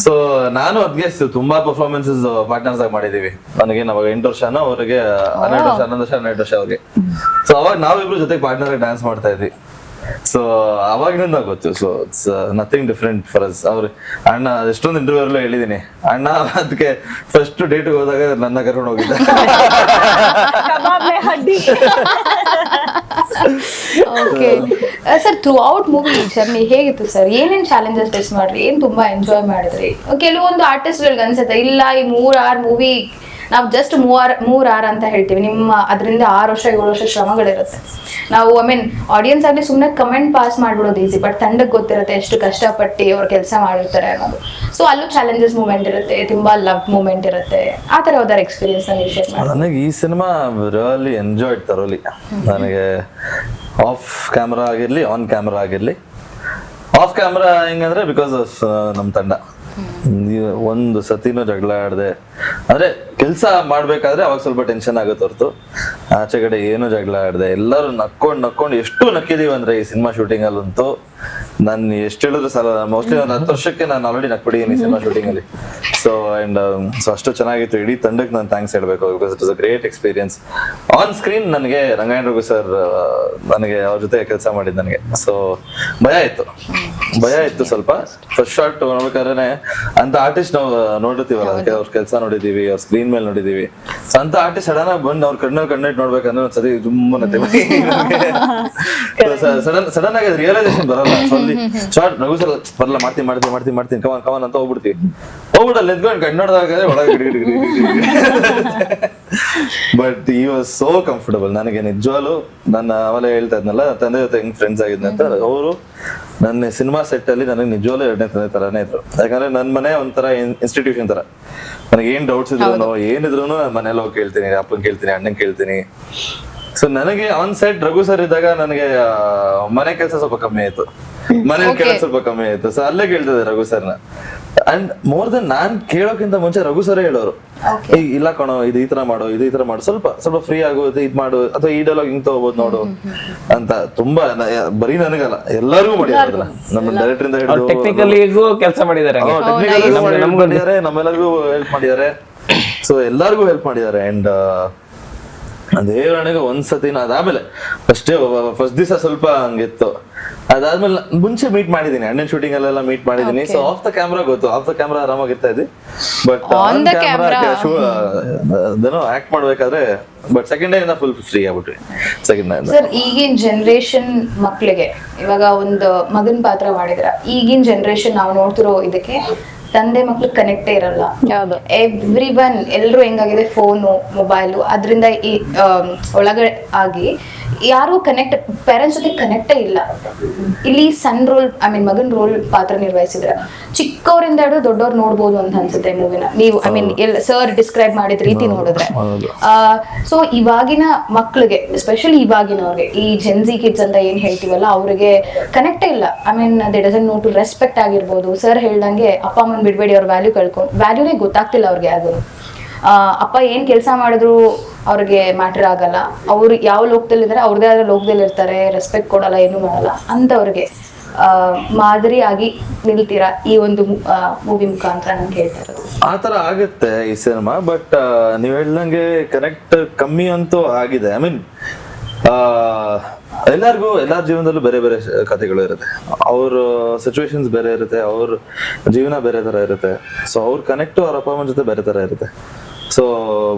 ಸೊ ನಾನು ಅದ್ಗೆ ತುಂಬಾ ಪರ್ಫಾರ್ಮೆನ್ಸಸ್ ಪಾರ್ಟ್ನರ್ಸ್ ಆಗಿ ಮಾಡಿದೀವಿ. ನನಗೆ ಅವಾಗ 8 ವರ್ಷನೋ, ಅವ್ರಿಗೆ 11 ವರ್ಷ 12 ವರ್ಷ ಅವ್ರಿಗೆ. ಸೊ ಅವಾಗ ನಾವಿಬ್ರು ಜೊತೆಗೆ ಪಾರ್ಟ್ನರ್ ಆಗಿ ಡ್ಯಾನ್ಸ್ ಮಾಡ್ತಾ ಇದ್ವಿ. ಸೊ ಅವಾಗಿನಿಂದ ಗೊತ್ತು. So it's nothing different for us. ಅವ್ರು ಅಣ್ಣ ಎಷ್ಟೊಂದು ಇಂಟರ್ವ್ಯೂ ಅಲ್ಲೂ ಹೇಳಿದೀನಿ, ಅಣ್ಣ ಅದಕ್ಕೆ ಫಸ್ಟ್ ಡೇಟ್ ಹೋದಾಗ ನನ್ನ ಕರ್ಕೊಂಡು ಹೋಗಿದ್ದೆ. Okay sir, through out movie journey ಹೇಗಿತ್ತು ಸರ್? ಏನೇನ್ ಚಾಲೆಂಜಸ್ ಫೇಸ್ ಮಾಡ್ರಿ? ಏನ್ ತುಂಬಾ ಎಂಜಾಯ್ ಮಾಡಿದ್ರಿ? ಕೆಲವೊಂದು ಆರ್ಟಿಸ್ಟ್ಗಳಿಗೆ ಅನ್ಸುತ್ತೆ ಇಲ್ಲ ಈ 3 hour ಮೂವಿ ನಾವು ಜಸ್ಟ್ 3 hour ಅಂತ ಹೇಳ್ತೀವಿ, ನಿಮ್ಮ ಅದರಿಂದ 6 ವರ್ಷ 7 ವರ್ಷ ಶ್ರಮಗಳಿರುತ್ತೆ. ನಾವು ಐ ಮೀನ್ ಆಡಿಯನ್ಸ್ ಆಗ್ಲಿ ಸುಮ್ಮನೆ ಕಮೆಂಟ್ ಪಾಸ್ ಮಾಡ್ಬಿಡೋದು ಈಸಿ, ಬಟ್ ತಂಡಕ್ಕೆ ಗೊತ್ತಿರುತ್ತೆ ಎಷ್ಟು ಕಷ್ಟಪಟ್ಟು ಅವ್ರು ಕೆಲಸ ಮಾಡಿರ್ತಾರೆ ಅನ್ನೋದು. ಸೊ ಅಲ್ಲೂ ಚಾಲೆಂಜಸ್ ಮೂಮೆಂಟ್ ಇರುತ್ತೆ, ತುಂಬಾ ಲವ್ ಮೂಮೆಂಟ್ ಇರುತ್ತೆ. ಆ ತರ ಯಾವ್ದಾರ ಎಕ್ಸ್ಪೀರಿಯನ್ಸ್ ನನಗೆ ಈ ಸಿನಿಮಾ ರಿಯಲಿ ಎಂಜಾಯ್ಡ್ ತರೋಲಿ. ನನಗೆ ಆಫ್ ಕ್ಯಾಮ್ರಾ ಆಗಿರ್ಲಿ ಆನ್ ಕ್ಯಾಮ್ರಾ ಆಗಿರ್ಲಿ. ಆಫ್ ಕ್ಯಾಮ್ರಾ ಹೆಂಗಂದ್ರೆ ಬಿಕಾಸ್ ಆಫ್ ನಮ್ ತಂಡ ಒಂದು ಸತಿನೂ ಜಗಳ ಆಡದೆ, ಅಂದ್ರೆ ಕೆಲ್ಸ ಮಾಡ್ಬೇಕಾದ್ರೆ ಅವಾಗ ಸ್ವಲ್ಪ ಟೆನ್ಷನ್ ಆಗುತ್ತೆ ಹೊರತು ಆಚೆ ಕಡೆ ಏನು ಜಗಳ ಆಡದೆ ಎಲ್ಲರೂ ನಕ್ಕೊಂಡು ಎಷ್ಟು ನಕ್ಕಿದೀವಿ ಅಂದ್ರೆ ಈ ಸಿನಿಮಾ ಶೂಟಿಂಗ್ ಅಲ್ಲಂತೂ ನಾನು ಎಷ್ಟು ಹೇಳಿದ್ರು ಸಾಲ. ಮೋಸ್ಟ್ಲಿ ಒಂದು 10 ವರ್ಷಕ್ಕೆ ನಾನು ಆಲ್ರೆಡಿ ನಕ್ಬಿಟ್ಟಿದ್ದೀನಿ ಸಿನಿಮಾ ಶೂಟಿಂಗ್ ಅಲ್ಲಿ. ಸೊ ಅಂಡ್ ಸೊ ಅಷ್ಟು ಚೆನ್ನಾಗಿತ್ತು. ಇಡೀ ತಂಡಕ್ಕೆ ನಾನು ಥ್ಯಾಂಕ್ಸ್ ಹೇಳ್ಬೇಕು, because it was a great experience. On screen ನನಗೆ ರಂಗಾಯಣ ರಘು ಸರ್ ನನಗೆ ಅವ್ರ ಜೊತೆ ಕೆಲಸ ಮಾಡಿದ್ದು ನನಗೆ. ಸೊ ಭಯ ಇತ್ತು ಸ್ವಲ್ಪ. ಫಸ್ಟ್ ಶಾಟ್ ನೋಡ್ಬೇಕಾದ್ರೆ ಅಂತ ಆರ್ಟಿಸ್ಟ್ ನಾವು ನೋಡಿರ್ತೀವಲ್ಲ, ಅದಕ್ಕೆ ಅವ್ರ ಕೆಲಸ ನೋಡಿದೀವಿ, ಅವ್ರ ಸ್ಕ್ರೀನ್ ಮೇಲೆ ನೋಡಿದೀವಿ. ಸೊ ಅಂತ ಆರ್ಟಿಸ್ಟ್ ಸಡನ್ ಆಗಿ ಬಂದು ಅವ್ರ ಕಣ್ಣಿಟ್ಟು ನೋಡ್ಬೇಕಂದ್ರೆ ಒಂದ್ಸತಿ ತುಂಬಾ ಸಡನ್ ಆಗಿ ರಿಯಲೈಸೇಷನ್ ಬರಲ್ಲ. ಶಾರ್ಟ್ ರಘು ಸರ್ ಬರಲ್ಲ, ಮಾಡ್ತೀನಿ ಕವನ್ ಅಂತ ಹೋಗ್ಬಿಡ್ತೀವಿ. ಹೋಗ್ಬಿಡಲ್ಲ ಎದ್ಕೊಂಡು ಕಣ್ಣು ನೋಡಿದಾಗ ಒಳಗೆ ಬಟ್ ಈ ವಾಸ್ ಸೋ ಕಂಫರ್ಟಬಲ್. ನನಗೆ ನಿಜವಾಗ್ಲು ನನ್ನ ಆಮೇಲೆ ಹೇಳ್ತಾ ಇದ್ನಲ್ಲ ತಂದೆ ಜೊತೆ ಹೆಂಗ್ ಫ್ರೆಂಡ್ಸ್ ಆಗಿದ್ದೆ ಅಂತ, ಅವರು ನನ್ನ ಸಿನಿಮಾ ಸೆಟ್ ಅಲ್ಲಿ ನನಗೆ ನಿಜವಾಗ್ಲೂ 2ನೇ ತಂದೆ ತರಾನೇ ಇದ್ರು. ಯಾಕಂದ್ರೆ ನನ್ನ ಮನೆ ಒಂಥರ ಇನ್ಸ್ಟಿಟ್ಯೂಷನ್ ತರ. ನನಗೆ ಏನ್ ಡೌಟ್ಸ್ ಇದ್ರು ಏನಿದ್ರು ನಾನು ಮನೇಲಿ ಹೋಗಿ ಕೇಳ್ತೀನಿ, ಅಪ್ಪನ್ ಕೇಳ್ತೀನಿ, ಅಣ್ಣನ್ ಕೇಳ್ತೀನಿ. ಸೊ ನನಗೆ ಆನ್ ಸೆಟ್ ರಘು ಸರ್ ಇದ್ದಾಗ ನನಗೆ ಮನೆ ಕೆಲಸ ಸ್ವಲ್ಪ ಕಮ್ಮಿ ಆಯ್ತು, ಮನೇಲಿ ಕೆಲಸ ಸ್ವಲ್ಪ ಕಮ್ಮಿ ಆಯ್ತು. ಸೊ ಅಲ್ಲೇ ಕೇಳ್ತಿದ್ದೆ ರಘು ಸರ್ನ. ಅಂಡ್ ಮೋರ್ ದನ್ ನಾನ್ ಕೇಳೋಕ್ಕಿಂತ ಮುಂಚೆ ರಘು ಸರೇ ಹೇಳೋರು, ಇಲ್ಲ ಕಣೋ ಇದು ಈ ತರ ಮಾಡು, ಸ್ವಲ್ಪ ಫ್ರೀ ಆಗೋದು, ಇದ್ ಮಾಡು, ಅಥವಾ ಈ ಡೈಲಾಗ್ ಹಿಂಗ್ ತಗೋಬಹುದು ನೋಡು ಅಂತ. ತುಂಬಾ ಬರೀ ನನಗಲ್ಲ ಎಲ್ಲರಿಗೂ ಮಾಡಿದಾರೆ, ನಮ್ಮ ಡೈರೆಕ್ಟರ್ ಇಂದ ಹಿಡಿದು ಟೆಕ್ನಿಕಲಿಗೂ ಕೆಲಸ ಮಾಡಿದ್ದಾರೆ, ನಮ್ಮೆಲ್ಲರಿಗೂ ಹೆಲ್ಪ್ ಮಾಡಿದ್ದಾರೆ. ಸೊ ಎಲ್ಲರಿಗೂ ಹೆಲ್ಪ್ ಮಾಡಿದ್ದಾರೆ. ಅಂಡ್ ದೇವರಣಿಗೆ ಒಂದ್ಸತಿನ ಅದಾದ್ಮೇಲೆ ಫಸ್ಟ್ ದಿವಸ ಸ್ವಲ್ಪ ಹಂಗಿತ್ತು. ಅದಾದ್ಮೇಲೆ ಮುಂಚೆ ಮೀಟ್ ಮಾಡಿದೀನಿ, ಅಣ್ಣನ್ ಶೂಟಿಂಗ್ ಅಲ್ಲೆಲ್ಲ ಮೀಟ್ ಮಾಡಿದೀನಿ. ಸೊ ಆಫ್ ದ ಕ್ಯಾಮ್ರಾ ಗೊತ್ತು, ಆಫ್ ದ ಕ್ಯಾಮ್ರಾ ಆರಾಮಾಗಿರ್ತಾ ಇದ್ವಿ. ಬಟ್ ಆನ್ ಕ್ಯಾಮ್ರಾ ಆಕ್ಟ್ ಮಾಡ್ಬೇಕಾದ್ರೆ ಸೆಕೆಂಡ್ ಡೇ ಇಂದ ಫುಲ್ ಫ್ರೀ ಆಗ್ಬಿಟ್ವಿ. ಸೆಕೆಂಡ್ ಡೇ ಸರ್ ಈಗಿನ ಜನರೇಷನ್ ಮಕ್ಳಿಗೆ ಇವಾಗ ಒಂದು ಮಗನ್ ಪಾತ್ರ ಮಾಡಿದ್ರ, ಈಗಿನ ಜನರೇಷನ್ ನಾವು ನೋಡ್ತಿರೋ ಇದಕ್ಕೆ ತಂದೆ ಮಕ್ಳು ಕನೆಕ್ಟೇ ಇರಲ್ಲ. ಹೌದು. ಎವ್ರಿ ಒನ್ ಎಲ್ರು ಹೆಂಗಾಗಿದೆ ಫೋನು ಮೊಬೈಲು ಅದರಿಂದ ಈ ಒಳಗಡೆ ಆಗಿ ಯಾರು ಪೇರೆಂಟ್ಸ್ ಜೊತೆ ಕನೆಕ್ಟೇ ಇಲ್ಲ. ಇಲ್ಲಿ ಸಣ್ಣ ರೋಲ್ ಮಗನ್ ರೋಲ್ ಪಾತ್ರ ನಿರ್ವಹಿಸಿದ್ರೆ ಚಿಕ್ಕವರಿಂದ ಹಿಡಿದು ದೊಡ್ಡವ್ರು ನೋಡ್ಬೋದು ಅಂತ ಅನ್ಸುತ್ತೆ ಮೂವಿನ. ನೀವು ಸರ್ ಡಿಸ್ಕ್ರೈಬ್ ಮಾಡಿದ ರೀತಿ ನೋಡಿದ್ರೆ ಸೊ ಇವಾಗಿನ ಮಕ್ಳಿಗೆ ಎಸ್ಪೆಷಲಿ ಇವಾಗಿನವ್ರಿಗೆ ಈ ಜೆನ್ಸಿ ಕಿಡ್ಸ್ ಅಂತ ಏನ್ ಹೇಳ್ತೀವಲ್ಲ ಅವ್ರಿಗೆ ಕನೆಕ್ಟೇ ಇಲ್ಲ. They doesn't know to respect ಆಗಿರ್ಬೋದು. ಸರ್ ಹೇಳ್ದಂಗೆ ಅಪ್ಪ ಅಮ್ಮನ್ ಬಿಡ್ಬೇಡಿ, ಅವ್ರ ವ್ಯಾಲ್ಯೂನೇ ಗೊತ್ತಾಗ್ತಿಲ್ಲ ಅವ್ರಿಗೆ. ಅದು ಅಪ್ಪ ಏನ್ ಕೆಲಸ ಮಾಡಿದ್ರು ಅವ್ರಿಗೆ ಮ್ಯಾಟರ್ ಆಗಲ್ಲ. ಅವ್ರು ಯಾವ ಲೋಕದಲ್ಲಿದ್ದಾರೆ ಅವ್ರದೇ ಆದ ಲೋಕದಲ್ಲಿ ಇರ್ತಾರೆ, ರೆಸ್ಪೆಕ್ಟ್ ಕೊಡಲ್ಲ, ಏನು ಮಾಡಲ್ಲ ಅಂತವ್ರಿಗೆ ಮಾದರಿಯಾಗಿ ನಿಲ್ತೀರಾ ಈ ಒಂದು ಮೂವಿ ಮುಖಾಂತರ ನಾನು ಕೇಳ್ತಾ ಇರೋದು. ಆತರ ಆಗುತ್ತೆ ಈ ಸಿನಿಮಾ. ಬಟ್ ನೀವ್ ಹೇಳ್ದಂಗೆ ಕನೆಕ್ಟ್ ಕಮ್ಮಿ ಅಂತೂ ಆಗಿದೆ. ಎಲ್ಲಾರ ಜೀವನದಲ್ಲೂ ಬೇರೆ ಬೇರೆ ಕಥೆಗಳು ಇರುತ್ತೆ. ಅವ್ರ ಸಿಚುವೇಶನ್ಸ್ ಬೇರೆ ಇರುತ್ತೆ, ಅವ್ರ ಜೀವನ ಬೇರೆ ತರ ಇರುತ್ತೆ. ಸೊ ಅವ್ರ ಕನೆಕ್ಟ್ ಅವ್ರ ಅಪ್ಪ ಅಮ್ಮನ ಜೊತೆ ಬೇರೆ ತರ ಇರುತ್ತೆ. ಸೊ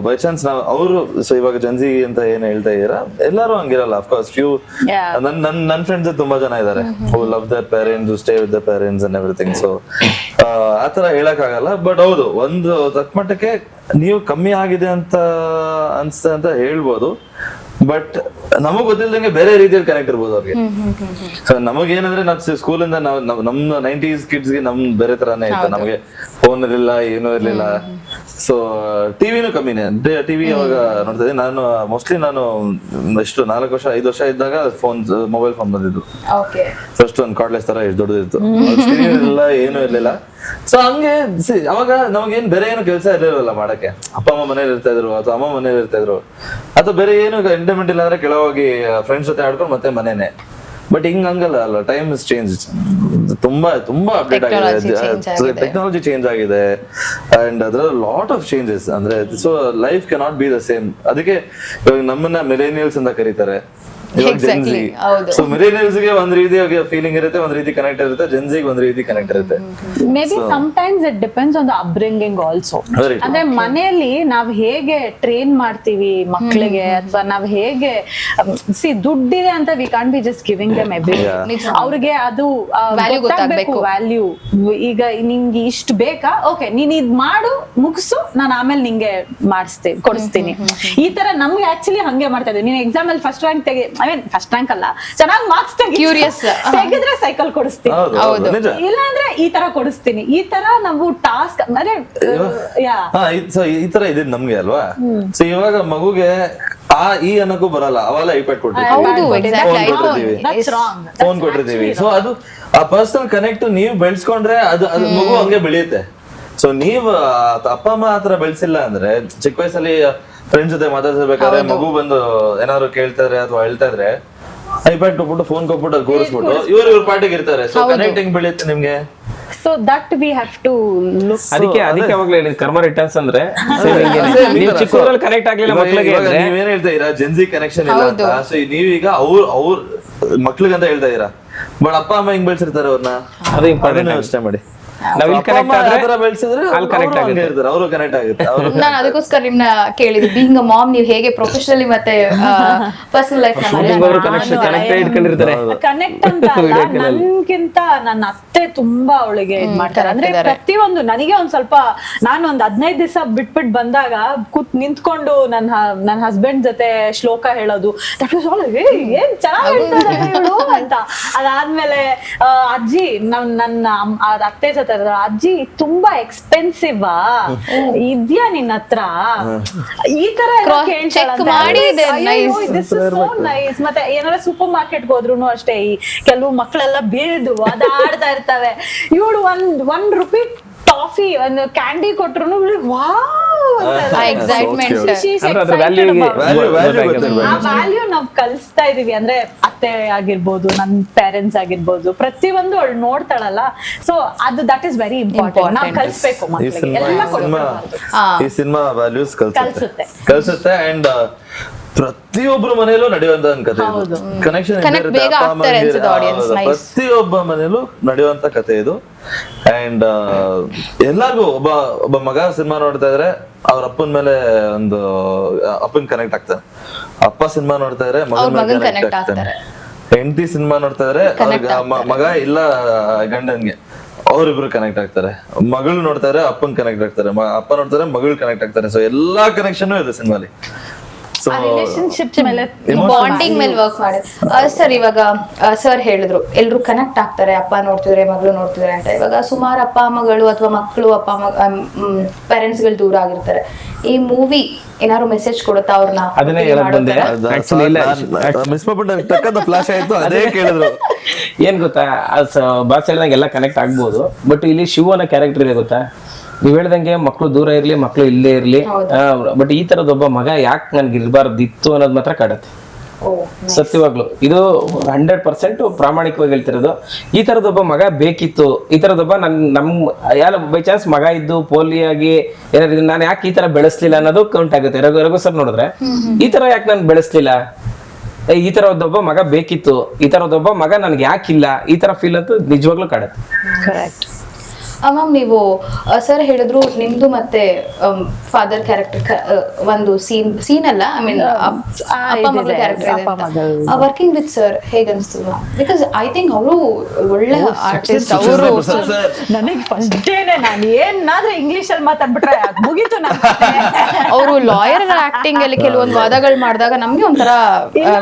ಬೈ ಚಾನ್ಸ್ ನಾವು ಅವರು ಇವಾಗ ಜನ್ಸಿ ಅಂತ ಏನ್ ಹೇಳ್ತಾ ಇದೀರಾ, ಎಲ್ಲರೂ ಹಂಗಿರಲ್ಲ. ಅಫ್ಕೋರ್ಸ್ ಫ್ಯೂ ನನ್ ಫ್ರೆಂಡ್ಸ್ ತುಂಬಾ ಜನ ಇದಾರೆ who love their parents, stay with the parents and everything. So ಆತರ ಹೇಳಕ್ ಆಗಲ್ಲ. ಬಟ್ ಹೌದು, ಒಂದು ತಕ್ಕ ಮಟ್ಟಕ್ಕೆ ನೀವು ಕಮ್ಮಿ ಆಗಿದೆ ಅಂತ ಅನ್ಸುತ್ತೆ ಅಂತ ಹೇಳ್ಬೋದು. ಬಟ್ ನಮಗ್ ಗೊತ್ತಿಲ್ದಂಗೆ ಬೇರೆ ರೀತಿಯಲ್ಲಿ ಕನೆಕ್ಟ್ ಇರ್ಬೋದು ಅವ್ರಿಗೆ. ಸೊ ನಮಗೇನಂದ್ರೆ ನಾವು ಸ್ಕೂಲಿಂದ ನಮ್ 90s ಕಿಡ್ಸ್ಗೆ ನಮ್ ಬೇರೆ ತರಾನೇ ಇತ್ತು. ನಮಗೆ ಫೋನ್ ಇರ್ಲಿಲ್ಲ, ಏನೂ ಇರ್ಲಿಲ್ಲ. ಸೊ ಟಿವಿನೂ ಕಮ್ಮಿನೇ. ಟಿವಿ ಅವಾಗ ನೋಡ್ತಾ ಇದ್ದೀನಿ ನಾನು. ಮೋಸ್ಟ್ಲಿ ನಾನು ಎಷ್ಟು 4 ವರ್ಷ 5 ವರ್ಷ ಇದ್ದಾಗ ಮೊಬೈಲ್ ಫೋನ್ ಬಂದಿದ್ದು. ಫಸ್ಟ್ ಒಂದು ಕಾರ್ಡ್ಲೆಸ್ ತರ ಎಷ್ಟು ದೊಡ್ಡದಿತ್ತು, ಇರಲಿಲ್ಲ, ಏನೂ ಇರ್ಲಿಲ್ಲ. ಸೊ ಹಂಗೆ ಅವಾಗ ನಮಗೇನ್ ಬೇರೆ ಏನು ಕೆಲಸ ಇರಲಿಲ್ಲ ಮಾಡಕ್ಕೆ. ಅಪ್ಪ ಅಮ್ಮ ಮನೇಲಿ ಇರ್ತಾ ಇದ್ರು ಅಥವಾ ಅಮ್ಮ ಮನೇಲಿ ಇರ್ತಾ ಇದ್ರು, ಅಥವಾ ಬೇರೆ ಏನು ಎಂಟರ್ಟೈನ್ಮೆಂಟ್ ಇಲ್ಲ ಅಂದ್ರೆ ಕೆಳಗೋಗಿ ಫ್ರೆಂಡ್ಸ್ ಜೊತೆ ಆಡ್ಕೊಂಡು ಮತ್ತೆ ಮನೇನೆ. ಬಟ್ ಹಂಗಲ್ಲ ಅಲ್ಲ, ಟೈಮ್ ಇಸ್ ಚೇಂಜ್. ತುಂಬಾ ಅಪ್ಡೇಟ್ ಆಗಿದೆ, ಟೆಕ್ನಾಲಜಿ ಚೇಂಜ್ ಆಗಿದೆ. ಅಂಡ್ ಅದ್ರ ಲಾಟ್ ಆಫ್ ಚೇಂಜಸ್. ಅಂದ್ರೆ so life cannot be the same. ಅದಕ್ಕೆ ಇವಾಗ ನಮ್ಮನ್ನ ಮಿಲೇನಿಯಲ್ಸ್ ಅಂತ ಕರೀತಾರೆ. ಸೊ ಮಿಲೇನಿಯಲ್ಸ್ ಗೆ ಒಂದ್ ರೀತಿಯಾಗಿ ಫೀಲಿಂಗ್ ಇರುತ್ತೆ, ಒಂದ್ ರೀತಿ ಕನೆಕ್ಟ್ ಇರುತ್ತೆ. ಜೆನ್ಸಿಗೆ ಒಂದ್ ರೀತಿ ಕನೆಕ್ಟ್ ಇರುತ್ತೆ. May be sometimes it depends on the upbringing also. ಅಂದ್ರೆ ಮನೆಯಲ್ಲಿ ನಾವ್ ಹೇಗೆ ಟ್ರೈನ್ ಮಾಡ್ತೀವಿ ಮಕ್ಳಿಗೆ, ಅಥವಾ ನಾವ್ ಹೇಗೆ ದುಡ್ಡಿದೆ ಅಂತ we can't be just giving them everything. ಅವ್ರಿಗೆ ಅದು ಗೊತ್ತಾಗ್ಬೇಕು ವ್ಯಾಲ್ಯೂ. ಈಗ ನಿಂಗೆ ಇಷ್ಟು ಬೇಕಾ, ಓಕೆ ನೀನ್ ಇದ್ ಮಾಡು ಮುಗಿಸು, ನಾನು ಆಮೇಲೆ ನಿಂಗೆ ಕೊಡಿಸ್ತೀನಿ. ಈ ತರ ನಮ್ಗೆ ಆಕ್ಚುಲಿ ಹಂಗೆ ಮಾಡ್ತಾ ಇದ್ದೀವಿ. ನೀನ್ ಎಕ್ಸಾಮ್ ಅಲ್ಲಿ ಫಸ್ಟ್ ರ್ಯಾಂಕ್ ಫಸ್ಟ್ ರ್ಯಾಂಕ್ ಅಲ್ಲ, ಚೆನ್ನಾಗಿ ಮಾರ್ಕ್ಸ್ ತೆಗಿದ್ರೆ ಸೈಕಲ್ ಕೊಡಿಸ್ತೀನಿ, ಇಲ್ಲ ಅಂದ್ರೆ ಈ ತರ ಕೊಡಿಸ್ತೀನಿ. ಈ ತರ ನಾವು ಟಾಸ್ಕ್ ಅಂದ್ರೆ ಈ ತರ ಇದೆ ನಮ್ಗೆ ಅಲ್ವಾ. ಸೊ ಇವಾಗ ಮಗುಗೆ ಈ ಅನ್ನಕ್ಕೂ ಬರಲ್ಲ, ಅವೆಲ್ಲ ಐಪ್ಯಾಡ್ ಫೋನ್ ಕೊಟ್ಟಿರ್ತೀವಿ. ಸೊ ಅದು ಆ ಪರ್ಸನಲ್ ಕನೆಕ್ಟ್ ನೀವು ಬೆಳೆಸ್ಕೊಂಡ್ರೆ ಅದು ಮಗು ಹಂಗೆ ಬೆಳೆಯುತ್ತೆ. ಸೊ ನೀವ್ ಅಪ್ಪ ಅಮ್ಮ ಆತರ ಬೆಳೆಸಿಲ್ಲ ಅಂದ್ರೆ, ಚಿಕ್ಕ ವಯಸ್ಸಲ್ಲಿ ಫ್ರೆಂಡ್ಸ್ ಜೊತೆ ಮಾತಾಡ್ತಿರ್ಬೇಕಾದ್ರೆ ಮಗು ಬಂದು ಏನಾದ್ರು ಕೇಳ್ತಾರೆ ಅಥವಾ ಹೇಳ್ತಾ ಇದ್ರೆ ಐಪ್ಯಾಡ್ ಕೊಟ್ಬಿಟ್ಟು ಫೋನ್ ಕೊಟ್ಬಿಟ್ಟು ಅದು ಕೂರಿಸ್ಬಿಟ್ಟು ಇವ್ರ ಪಾರ್ಟಿಗೆ ಇರ್ತಾರೆ. ಸೊ ಕನೆಕ್ಟಿಂಗ್ ಬೆಳೆಯುತ್ತೆ ನಿಮ್ಗೆ. So that we have to look. ಅದಕ್ಕೆ ಅವಾಗಲೇ ಹೇಳಿದ್ ಕರ್ಮ ರಿಟರ್ನ್ಸ್ ಅಂದ್ರೆ ನೀವು ಚಿಕ್ಕವರಲ್ಲಿ ಕನೆಕ್ಟ್ ಆಗ್ಲಿಲ್ಲ ಮಕ್ಕಳಿಗೆ. ನೀವೇನ್ ಹೇಳ್ತಾ ಇದೀರಾ, ಜೆನ್ಸಿ ಕನೆಕ್ಷನ್ ಇಲ್ಲ ಅಂತ. ಸೊ ನೀವೀಗ ಅವ್ರ ಮಕ್ಳಿಗಂತ ಹೇಳ್ತಾ ಇದೀರಾ. ಬಟ್ ಅಪ್ಪ ಅಮ್ಮ ಹಿಂಗ್ ಬೆಳ್ಸಿರ್ತಾರೆ ಅವ್ರನ್ನ, ಅದು ಇಂಪಾರ್ಟೆಂಟ್ ಯೋಚನೆ ಮಾಡಿ. ನಾನು ಅದಕ್ಕೋಸ್ಕರ ನಿಮ್ನ ಕೇಳಿದ್ವಿ, ಬೀಯಿಂಗ್ ಅ ಮಾಮ್ ನೀವು ಹೇಗೆ ಪ್ರೊಫೆಷನಲಿ ಮತ್ತೆ ಪರ್ಸನಲ್ ಲೈಫ್ ಕನೆಕ್ಟ್ ಅಂತ ಅಲ್ಲ, ನನ್ಗಿಂತ ನನ್ನ ಅತ್ತೆ ತುಂಬಾ ಅವಳಿಗೆ ಇದ್ ಮಾಡ್ತಾರೆ. ಅಂದ್ರೆ ಪ್ರತಿಯೊಂದು ನನಗೆ ಒಂದ್ ಸ್ವಲ್ಪ, ನಾನು ಒಂದ್ 15 ದಿವಸ ಬಿಟ್ಬಿಟ್ಟು ಬಂದಾಗ ನಿಂತ್ಕೊಂಡು ನನ್ನ ಹಸ್ಬೆಂಡ್ ಜೊತೆ ಶ್ಲೋಕ ಹೇಳೋದು, ಏನ್ ಚೆನ್ನಾಗಿ ಹೇಳ್ತಾರೆ ಹೇಳು ಅಂತ. ಅದಾದ್ಮೇಲೆ ಅಜ್ಜಿ ನನ್ನ ಅತ್ತೆ ಜೊತೆ, ಅಜ್ಜಿ ತುಂಬಾ ಎಕ್ಸ್ಪೆನ್ಸಿವ್ ಇದ್ಯಾ ನಿನ್ನ ಹತ್ರ, ಈ ತರ ನೈಸ್. ಮತ್ತೆ ಏನಾರ ಸೂಪರ್ ಮಾರ್ಕೆಟ್ ಹೋದ್ರು ಅಷ್ಟೇ, ಈ ಕೆಲವು ಮಕ್ಕಳೆಲ್ಲ ಬೇದು ಅದಾಡ್ತಾ ಇರ್ತವೆ. ಇವಳು ಒಂದ್ ರೂಪಾಯಿ ಟಾಫಿ ಒಂದು ಕ್ಯಾಂಡಿ ಕೊಟ್ರು ವ್ಯಾಲ್ಯೂ ನಾವ್ ಕಲಿಸ್ತಾ ಇದೀವಿ. ಅಂದ್ರೆ ಅತ್ತೆ ಆಗಿರ್ಬೋದು, ನನ್ ಪೇರೆಂಟ್ಸ್ ಆಗಿರ್ಬೋದು, ಪ್ರತಿಯೊಂದು ಅವಳು ನೋಡ್ತಾಳಲ್ಲ. ಸೊ ಅದು ದಟ್ ಇಸ್ ವೆರಿ ಇಂಪಾರ್ಟೆಂಟ್. ನಾವ್ ಕಲಿಸ್ಬೇಕು ಮಕ್ಕಳಿಗೆ ಎಲ್ಲ. ಈ ಸಿನಿಮಾ ವ್ಯಾಲ್ಯೂಸ್ ಕಲಿಸುತ್ತೆ. ಅಂಡ್ ಪ್ರತಿಯೊಬ್ಬರ ಮನೆಯಲ್ಲೂ ನಡೆಯುವಂತ ಕಥೆ, ಕನೆಕ್ಷನ್ ಪ್ರತಿಯೊಬ್ಬ ಮನೆಯಲ್ಲೂ ನಡೆಯುವಂತ ಕಥೆ ಇದು. ಅಂಡ್ ಎಲ್ಲಾರ್ಗು ಒಬ್ಬ ಮಗ ಸಿನಿಮಾ ನೋಡ್ತಾ ಇದ್ರೆ ಅವ್ರ ಅಪ್ಪನ ಮೇಲೆ ಒಂದು ಅಪ್ಪನ್ ಕನೆಕ್ಟ್ ಆಗ್ತಾನೆ. ಅಪ್ಪ ಸಿನಿಮಾ ನೋಡ್ತಾ ಇದ್ರೆ ಮಗನ ಮೇಲೆ ಕನೆಕ್ಟ್ ಆಗ್ತಾನೆ. ಹೆಂಡತಿ ಸಿನಿಮಾ ನೋಡ್ತಾ ಇದ್ರೆ ಮಗ ಇಲ್ಲ ಗಂಡನ್ಗೆ ಅವರಿಬ್ರು ಕನೆಕ್ಟ್ ಆಗ್ತಾರೆ. ಮಗಳು ನೋಡ್ತಾರೆ ಅಪ್ಪನ್ ಕನೆಕ್ಟ್ ಆಗ್ತಾರೆ, ಅಪ್ಪ ನೋಡ್ತಾರೆ ಮಗಳು ಕನೆಕ್ಟ್ ಆಗ್ತಾರೆ. ಸೊ ಎಲ್ಲಾ ಕನೆಕ್ಷನ್ ಇದೆ ಸಿನಿಮಾಲಿ. ಸೊ ರಿಲೇಶನ್ಶಿಪ್ ಮೇಲೆ ಬಾಂಡಿಂಗ್ ಮೇಲೆ ವರ್ಕ್ ಮಾಡಿದ್ರೆ ಸರ್. ಇವಾಗ ಸರ್ ಹೇಳಿದ್ರು ಎಲ್ರು ಕನೆಕ್ಟ್ ಆಗ್ತಾರೆ, ಅಪ್ಪ ನೋಡ್ತಿದ್ರೆ ಮಗಳು ನೋಡ್ತಿದ್ರೆ ಅಂತ. ಇವಾಗ ಸುಮಾರು ಅಪ್ಪ ಅಮ್ಮಗಳು ಅಥವಾ ಮಕ್ಕಳು ಅಪ್ಪ ಅಮ್ಮ ಪೇರೆಂಟ್ಸ್ ಗಳು ದೂರ ಆಗಿರ್ತಾರೆ. ಈ ಮೂವಿ ಏನಾದ್ರು ಮೆಸೇಜ್ ಕೊಡುತ್ತಾ ಅವ್ರನ್ನ? ಅದನ್ನೇ ಹೇಳಕ್ ಬಂದೆ. Actually ಇಲ್ಲ, ಮಿಸ್ ಮಾಡ್ಬಿಟ್ಟು ಟಕ್ಕಂತ ಫ್ಲಾಶ್ ಆಯ್ತು, ಅದೇ ಕೇಳಿದ್ರು. ಏನ್ ಗೊತ್ತಾ, ಬಾಸ್ ಹೇಳ್ದಂಗೆ ಎಲ್ಲ ಕನೆಕ್ಟ್ ಆಗ್ಬೋದು, ಬಟ್ ಇಲ್ಲಿ ಶಿವ ಅನ್ನೋ ಕ್ಯಾರೆಕ್ಟರ್ ಇದೆ ಗೊತ್ತಾ. ನೀವ್ ಹೇಳ್ದಂಗೆ ಮಕ್ಳು ದೂರ ಇರ್ಲಿ, ಮಕ್ಳು ಇಲ್ಲೇ ಇರ್ಲಿ, ಬಟ್ ಈ ತರದ ಒಬ್ಬ ಮಗ ಯಾಕೆ ನನ್ಗೆ ಇರ್ಬಾರ್ದಿತ್ತು ಅನ್ನೋದು ಮಾತ್ರ ಕಾಡತ್ತೆ. ಸತ್ಯವಾಗ್ಲು ಇದು 100% ಪ್ರಾಮಾಣಿಕವಾಗಿ ಹೇಳ್ತಿರೋದು. ಈ ತರದೊಬ್ಬ ಮಗ ಬೇಕಿತ್ತು, ಈ ತರದೊಬ್ಬ ನಮ್ ಯಾರ ಬೈ ಚಾನ್ಸ್ ಮಗ ಇದ್ದು ಪೋಲಿಯಾಗಿ ಏನಾದ್ರು ನಾನು ಯಾಕೆ ಈ ತರ ಬೆಳೆಸ್ಲಿಲ್ಲ ಅನ್ನೋದು ಕೌಂಟ್ ಆಗುತ್ತೆ. ರಘು ಸರ್ ನೋಡಿದ್ರೆ ಈ ತರ ಯಾಕೆ ನಾನು ಬೆಳೆಸ್ಲಿಲ್ಲ, ಈ ತರದೊಬ್ಬ ಮಗ ಬೇಕಿತ್ತು, ಈ ತರದೊಬ್ಬ ಮಗ ನನ್ಗೆ ಯಾಕಿಲ್ಲ, ಈ ತರ ಫೀಲ್ ಅಂತೂ ನಿಜವಾಗ್ಲೂ ಕಾಡುತ್ತೆ. ಕರೆಕ್ಟ್. ಮ್ಯಾಮ್ ನೀವು ಸರ್ ಹೇಳಿದ್ರು ನಿಮ್ದು ಮತ್ತೆ ಫಾದರ್ ಕ್ಯಾರೆಕ್ಟರ್ ಒಂದು ಸೀನ್ ಅಲ್ಲ, ಐ ಮೀನ್ ಅಪ್ಪ ಮಗಳ ಕ್ಯಾರೆಕ್ಟರ್ ವರ್ಕಿಂಗ್ ವಿತ್ ಸರ್ ಹೇಗನ್ಸ್ತು? ಬಿಕಾಸ್ ಐ ಥಿಂಕ್ ಅವರು ಒಳ್ಳೆ ಆರ್ಟಿಸ್ಟ್. ಅವರು ನನಗೆ ಫಸ್ಟ್ ಡೇನೆ ನಾನು ಏನಾದ್ರೂ ಇಂಗ್ಲಿಷ್ ಅಲ್ಲಿ ಮಾತಾಡ್ಬಿಟ್ರೆ ಮುಗೀತು. ಅವರು ಲಾಯರ್ ಆಕ್ಟಿಂಗ್ ಅಲ್ಲಿ ಕೆಲವೊಂದು ವಾದಗಳು ಮಾಡಿದಾಗ ನಮ್ಗೆ ಒಂಥರ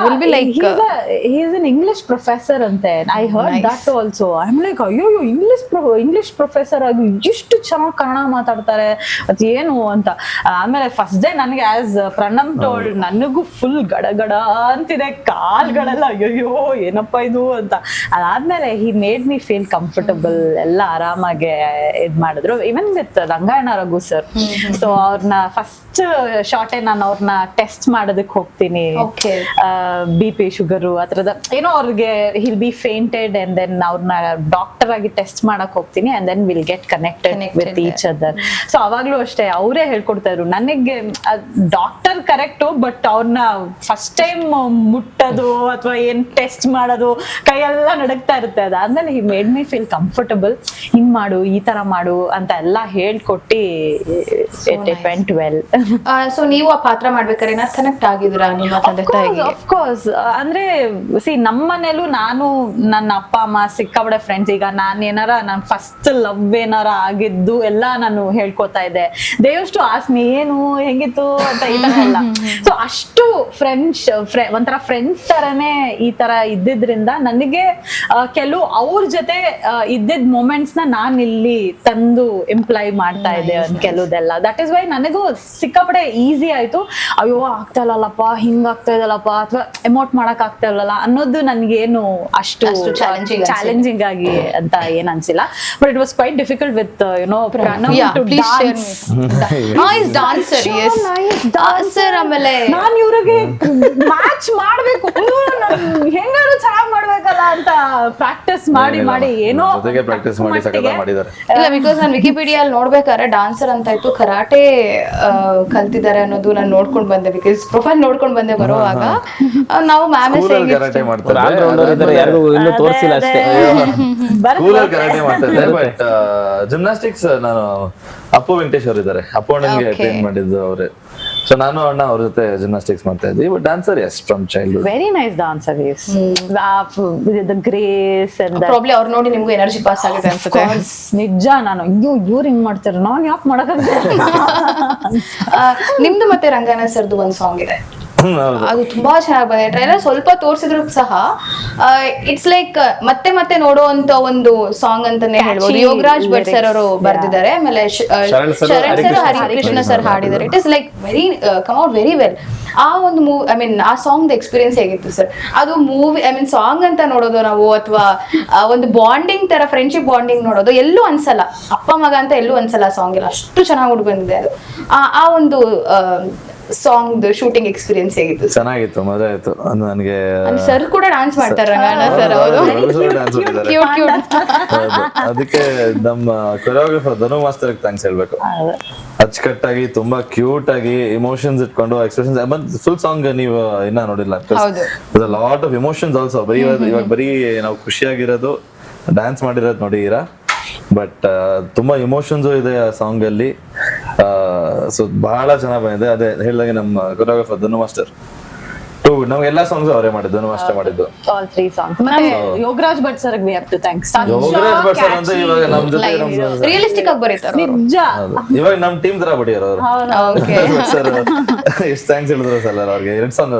will be like he is an English professor ಅಂತೆ. I heard that also. I'm like ಅಯ್ಯೋ ಇಂಗ್ಲಿಷ್ ಪ್ರೊಫೆಸರ್ ಆಗಿ ಇಷ್ಟು ಚೆನ್ನಾಗಿ ಕನ್ನಡ ಮಾತಾಡ್ತಾರೆ ಅದ್ ಏನು ಅಂತ. ಆಮೇಲೆ ಫಸ್ಟ್ ಡೇ ನನಗೆ ಆಸ್ ಪ್ರಣಮ್ ಟೋಲ್ಡ್ ನನಗೂ ಫುಲ್ ಗಡಗಡ ಅಂತಿದೆ, ಕಾಲ್ಗಳೆಲ್ಲ ಅಯ್ಯೋ ಏನಪ್ಪ ಇದು ಅಂತ. ಅದಾದ್ಮೇಲೆ he made me feel comfortable. ಎಲ್ಲ ಆರಾಮಾಗೆ ಇದ್ ಮಾಡಿದ್ರು. Even with Rangayana Raghu sir. So ಅವ್ರನ್ನ ಫಸ್ಟ್ ಶಾರ್ಟೇ ನಾನು ಅವ್ರನ್ನ ಟೆಸ್ಟ್ ಮಾಡೋದಕ್ಕೆ ಹೋಗ್ತೀನಿ. BP ಶುಗರು ಅದ್ರದ ಏನೋ ಅವ್ರಿಗೆ he'll be fainted and then ಅವ್ರನ್ನ ಡಾಕ್ಟರ್ ಆಗಿ ಟೆಸ್ಟ್ ಮಾಡಕ್ ಹೋಗ್ತೀನಿ and then will get connected with each other. So ಅವಾಗ್ಲೂ ಅಷ್ಟೇ ಅವರೇ ಹೇಳ್ಕೊಡ್ತಾ ಇದ್ರು ನನಗೆ ಡಾಕ್ಟರ್ ಕರೆಕ್ಟು, ಬಟ್ ಅವ್ರನ್ನ ಫಸ್ಟ್ ಟೈಮ್ ಮುಟ್ಟೋದು ಅಥವಾ ಏನ್ ಟೆಸ್ಟ್ ಮಾಡೋದು ಕೈಯೆಲ್ಲ ನಡಕ್ತಾ ಇರುತ್ತೆ. ಅದಾದ್ಮೇಲೆ he made me feel comfortable. ಹಿಂಗ್ ಮಾಡು, ಈ ತರ ಮಾಡು ಅಂತ ಎಲ್ಲ ಹೇಳ್ಕೊಟ್ಟಿ ಇಟ್ ವೆಂಟ್ ವೆಲ್. ಸೊ ನೀವು ಆ ಪಾತ್ರ ಮಾಡ್ಬೇಕಾದ್ರೆ ಏನಾದ್ರು ಕನೆಕ್ಟ್ ಆಗಿದ್ರಾ ನಿಮ್ಮ ತಂದೆ ತಾಯಿಗೆ? Of course. ಅಂದ್ರೆ ನಮ್ಮ ಮನೇಲೂ ನಾನು ನನ್ನ ಅಪ್ಪ ಅಮ್ಮ ಸಿಕ್ಕಾಬಡೆ ಫ್ರೆಂಡ್ಸ್. ಈಗ ನಾನ್ ಏನಾರ ನನ್ ಫಸ್ಟ್ ಲವ್ ಏನಾರ ಆಗಿದ್ದು ಎಲ್ಲ ನಾನು ಹೇಳ್ಕೊತಾ ಇದ್ದೆ. They use to ask me ಏನು ಹೆಂಗಿತ್ತು ಅಂತ ಈ ತರ ಎಲ್ಲ. ಸೊ ಅಷ್ಟು ಒಂಥರ ಫ್ರೆಂಡ್ಸ್ ತರನೇ ಈ ತರ ಇದ್ದಿದ್ರಿಂದ ನನಗೆ ಕೆಲವು ಅವ್ರ ಜೊತೆ ಇದ್ದಿದ್ ಮೊಮೆಂಟ್ಸ್ ನ ನಾನ್ ಇಲ್ಲಿ ತಂದು ಇಂಪ್ಲೈ ಮಾಡ್ತಾ ಇದ್ದೆ ಕೆಲವುದೆಲ್ಲ. ದಟ್ ಇಸ್ ವೈ ನನಗೂ ಸಿಕ್ಕಾಪಡೆ ಈಸಿ ಆಯ್ತು. ಅಯ್ಯೋ ಆಗ್ತಾ ಇಲ್ಲಲ್ಲಪ್ಪ, ಹಿಂಗ್ ಆಗ್ತಾ ಇದಲ್ಲಪ್ಪ, ಅಥವಾ ಎಮೋಟ್ ಮಾಡಕ್ ಆಗ್ತಾ ಇಲ್ಲಲ್ಲ ಅನ್ನೋದು ನನ್ಗೇನು ಅಷ್ಟು ಚಾಲೆಂಜಿಂಗ್ ಆಗಿ ಅಂತ ಏನ್ ಅನ್ಸಿಲ್ಲ. But it was quite difficult with Pranam to dance. Nice dancer. Yes dancer. ಆಮೇಲೆ ನಾನು ಇವ್ರಿಗೆ ಮ್ಯಾಚ್ ಮಾಡ್ಬೇಕು, ಹೆಂಗಾದ್ರು ಚೆನ್ನಾಗಿ ಮಾಡ್ಬೇಕಲ್ಲ ಅಂತ ಪ್ರಾಕ್ಟೀಸ್ ಮಾಡಿ ಏನೋ ಪ್ರಾಕ್ಟೀಸ್ ಮಾಡಿ ಸಕಲ ಮಾಡಿದ್ದಾರೆ. ಇಲ್ಲ, ಬಿಕಾಸ್ ನಾನು ವಿಕಿಪೀಡಿಯಾ ಅಲ್ಲಿ ನೋಡ್ಬೇಕಾದ್ರೆ ಡಾನ್ಸರ್ ಅಂತ ಇತ್ತು, ಕರಾಟೆ ಕಲ್ತಿದ್ದಾರೆ ಅನ್ನೋದು ನಾನು ನೋಡ್ಕೊಂಡ್ ಬಂದೆ. ಬಿಕಾಸ್ ಪ್ರೊಫೈಲ್ ನೋಡ್ಕೊಂಡ್ ಬಂದೆ ಬರುವಾಗ. ನಾವು ಮ್ಯಾಮ್ ಕರಾಟೆ ಮಾಡ್ತಾರೆ, ಯಾರಿಗೂ ಇನ್ನೂ ತೋರಿಸಿಲ್ಲ ಅಷ್ಟೇ. ಕರಾಟೆ ಮಾಡ್ತಾರೆ. ಬಟ್ ಜಿಮ್ನಾಸ್ಟಿಕ್ಸ್ ನಾನು ಅಪ್ಪು ವೆಂಕಟೇಶ್ ಅವರು ಇದ್ದಾರೆ, ಅಪ್ಪು ಅಣ್ಣನ್ಗೆ ಟ್ರೈನ್ ಮಾಡಿದ್ದು ಅವರೇ. ಸೊ ನಾನು ಅಣ್ಣ ಅವ್ರ ಜೊತೆ ಜಿಮ್ನಾಸ್ಟಿಕ್ಸ್ ಮಾಡ್ತಾ ಇದ್ವಿ. But dancer is from childhood. Very nice dancer is. The grace and probably ಅವ್ರು ನೋಡಿ ನಿಮ್ಗೂ ಎನರ್ಜಿ ಪಾಸ್ ಆಗುತ್ತೆ ಅನ್ಸುತ್ತೆ. ನಿಜ. ನಾನು ಇವ್ರು ಹಿಂಗ್ ಮಾಡ್ತಾರೆ, ನಾನ್ ಯಾಕೆ ಮಾಡಕ್ಕಾಗಲ್ಲ. ನಿಮ್ದು ಮತ್ತೆ ರಂಗಾಯಣ ಸರ್ದು ಒಂದ್ ಸಾಂಗ್ ಇದೆ, ಅದು ತುಂಬಾ ಚೆನ್ನಾಗಿ ಬಂದಿದೆ. ಟ್ರೈಲರ್ ಸ್ವಲ್ಪ ತೋರಿಸಿದ್ರು ಸಹ ಇಟ್ಸ್ ಲೈಕ್ ಮತ್ತೆ ಮತ್ತೆ ನೋಡುವಂತ ಒಂದು ಸಾಂಗ್ ಅಂತಾನೆ ಹೇಳ್ಬೋದು. ಯೋಗರಾಜ್ ಭಟ್ ಸರ್ ಅವರು ಬರ್ದಿದ್ದಾರೆ, ಆಮೇಲೆ ಶರಣ್ ಸರ್ ಹರಿಕೃಷ್ಣ ಸರ್ ಹಾಡಿದ್ದಾರೆ. It is like very come out very well. ಆ ಒಂದು ಮೂವಿ, ಐ ಮೀನ್ ಆ ಸಾಂಗ್ ಎಕ್ಸ್ಪೀರಿಯನ್ಸ್ ಹೇಗಿತ್ತು ಸರ್? ಅದು ಮೂವಿ, ಐ ಮೀನ್ ಸಾಂಗ್ ಅಂತ ನೋಡೋದು ನಾವು, ಅಥವಾ ಒಂದು ಬಾಂಡಿಂಗ್ ತರ ಫ್ರೆಂಡ್ಶಿಪ್ ಬಾಂಡಿಂಗ್ ನೋಡೋದು ಎಲ್ಲೂ ಅನ್ಸಲ್ಲ. ಅಪ್ಪ ಮಗ ಅಂತ ಎಲ್ಲೂ ಅನ್ಸಲ್ಲ. ಸಾಂಗ್ ಎಲ್ಲ ಅಷ್ಟು ಚೆನ್ನಾಗಿ ಹುಡುಗ ಬಂದಿದೆ. ಅದು ಆ ಒಂದು ಸಾಂಗ್ ಶೂಟಿಂಗ್ ಎಕ್ಸ್ಪೀರಿಯನ್ಸ್ ಹೇಗಿತ್ತು? ಚೆನ್ನಾಗಿತ್ತು, ಮಜಾ ಆಯ್ತು. ನನಗೆ ಸರ್ ಕೂಡ ಡಾನ್ಸ್ ಮಾಡ್ತಾರೆ, ರಂಗಾಯಣ ಸರ್ ಅವರು. ಅದಕ್ಕೆ ನಮ್ಮ ಕೊರಿಯೋಗ್ರಾಫರ್ ಧನು ಮಾಸ್ಟರ್ ಥ್ಯಾಂಕ್ಸ್ ಹೇಳ್ಬೇಕು. ಅಚ್ಚುಕಟ್ಟಾಗಿ ತುಂಬಾ ಕ್ಯೂಟ್ ಆಗಿ ಇಮೋಷನ್ಸ್ ಇಟ್ಕೊಂಡು ಎಕ್ಸ್ಪ್ರೆಷನ್ಸ್. ಫುಲ್ ಸಾಂಗ್ ನೀವು ಇನ್ನ ನೋಡಿಲ್ಲ, ಲಾಟ್ ಆಫ್ ಇಮೋಷನ್ಸ್ ಆಲ್ಸೋ. ಬರೀ ಇವಾಗ ಬರೀ ನಾವು ಖುಷಿಯಾಗಿರೋದು ಡ್ಯಾನ್ಸ್ ಮಾಡಿರೋದು ನೋಡಿದೀರಾ, ಬಟ್ ತುಂಬಾ ಇಮೋಷನ್ಸ್ ಇದೆ ಆ ಸಾಂಗ್ ಅಲ್ಲಿ. ಸೊ ಬಹಳ ಚೆನ್ನಾಗಿ ಬಂದಿದೆ. ಅದೇ ಹೇಳಿದಾಗೆ ನಮ್ಮ ಕೊರಿಯೋಗ್ರಾಫರ್ ಧನು ಮಾಸ್ಟರ್ ಟು ನಮ್ಗೆ ಎಲ್ಲಾ ಸಾಂಗ್ಸ್ ಅವರೇ ಮಾಡಿದ್ದು, ನಾವು ಅಷ್ಟೇ ಮಾಡಿದ್ದು. All 3 songs. ಮತ್ತೆ Yogaraj Bhat sir we have to thanks. Yogaraj Bhat sir ಅಂತ ಇವಾಗ ನಮ್ ಜೊತೆ ರಿಯಲಿಸ್ಟಿಕ್ ಆಗಿ ಬರೀತಾರೆ ನಿಜ ಇವಾಗ ನಮ್ ಟೀಮ್ ತರ ಬಿಟ್ಟಿರೋ ಅವರು ಸರ್. ಎಷ್ಟು ಥ್ಯಾಂಕ್ಸ್ ಹೇಳಿದ್ರು ಸರ್ ಅವ್ರಿಗೆ. 2 ಸಾಂಗ್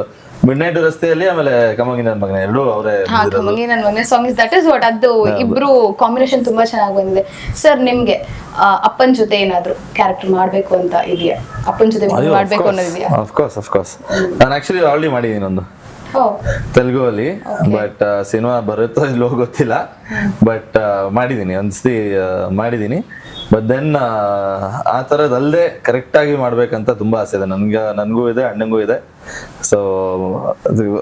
ಮಿಡ್ ನೈಟ್ ರಸ್ತೆಯಲ್ಲಿ, ಆಮೇಲೆ ಕಮಂಗಿ ನನ್ ಮಗನೇ, ಎರಡು ಅವರೇ. ಕಮಂಗಿ ನನ್ ಮಗನೇ song is that is what. ಅದು ಇಬ್ರು ಕಾಂಬಿನೇಷನ್ ತುಂಬಾ ಚೆನ್ನಾಗಿ ಬಂದಿದೆ. ಸರ್ ನಿಮ್ಗೆ ಅಪ್ಪನ್ ಜೊತೆ ಏನಾದ್ರು ಕ್ಯಾರೆಕ್ಟರ್ ಮಾಡ್ಬೇಕು ಅಂತ ಇದೆಯಾ? ಅಪ್ಪನ್ ಜೊತೆ ಮಾಡ್ಬೇಕು ಅನ್ನೋದಿದೆಯಾ? ಆಫ್ ಕೋರ್ಸ್ ನಾನು ಆಕ್ಚುಲಿ ಆಲ್ರೆಡಿ ಮಾಡಿದೀನಿ ಒಂದು ತೆಲುಗು ಅಲ್ಲಿ, ಬಟ್ ಸಿನಿಮಾ ಬರುತ್ತೋ ಇಲ್ಲೋ ಗೊತ್ತಿಲ್ಲ, ಬಟ್ ಮಾಡಿದೀನಿ ಒಂದ್ಸತಿ ಮಾಡಿದೀನಿ. ಬಟ್ ದೆನ್ ಆ ತರದಲ್ಲದೆ ಕರೆಕ್ಟ್ ಆಗಿ ಮಾಡ್ಬೇಕಂತ ತುಂಬಾ ಆಸೆ ಇದೆ ನನ್ಗೂ ಇದೆ, ಅಣ್ಣಂಗೂ ಇದೆ. ಸೊ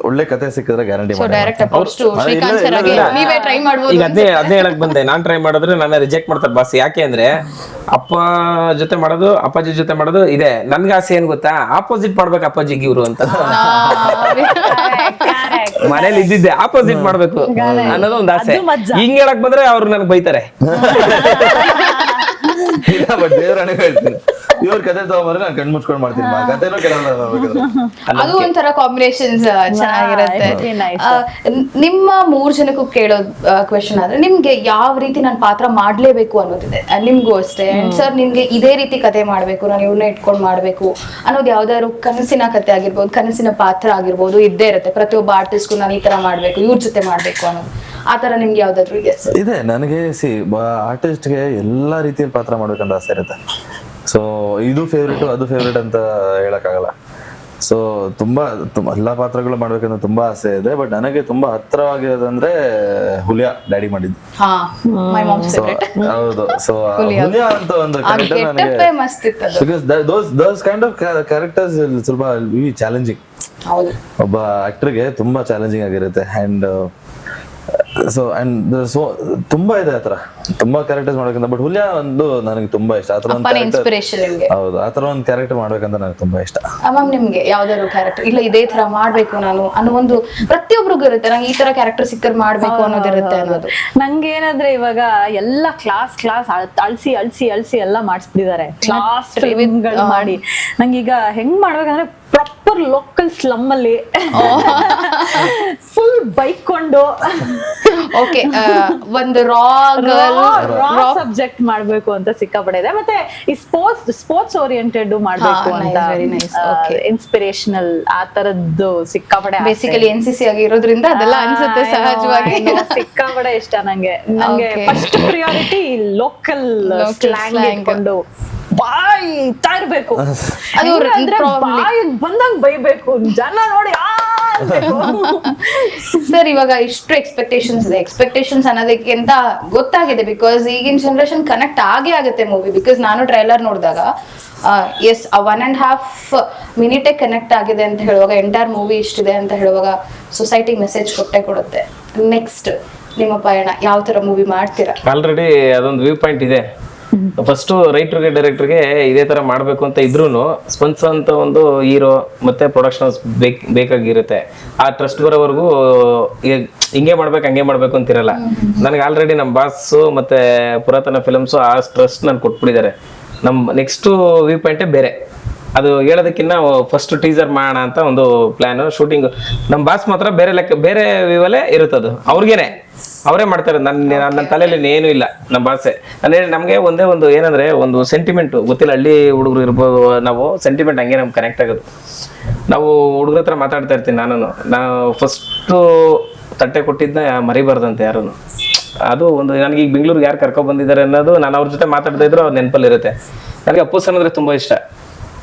ಒಳ್ಳೆ ಕತೆ ಸಿಕ್ಕಿದ್ರೆ ಗ್ಯಾರಂಟಿ ಈಗ ಅದೇ ಹೇಳಕ್ ಬಂದೆ. ನಾನ್ ಟ್ರೈ ಮಾಡಿದ್ರೆ ನನ್ನ ರಿಜೆಕ್ಟ್ ಮಾಡ್ತಾರೆ ಬಾಸ್. ಯಾಕೆ ಅಂದ್ರೆ ಅಪ್ಪ ಜೊತೆ ಮಾಡೋದು, ಅಪ್ಪಾಜಿ ಜೊತೆ ಮಾಡೋದು ಇದೆ. ನನ್ಗೆ ಆಸೆ ಏನ್ ಗೊತ್ತಾ, ಆಪೋಸಿಟ್ ಮಾಡ್ಬೇಕು ಅಪ್ಪಾಜಿಗೆ ಇವ್ರು ಅಂತ. ಮನೇಲಿ ಇದ್ದಿದ್ದೆ ಆಪೋಸಿಟ್ ಮಾಡ್ಬೇಕು ಅನ್ನೋದು ಒಂದು ಆಸೆ. ಹಿಂಗ್ ಹೇಳಕ್ ಬಂದ್ರೆ ಅವ್ರು ನನ್ಗೆ ಬೈತಾರೆ. ಇಲ್ಲ, ಬಟ್ ದೇವರೇ ಹೇಳ್ತೀನಿ, ಇವ್ರ ಕತೆ ತಗೊಂಡ್ರೆ ನಾನು ಕಣ್ ಮುಚ್ಕೊಂಡ್ ಮಾಡ್ತೀನಿ, ಕತೆನೂ ಕೆಲವಲ್ಲ. ಅದು ಒಂಥರ ಕಾಂಬಿನೇಷನ್ಸ್ ಚೆನ್ನಾಗಿರುತ್ತೆ. ನಿಮ್ಮ 3 ಜನಕ್ಕೂ ಕೇಳೋ ಕ್ವೆಶನ್ ಆದ್ರೆ, ನಿಮ್ಗೆ ಯಾವ ರೀತಿ ನಾನು ಪಾತ್ರ ಮಾಡ್ಲೇಬೇಕು ಅನ್ನೋದಿದೆ? ನಿಮ್ಗೂ ಅಷ್ಟೇ. ಸರ್ ನಿಮ್ಗೆ ಇದೇ ರೀತಿ ಕತೆ ಮಾಡ್ಬೇಕು, ನಾನು ಇವ್ರನ್ನ ಇಟ್ಕೊಂಡ್ ಮಾಡ್ಬೇಕು ಅನ್ನೋದು ಯಾವ್ದಾದ್ರು ಕನಸಿನ ಕತೆ ಆಗಿರ್ಬೋದು, ಕನಸಿನ ಪಾತ್ರ ಆಗಿರ್ಬೋದು, ಇದ್ದೇ ಇರುತ್ತೆ. ಪ್ರತಿಯೊಬ್ಬ ಆರ್ಟಿಸ್ಟ್ಗೂ ನಾನು ಈ ತರ ಮಾಡ್ಬೇಕು, ಇವ್ರ ಜೊತೆ ಮಾಡ್ಬೇಕು ಅನ್ನೋದು. ಆತರ ನಿಮ್ಗೆ ಯಾವ್ದಾದ್ರು ಇದೆ? ನನಗೆ ಆರ್ಟಿಸ್ಟ್ಗೆ ಎಲ್ಲಾ ರೀತಿಯಲ್ಲಿ ಪಾತ್ರ ಮಾಡ್ಬೇಕಂತ ಆಸೆ ಇರುತ್ತೆ. ಸೊ ಇದು ಫೇವ್ರೇಟ್ ಅದು ಫೇವ್ರೇಟ್ ಅಂತ ಹೇಳಕ್ಕಾಗಲ್ಲ. ಸೊ ತುಂಬಾ ಎಲ್ಲಾ ಪಾತ್ರಗಳು ಮಾಡ್ಬೇಕಂತ ತುಂಬಾ ಆಸೆ ಇದೆ. ಬಟ್ ನನಗೆ ತುಂಬಾ ಹತ್ರವಾಗಿರೋದಂದ್ರೆ ಹುಲಿಯಾ ಡ್ಯಾಡಿ ಮಾಡಿದ್ದು. ಹೌದು. ಸೊ ಹುಲಿಯಾ ಅಂತ ಒಂದು ಕ್ಯಾರೆಕ್ಟರ್ ನನಗೆ, because those kind of characters ಸ್ವಲ್ಪ ಚಾಲೆಂಜಿಂಗ್. ಒಬ್ಬ ಆಕ್ಟರ್ಗೆ ತುಂಬಾ ಚಾಲೆಂಜಿಂಗ್ ಆಗಿರುತ್ತೆ. ಸೊ ತುಂಬಾ ಇದೆ ಆತರ, ತುಂಬಾ ಕ್ಯಾರೆಕ್ಟರ್ಸ್ ಮಾಡ್ಬೇಕಂತ. ಬಟ್ ಹುಲಿಯಾ ಒಂದು ನನಗೆ ತುಂಬಾ ಇಷ್ಟ. ಆತರ ಒಂದು ಹೌದು, ಆತರ ಒಂದು ಕ್ಯಾರೆಕ್ಟರ್ ಮಾಡ್ಬೇಕಂತ ನನಗೆ ತುಂಬಾ ಇಷ್ಟ. ಮ್ಯಾಮ್ ನಿಮ್ಗೆ ಯಾವ್ದಾದ್ರು ಕ್ಯಾರೆಕ್ಟರ್ ಇಲ್ಲ ಇದೇ ತರ ಮಾಡ್ಬೇಕು ನಾನು ಅನ್ನೋ ಒಂದು ಪ್ರತಿಯೊಬ್ರಿಗೂ ಇರುತ್ತೆ, ನಂಗೆ ಈ ತರ ಕ್ಯಾರೆಕ್ಟರ್ ಸಿಕ್ಕರ್ ಮಾಡ್ಬೇಕು ಅನ್ನೋದಿರುತ್ತೆ ಅನ್ನೋದು. ನಂಗೆ ಏನಂದ್ರೆ ಇವಾಗ ಎಲ್ಲ ಕ್ಲಾಸ್ ಅಳ್ಸಿ ಎಲ್ಲ ಮಾಡಿಸ್ಬಿಟ್ಟಿದ್ದಾರೆ, ಕ್ಲಾಸ್ ಗಳು ಮಾಡಿ. ನಂಗೀಗ ಹೆಂಗ್ ಮಾಡ್ಬೇಕಂದ್ರೆ ಪ್ರಾಪರ್ ಲೋಕಲ್ ಸ್ಲಮ್ ಅಲ್ಲಿ ಫುಲ್ ಬೈಕೊಂಡು ಓಕೆ ಒಂದು ರಾ ಸಬ್ಜೆಕ್ಟ್ ಮಾಡ್ಬೇಕು ಅಂತ ಸಿಕ್ಕಾಪಡೆ ಇದೆ. ಮತ್ತೆ ಈ ಸ್ಪೋರ್ಟ್ಸ್ ಓರಿಯೆಂಟೆಡ್ ಮಾಡ್ಬೇಕು ಅಂತ, ಇನ್ಸ್ಪಿರೇಷನಲ್ ಆ ತರದ್ದು ಸಿಕ್ಕಾಪಡೆ. ಬೇಸಿಕಲಿ NCC ಆಗಿರೋದ್ರಿಂದ ಅದೆಲ್ಲ ಅನ್ಸುತ್ತೆ ಸಹಜವಾಗಿ. ಸಿಕ್ಕಾಪಡೆ ಇಷ್ಟ ನಂಗೆ ಫಸ್ಟ್ ಪ್ರಿಯಾರಿಟಿ ಲೋಕಲ್ ಸ್ಲ್ಯಾಂಗ್ ಇಟ್ಕೊಂಡು ಬಾಯ್ತಾ ಇರ್ಬೇಕು. ಅದು ಅಂದ್ರೆ ಬಾಯಿ ಬಂದಂಗ್ ಬೈಬೇಕು, ಜನ ನೋಡಿ ಸರ್ ಇವಾಗ ಇಷ್ಟು ಎಕ್ಸ್ಪೆಕ್ಟೇಷನ್ಸ್ ಅನ್ನೋದಕ್ಕಿಂತ ಗೊತ್ತಾಗಿದೆ, ಬಿಕಾಸ್ ಈಗಿನ ಜನರೇಷನ್ ಕನೆಕ್ಟ್ ಆಗುತ್ತೆ ಮೂವಿ. ಬಿಕಾಸ್ ನಾನು ಟ್ರೈಲರ್ ನೋಡಿದಾಗ ಎಸ್ 1.5 ಮಿನಿಟೇ ಕನೆಕ್ಟ್ ಆಗಿದೆ ಅಂತ ಹೇಳುವಾಗ, ಎಂಟೈರ್ ಮೂವಿ ಇಷ್ಟಿದೆ ಅಂತ ಹೇಳುವಾಗ ಸೊಸೈಟಿಗೆ ಮೆಸೇಜ್ ಕೊಡುತ್ತೆ. ನೆಕ್ಸ್ಟ್ ನಿಮ್ಮ ಪಯಣ ಯಾವ ತರ ಮೂವಿ ಮಾಡ್ತೀರಾ? ಆಲ್ರೆಡಿ ಅದೊಂದು ವ್ಯೂ ಪಾಯಿಂಟ್ ಇದೆ. ಫಸ್ಟ್ ರೈಟರ್ಗೆ ಡೈರೆಕ್ಟರ್ಗೆ ಇದೇ ತರ ಮಾಡ್ಬೇಕು ಅಂತ ಇದ್ರೂನು ಸ್ಪಂದ್ಸ ಅಂತ ಒಂದು ಹೀರೋ ಮತ್ತೆ ಪ್ರೊಡಕ್ಷನ್ ಬೇಕಾಗಿರುತ್ತೆ. ಆ ಟ್ರಸ್ಟ್ ಬರೋವರೆಗೂ ಹಿಂಗೆ ಮಾಡ್ಬೇಕು ಹಂಗೆ ಮಾಡ್ಬೇಕು ಅಂತಿರಲ್ಲ. ನನಗೆ ಆಲ್ರೆಡಿ ನಮ್ಮ ಬಾಸ್ ಮತ್ತೆ ಪುರಾತನ ಫಿಲಮ್ಸ್ ಆ ಟ್ರಸ್ಟ್ ನನ್ಗೆ ಕೊಟ್ಬಿಟ್ಟಿದ್ದಾರೆ. ನಮ್ಮ ನೆಕ್ಸ್ಟ್ ವ್ಯೂ ಪಾಯಿಂಟೇ ಬೇರೆ. ಅದು ಹೇಳೋದಕ್ಕಿಂತ ಫಸ್ಟ್ ಟೀಸರ್ ಮಾಡೋಣ ಅಂತ ಒಂದು ಪ್ಲಾನ್. ಶೂಟಿಂಗ್ ನಮ್ಮ ಬಾಸ್ ಮಾತ್ರ ಬೇರೆ ವ್ಯೂವಲ್ಲೇ ಇರುತ್ತದು, ಅವ್ರಿಗೇನೆ ಅವರೇ ಮಾಡ್ತಾರೆ. ನನ್ನ ತಲೆಯಲ್ಲಿ ಏನು ಇಲ್ಲ. ನಮ್ಮ ಬಾಸೆ ನಮ್ಗೆ ಒಂದೇ ಒಂದು ಏನಂದ್ರೆ ಒಂದು ಸೆಂಟಿಮೆಂಟ್ ಗೊತ್ತಿಲ್ಲ. ಹಳ್ಳಿ ಹುಡುಗರು ಇರ್ಬೋದು, ನಾವು ಸೆಂಟಿಮೆಂಟ್ ಹಂಗೆ ನಮ್ಗೆ ಕನೆಕ್ಟ್ ಆಗೋದು. ನಾವು ಹುಡುಗರ ಹತ್ರ ಮಾತಾಡ್ತಾ ಇರ್ತೀನಿ. ನಾವು ಫಸ್ಟ್ ತಟ್ಟೆ ಕೊಟ್ಟಿದ್ನ ಮರಿಬಾರ್ದಂತೆ ಯಾರು. ಅದು ಒಂದು ನನಗೆ ಈಗ ಬೆಂಗಳೂರಿಗೆ ಯಾರು ಕರ್ಕೊಂಡ್ ಬಂದಿದ್ದಾರೆ ಅನ್ನೋದು ನಾನು ಅವ್ರ ಜೊತೆ ಮಾತಾಡ್ತಾ ಇದ್ರು ಅವ್ರ ನೆನಪಲ್ಲಿ ಇರುತ್ತೆ. ನನಗೆ ಅಪ್ಪು ಸರ್ ಅಂದ್ರೆ ತುಂಬಾ ಇಷ್ಟ.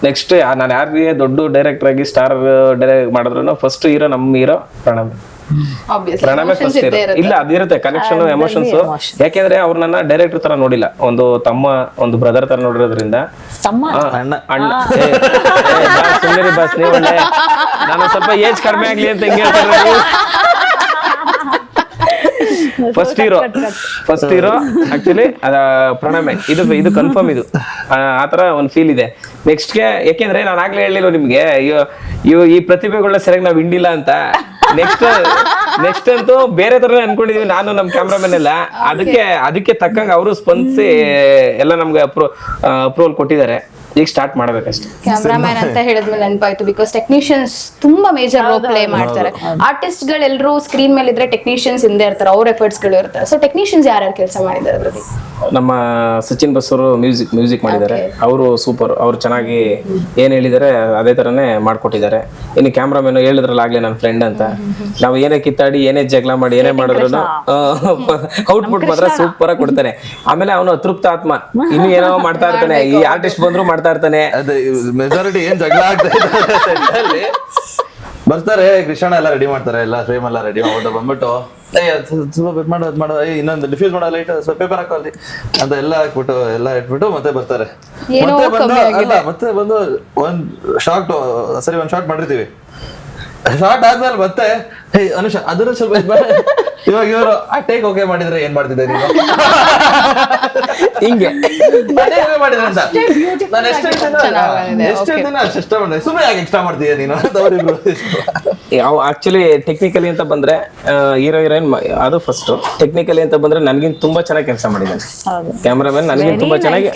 ನೆಕ್ಸ್ಟ್ ನಾನು ಯಾರಿಗೆ ದೊಡ್ಡ ಡೈರೆಕ್ಟರ್ ಆಗಿ ಸ್ಟಾರ್ ಡೈರೆಕ್ಟ್ ಮಾಡಿದ್ರು ಫಸ್ಟ್ ಹೀರೋ ನಮ್ಮ ಹೀರೋ ಪ್ರಣಾಮೇ ಫಸ್ಟ್ ಹೀರೋ. ಇಲ್ಲ ಅದಿರುತ್ತೆ ಕನೆಕ್ಷನ್, ಎಮೋಷನ್ಸ್. ಯಾಕೆಂದ್ರೆ ಅವ್ರು ನನ್ನ ಡೈರೆಕ್ಟರ್ ತರ ನೋಡಿಲ್ಲ, ಒಂದು ತಮ್ಮ ಒಂದು ಬ್ರದರ್ ತರ ನೋಡಿರೋದ್ರಿಂದ. ಅಣ್ಣ ಸುಮ್ಮನೆ ಬಾಸ್ ನೀವು ಒಳ್ಳೆ, ನಾನು ಸ್ವಲ್ಪ ಏಜ್ ಕಡಿಮೆ ಆಗ್ಲಿ ಅಂತ ಹಿಂಗೆ ಹೇಳ್ತಾರೆ. ಫಸ್ಟ್ ಹೀರೋ ಆಕ್ಚುಲಿ ಪ್ರಣಾಮೆ, ಇದು ಕನ್ಫರ್ಮ್. ಇದು ಆತರ ಒಂದು ಫೀಲ್ ಇದೆ. ನೆಕ್ಸ್ಟ್ಗೆ ಯಾಕೆಂದ್ರೆ ನಾನು ಆಗ್ಲೇ ಹೇಳಿರೋ ನಿಮ್ಗೆ, ಈ ಪ್ರತಿಭೆಗಳನ್ನ ಸರಿಯಾಗಿ ನಾವು ಹಿಂಡಿಲ್ಲ ಅಂತ. ನೆಕ್ಸ್ಟ್ ಅಂತೂ ಬೇರೆ ತರ ಅನ್ಕೊಂಡಿದೀವಿ ನಾನು ನಮ್ಮ ಕ್ಯಾಮ್ರಾಮನ್ ಎಲ್ಲ. ಅದಕ್ಕೆ ತಕ್ಕಂಗೆ ಅವರು ಸ್ಪಂದಿಸಿ ಎಲ್ಲ ನಮ್ಗೆ ಅಪ್ರೂವಲ್ ಕೊಟ್ಟಿದ್ದಾರೆ. ಈಗ ಸ್ಟಾರ್ಟ್ ಮಾಡ್ಬೇಕಷ್ಟೇ. ಕ್ಯಾಮ್ರಾಮ್ಯಾನ್ ಅಂತ ಹೇಳಿದ್ಮೇಲೆ ನೆನಪಾಯ್ತು, ಬಿಕಾಸ್ ಟೆಕ್ನಿಷಿಯನ್ಸ್ ತುಂಬಾ ಮೇಜರ್ ರೋಲ್ ಪ್ಲೇ ಮಾಡ್ತಾರೆ. ಆರ್ಟಿಸ್ಟ್ ಗಳು ಸ್ಕ್ರೀನ್ ಮೇಲೆ ಇದ್ರೆ ಟೆಕ್ನಿಷಿಯನ್ಸ್ ಹಿಂದೆ ಇರ್ತಾರೆ, ಅವ್ರ ಎಫರ್ಟ್ಸ್ ಗಳು ಇರ್ತಾರೆ. ಸೊ ಟೆಕ್ನಿಷಿಯನ್ಸ್ ಯಾರ್ಯಾರು ಕೆಲಸ ಮಾಡಿದ್ದಾರೆ ಅದ್ರಲ್ಲಿ? ನಮ್ಮ ಸಚಿನ್ ಬಸ್ ಅವರು ಮ್ಯೂಸಿಕ್ ಮಾಡಿದ್ದಾರೆ. ಅವರು ಸೂಪರ್, ಅವ್ರು ಚೆನ್ನಾಗಿ ಏನ್ ಹೇಳಿದಾರೆ ಅದೇ ತರನೇ ಮಾಡ್ಕೊಟ್ಟಿದ್ದಾರೆ. ಇನ್ನು ಕ್ಯಾಮ್ರಾಮನ್ ಹೇಳಿದ್ರಲ್ಲ ಆಗ್ಲೇ ನನ್ನ ಫ್ರೆಂಡ್ ಅಂತ, ನಾವು ಏನೇ ಕಿತ್ತಾಡಿ ಏನೇ ಜಗಳ ಮಾಡಿ ಏನೇ ಮಾಡಿದ್ರು ಔಟ್ಪುಟ್ ಮಾತ್ರ ಸೂಪರ್ ಆಗಿ ಕೊಡ್ತಾನೆ. ಆಮೇಲೆ ಅವನು ಅತೃಪ್ತ ಆತ್ಮ, ಇನ್ನು ಏನೋ ಮಾಡ್ತಾ ಇರ್ತಾನೆ, ಈ ಆರ್ಟಿಸ್ಟ್ ಬಂದ್ರು ಮಾಡ್ತಾ ಇರ್ತಾನೆ. ಅದೇ ಮೆಜಾರಿಟಿ ಏನ್ ಜಗಳ ಆಗ್ತಾ ಇದೆ ಬರ್ತಾರೆ, ಕೃಷ್ಣ ಎಲ್ಲ ರೆಡಿ ಮಾಡ್ತಾರೆ, ಎಲ್ಲ ಫ್ರೇಮ್ ಎಲ್ಲ ರೆಡಿ ಮಾಡ್ಬಿಟ್ಟು ಬಂದ್ಬಿಟ್ಟು ಸ್ವಲ್ಪ ಮಾಡೋ ಇನ್ನೊಂದು ಡಿಫ್ಯೂಸ್ ಮಾಡೋ ಲೈಟ್ ಸ್ವಲ್ಪ ಪೇಪರ್ ಹಾಕೋಲ್ಲಿ ಅಂತ ಎಲ್ಲ ಹಾಕ್ಬಿಟ್ಟು ಎಲ್ಲ ಇಟ್ಬಿಟ್ಟು ಮತ್ತೆ ಬರ್ತಾರೆ. ಮತ್ತೆ ಬಂದು ಒಂದ್ ಶಾರ್ಟ್ ಶಾರ್ಟ್ ಮಾಡಿರ್ತೀವಿ, ಶಾರ್ಟ್ ಆದ್ಮೇಲೆ ಮತ್ತೆ ಹೇ ಅನುಷ ಅದರ ಸ್ವಲ್ಪ ಇವಾಗ ಇವರು ಆ ಟೇಕ್ ಓಕೆ ಮಾಡಿದ್ರೆ ಏನ್ ಮಾಡ್ತಿದ್ದೆ ನೀನು ಹಿಂಗೆ ಮಾಡಿದ್ರೆ ಅಂತ ನಾನು ಎಷ್ಟೇ ದಿನ ಅಷ್ಟ ಮಾಡಿದೆ, ಸುಮ್ಮನೆ ಯಾಕೆ ಎಕ್ಸ್ಟ್ರಾ ಮಾಡ್ತೀಯ ನೀನು ಯಾವ ಆಕ್ಚುಲಿ ಟೆಕ್ನಿಕಲಿ ಅಂತ ಬಂದ್ರೆ ಹೀರೋ ಹೀರೋಯಿನ್ ಅದು ಫಸ್ಟ್. ಟೆಕ್ನಿಕಲಿ ಅಂತ ಬಂದ್ರೆ ನನ್ಗಿಂತ ತುಂಬಾ ಚೆನ್ನಾಗಿ ಕೆಲಸ ಮಾಡಿದ್ದಾನೆ ಕ್ಯಾಮ್ರಾಮನ್, ನನ್ಗಿಂತ ತುಂಬಾ ಚೆನ್ನಾಗಿ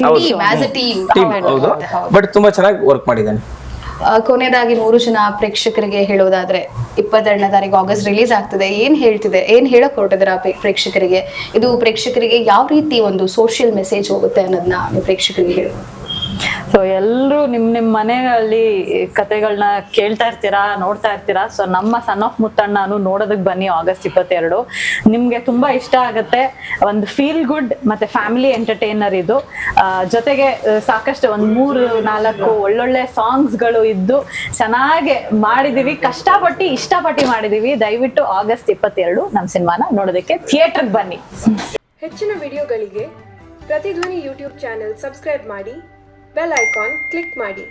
ಟೀಮ್ ಹೌದು, ಬಟ್ ತುಂಬಾ ಚೆನ್ನಾಗಿ ವರ್ಕ್ ಮಾಡಿದ್ದಾನೆ. ಕೊನೆಯದಾಗಿ 3 ಜನ ಪ್ರೇಕ್ಷಕರಿಗೆ ಹೇಳೋದಾದ್ರೆ 22ನೇ ತಾರೀಕು ಆಗಸ್ಟ್ ರಿಲೀಸ್ ಆಗ್ತದೆ, ಏನ್ ಹೇಳಕ್ ಹೊರಟಿದ್ರೆ ಪ್ರೇಕ್ಷಕರಿಗೆ? ಇದು ಪ್ರೇಕ್ಷಕರಿಗೆ ಯಾವ ರೀತಿ ಒಂದು ಸೋಷಿಯಲ್ ಮೆಸೇಜ್ ಹೋಗುತ್ತೆ ಅನ್ನೋದನ್ನ ನೀವು ಪ್ರೇಕ್ಷಕರಿಗೆ ಹೇಳೋದು? ಸೊ ಎಲ್ರು ನಿಮ್ ಮನೆಗಳಲ್ಲಿ ಕತೆಗಳನ್ನ ಕೇಳ್ತಾ ಇರ್ತೀರಾ, ನೋಡ್ತಾ ಇರ್ತೀರಾ. ಸೊ ನಮ್ಮ ಸನ್ ಆಫ್ ಮುತ್ತಣ್ಣನು ನೋಡೋದಕ್ ಬನ್ನಿ ಆಗಸ್ಟ್ 22. ನಿಮ್ಗೆ ತುಂಬಾ ಇಷ್ಟ ಆಗುತ್ತೆ. ಒಂದು ಫೀಲ್ ಗುಡ್ ಮತ್ತೆ ಫ್ಯಾಮಿಲಿ ಎಂಟರ್ಟೈನರ್ ಇದು. ಜೊತೆಗೆ ಸಾಕಷ್ಟು 3-4 ಒಳ್ಳೊಳ್ಳೆ ಸಾಂಗ್ಸ್ಗಳು ಇದ್ದು ಚೆನ್ನಾಗಿ ಮಾಡಿದೀವಿ, ಇಷ್ಟಪಟ್ಟು ಮಾಡಿದೀವಿ. ದಯವಿಟ್ಟು ಆಗಸ್ಟ್ 22 ನಮ್ಮ ಸಿನಿಮಾನ ನೋಡೋದಕ್ಕೆ ಥಿಯೇಟರ್ಗೆ ಬನ್ನಿ. ಹೆಚ್ಚಿನ ವಿಡಿಯೋಗಳಿಗೆ ಪ್ರತಿಧ್ವನಿ ಯೂಟ್ಯೂಬ್ ಚಾನೆಲ್ ಸಬ್ಸ್ಕ್ರೈಬ್ ಮಾಡಿ, ಬೆಲ್ ಐಕಾನ್ ಕ್ಲಿಕ್ ಮಾಡಿ.